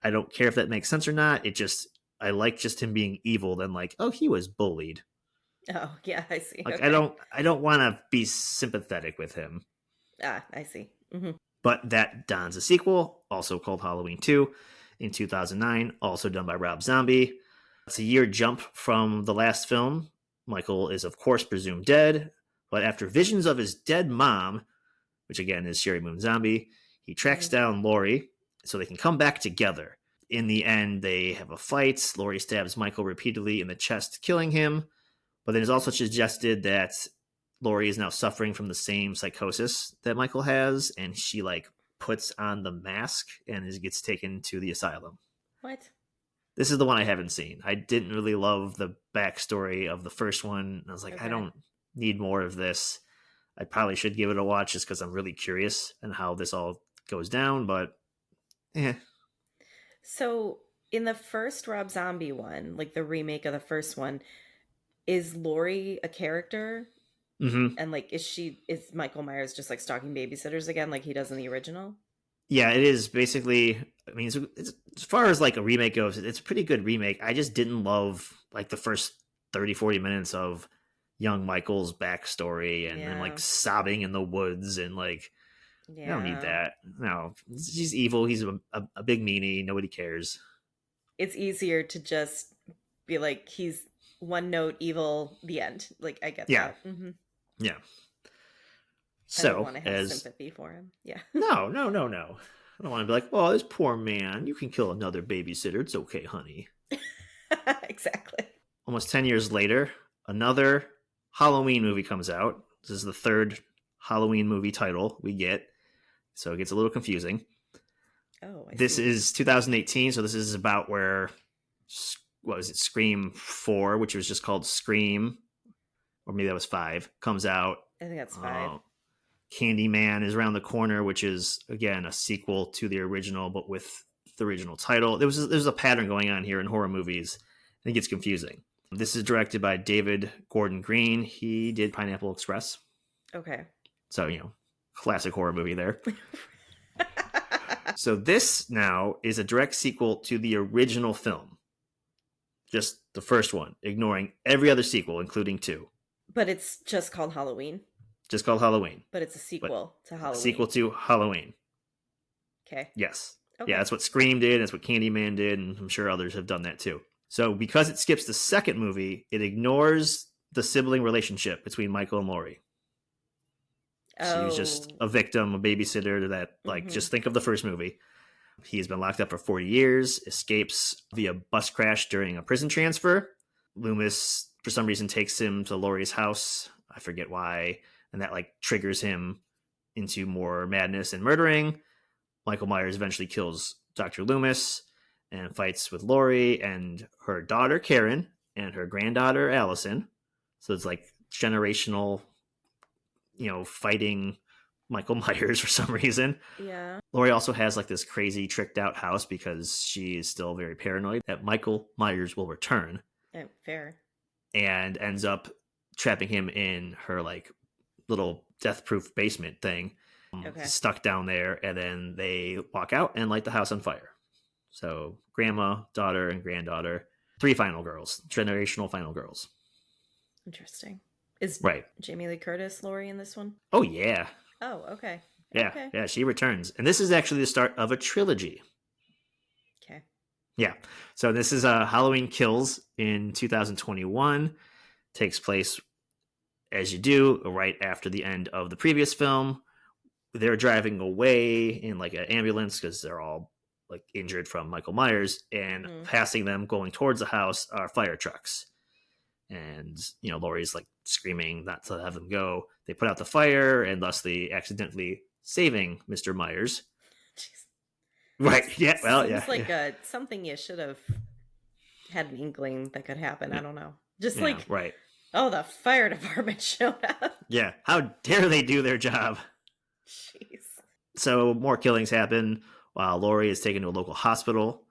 I don't care if that makes sense or not. I like just him being evil than like, oh, he was bullied. Oh, yeah, I see. Like Okay. I don't want to be sympathetic with him. Ah, I see. Mm-hmm. But that dons a sequel, also called Halloween 2, in 2009, also done by Rob Zombie. It's a year jump from the last film. Michael is, of course, presumed dead, but after visions of his dead mom, which again is Sherry Moon Zombie, he tracks down Lori so they can come back together. In the end, they have a fight. Lori stabs Michael repeatedly in the chest, killing him. But then it's also suggested that Lori is now suffering from the same psychosis that Michael has, and she like puts on the mask and gets taken to the asylum. What? This is the one I haven't seen. I didn't really love the backstory of the first one. I was like, I don't need more of this. I probably should give it a watch just because I'm really curious and how this all goes down, but So in the first Rob Zombie one, like the remake of the first one, is Lori a character? Mm-hmm. And like, is Michael Myers just like stalking babysitters again, like he does in the original? Yeah, it is basically. I mean, it's, as far as like a remake goes, it's a pretty good remake. I just didn't love like the first 30-40 minutes of young Michael's backstory and then like sobbing in the woods and like, I don't need that. No, he's evil. He's a big meanie. Nobody cares. It's easier to just be like, he's one note evil, the end. Like, I get that. Mm-hmm. Yeah. So, I don't want to have sympathy for him. Yeah. No. I don't want to be like, oh, this poor man. You can kill another babysitter. It's okay, honey. Exactly. Almost 10 years later, another Halloween movie comes out. This is the third Halloween movie title we get. So it gets a little confusing. Oh, I This see. is 2018, so this is about where, what was it, Scream 4, which was just called Scream, or maybe that was 5, comes out. I think that's 5. Candyman is around the corner, which is, again, a sequel to the original, but with the original title. There's a pattern going on here in horror movies. I think it's confusing. This is directed by David Gordon Green. He did Pineapple Express. Okay. So, classic horror movie there. So this now is a direct sequel to the original film. Just the first one, ignoring every other sequel, including 2. But it's just called Halloween. Just called Halloween. But it's a sequel to A Halloween. sequel to Halloween. Okay. Yes. Okay. Yeah, that's what Scream did. That's what Candyman did. And I'm sure others have done that too. So because it skips the second movie, it ignores the sibling relationship between Michael and Laurie. She was just a victim, a babysitter that, just think of the first movie. He's been locked up for 40 years, escapes via bus crash during a prison transfer. Loomis, for some reason, takes him to Laurie's house. I forget why. And that triggers him into more madness and murdering. Michael Myers eventually kills Dr. Loomis and fights with Laurie and her daughter, Karen, and her granddaughter, Allison. So it's generational, fighting Michael Myers for some reason. Yeah. Laurie also has this crazy tricked out house because she is still very paranoid that Michael Myers will return. Fair. And ends up trapping him in her little death proof basement thing. Okay. Stuck down there, and then they walk out and light the house on fire. So grandma, daughter, and granddaughter, 3 final girls, generational final girls. Interesting. Is right. Jamie Lee Curtis Laurie in this one? Oh, yeah. Oh, okay. Yeah, okay. Yeah, she returns. And this is actually the start of a trilogy. Okay. Yeah. So this is Halloween Kills in 2021. Takes place, as you do, right after the end of the previous film. They're driving away in an ambulance because they're all injured from Michael Myers, and passing them going towards the house are fire trucks. And, Laurie's screaming not to have them go. They put out the fire and thusly accidentally saving Mr. Myers. Jeez. Right. Yeah. Well, Seems yeah. Something you should have had an inkling that could happen. Yeah. I don't know. Just right. Oh, the fire department showed up. Yeah. How dare they do their job? Jeez. So more killings happen while Laurie is taken to a local hospital.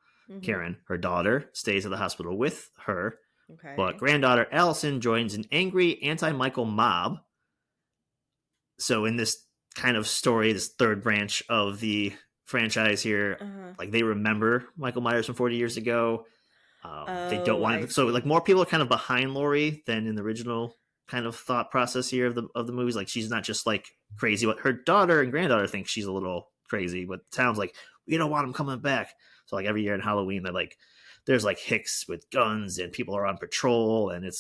Karen, her daughter, stays at the hospital with her. Okay. But granddaughter Allison joins an angry anti-Michael mob. So in this kind of story, this third branch of the franchise here, they remember Michael Myers from 40 years ago. They don't want it. So more people are kind of behind Laurie than in the original kind of thought process here of the movies. She's not just crazy, but her daughter and granddaughter think she's a little crazy, but the town's we don't want him coming back. So every year in Halloween, they're there's hicks with guns and people are on patrol, and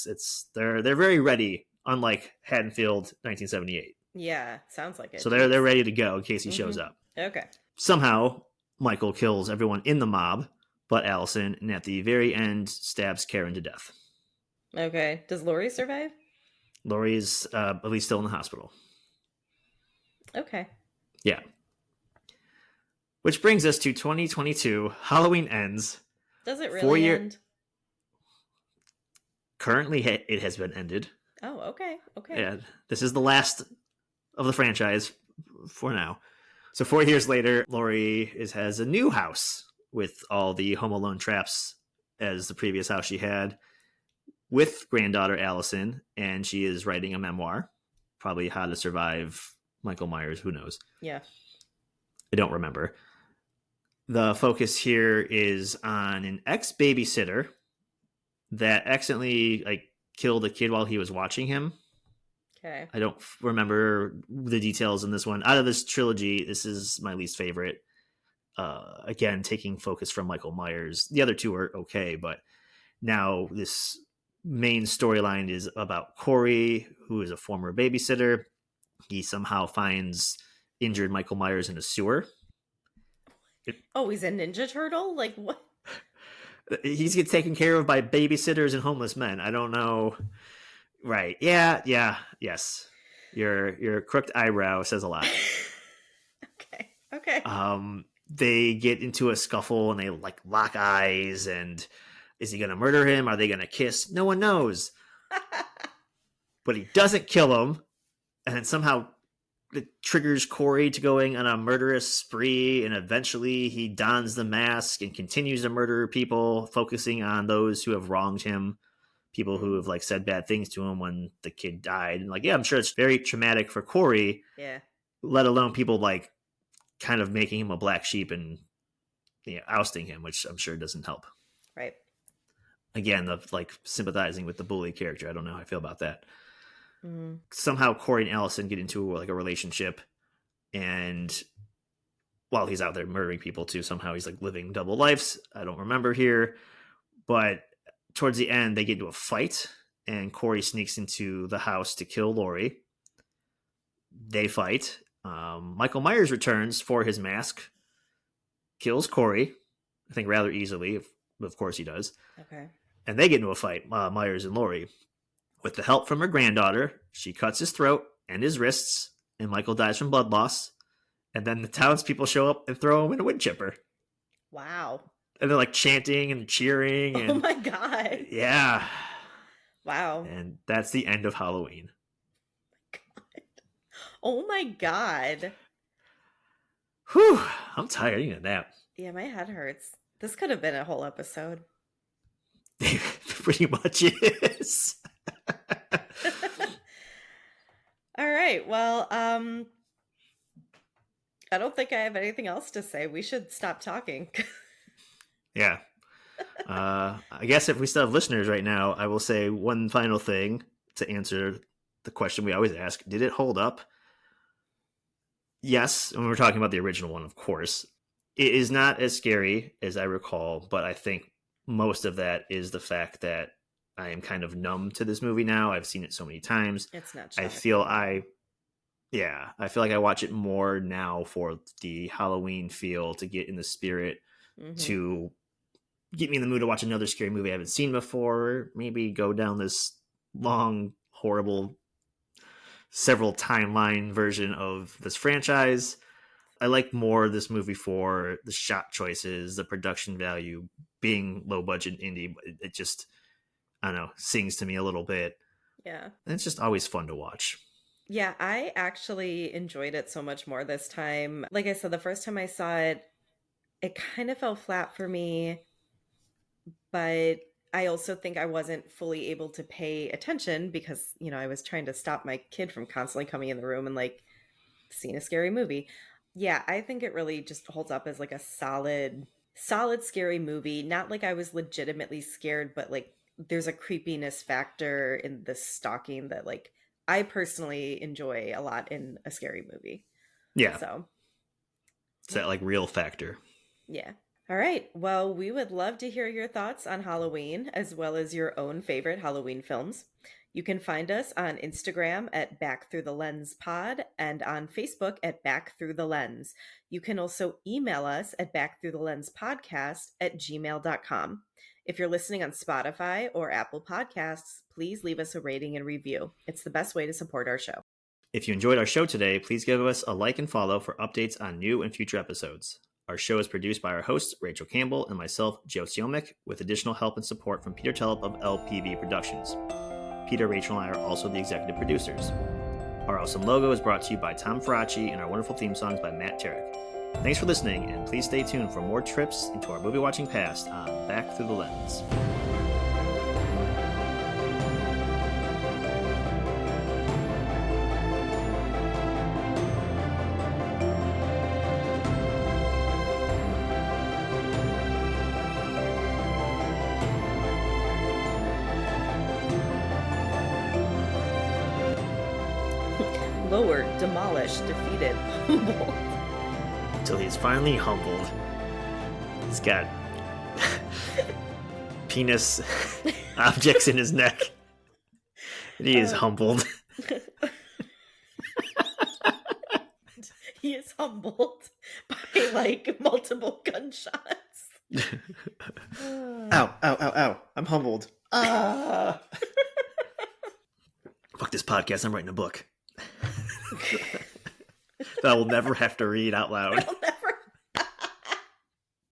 they're very ready, unlike Haddonfield 1978. Yeah, sounds like it. So they're ready to go in case he shows up. Okay. Somehow Michael kills everyone in the mob but Allison, and at the very end stabs Karen to death. Okay. Does Laurie survive? Laurie's at least still in the hospital. Okay. Yeah. Which brings us to 2022. Halloween ends. Does it really end? Currently, it has been ended. Oh, okay. Okay. Yeah, this is the last of the franchise for now. So 4 years later, Laurie has a new house with all the Home Alone traps as the previous house she had, with granddaughter Allison, and she is writing a memoir, probably how to survive Michael Myers. Who knows? Yeah. I don't remember. The focus here is on an ex-babysitter that accidentally killed a kid while he was watching him. Okay. I don't remember the details in this one. Out of this trilogy, this is my least favorite. Again, taking focus from Michael Myers. The other two are okay, but now this main storyline is about Corey, who is a former babysitter. He somehow finds injured Michael Myers in a sewer. Oh, he's a Ninja Turtle? What? He's get taken care of by babysitters and homeless men. I don't know. Right. Yeah. Yes. Your crooked eyebrow says a lot. Okay. Okay. They get into a scuffle and they like lock eyes. And is he going to murder him? Are they going to kiss? No one knows. But he doesn't kill him. And then somehow it triggers Corey to going on a murderous spree. And eventually he dons the mask and continues to murder people, focusing on those who have wronged him. People who have like said bad things to him when the kid died. And like, yeah, I'm sure it's very traumatic for Corey. Yeah. Let alone people like kind of making him a black sheep and ousting him, which I'm sure doesn't help. Right. Again, the like sympathizing with the bully character. I don't know how I feel about that. Mm. Somehow Corey and Allison get into like a relationship, and while he's out there murdering people too, somehow he's like living double lives. I don't remember here, but towards the end they get into a fight, and Corey sneaks into the house to kill Laurie. They fight. Michael Myers returns for his mask, kills Corey, I think rather easily. Of course he does. Okay. And they get into a fight, Myers and Laurie. With the help from her granddaughter, she cuts his throat and his wrists, and Michael dies from blood loss. And then the townspeople show up and throw him in a wood chipper. Wow. And they're like chanting and cheering. And, oh my God. Yeah. Wow. And that's the end of Halloween. Oh my God. Whew. I'm tired. I need a nap. Yeah, my head hurts. This could have been a whole episode. Pretty much is. All right. Well, I don't think I have anything else to say. We should stop talking. Yeah. I guess if we still have listeners right now, I will say one final thing to answer the question we always ask. Did it hold up? Yes. When we're talking about the original one, of course. It is not as scary as I recall, but I think most of that is the fact that I am kind of numb to this movie now. I've seen it so many times. It's not I shocking. feel like I watch it more now for the Halloween feel, to get in the spirit, to get me in the mood to watch another scary movie I haven't seen before. Maybe go down this long, horrible, several timeline version of this franchise. I like more this movie for the shot choices, the production value, being low budget indie. It just, I don't know, sings to me a little bit. Yeah. And it's just always fun to watch. Yeah, I actually enjoyed it so much more this time. Like I said, the first time I saw it, it kind of fell flat for me. But I also think I wasn't fully able to pay attention because, I was trying to stop my kid from constantly coming in the room and like seeing a scary movie. Yeah, I think it really just holds up as like a solid scary movie. Not like I was legitimately scared, but like there's a creepiness factor in the stalking that like I personally enjoy a lot in a scary movie. Yeah. So it's that like real factor. Yeah. All right. Well, we would love to hear your thoughts on Halloween, as well as your own favorite Halloween films. You can find us on Instagram at Back Through the Lens Pod and on Facebook at Back Through the Lens. You can also email us at backthroughthelenspodcast@gmail.com. If you're listening on Spotify or Apple Podcasts, please leave us a rating and review. It's the best way to support our show. If you enjoyed our show today, please give us a like and follow for updates on new and future episodes. Our show is produced by our hosts, Rachel Campbell and myself, Joe Siomick, with additional help and support from Peter Telep of LPV Productions. Peter, Rachel, and I are also the executive producers. Our awesome logo is brought to you by Tom Faraci, and our wonderful theme songs by Matt Tarek. Thanks for listening, and please stay tuned for more trips into our movie watching past on Back Through the Lens. Lowered, demolished, defeated, humbled. Until he's finally humbled. He's got penis objects in his neck. And he is humbled. He is humbled by like multiple gunshots. Ow, ow, ow, ow. I'm humbled. Ah. Fuck this podcast. I'm writing a book that I will never have to read out loud.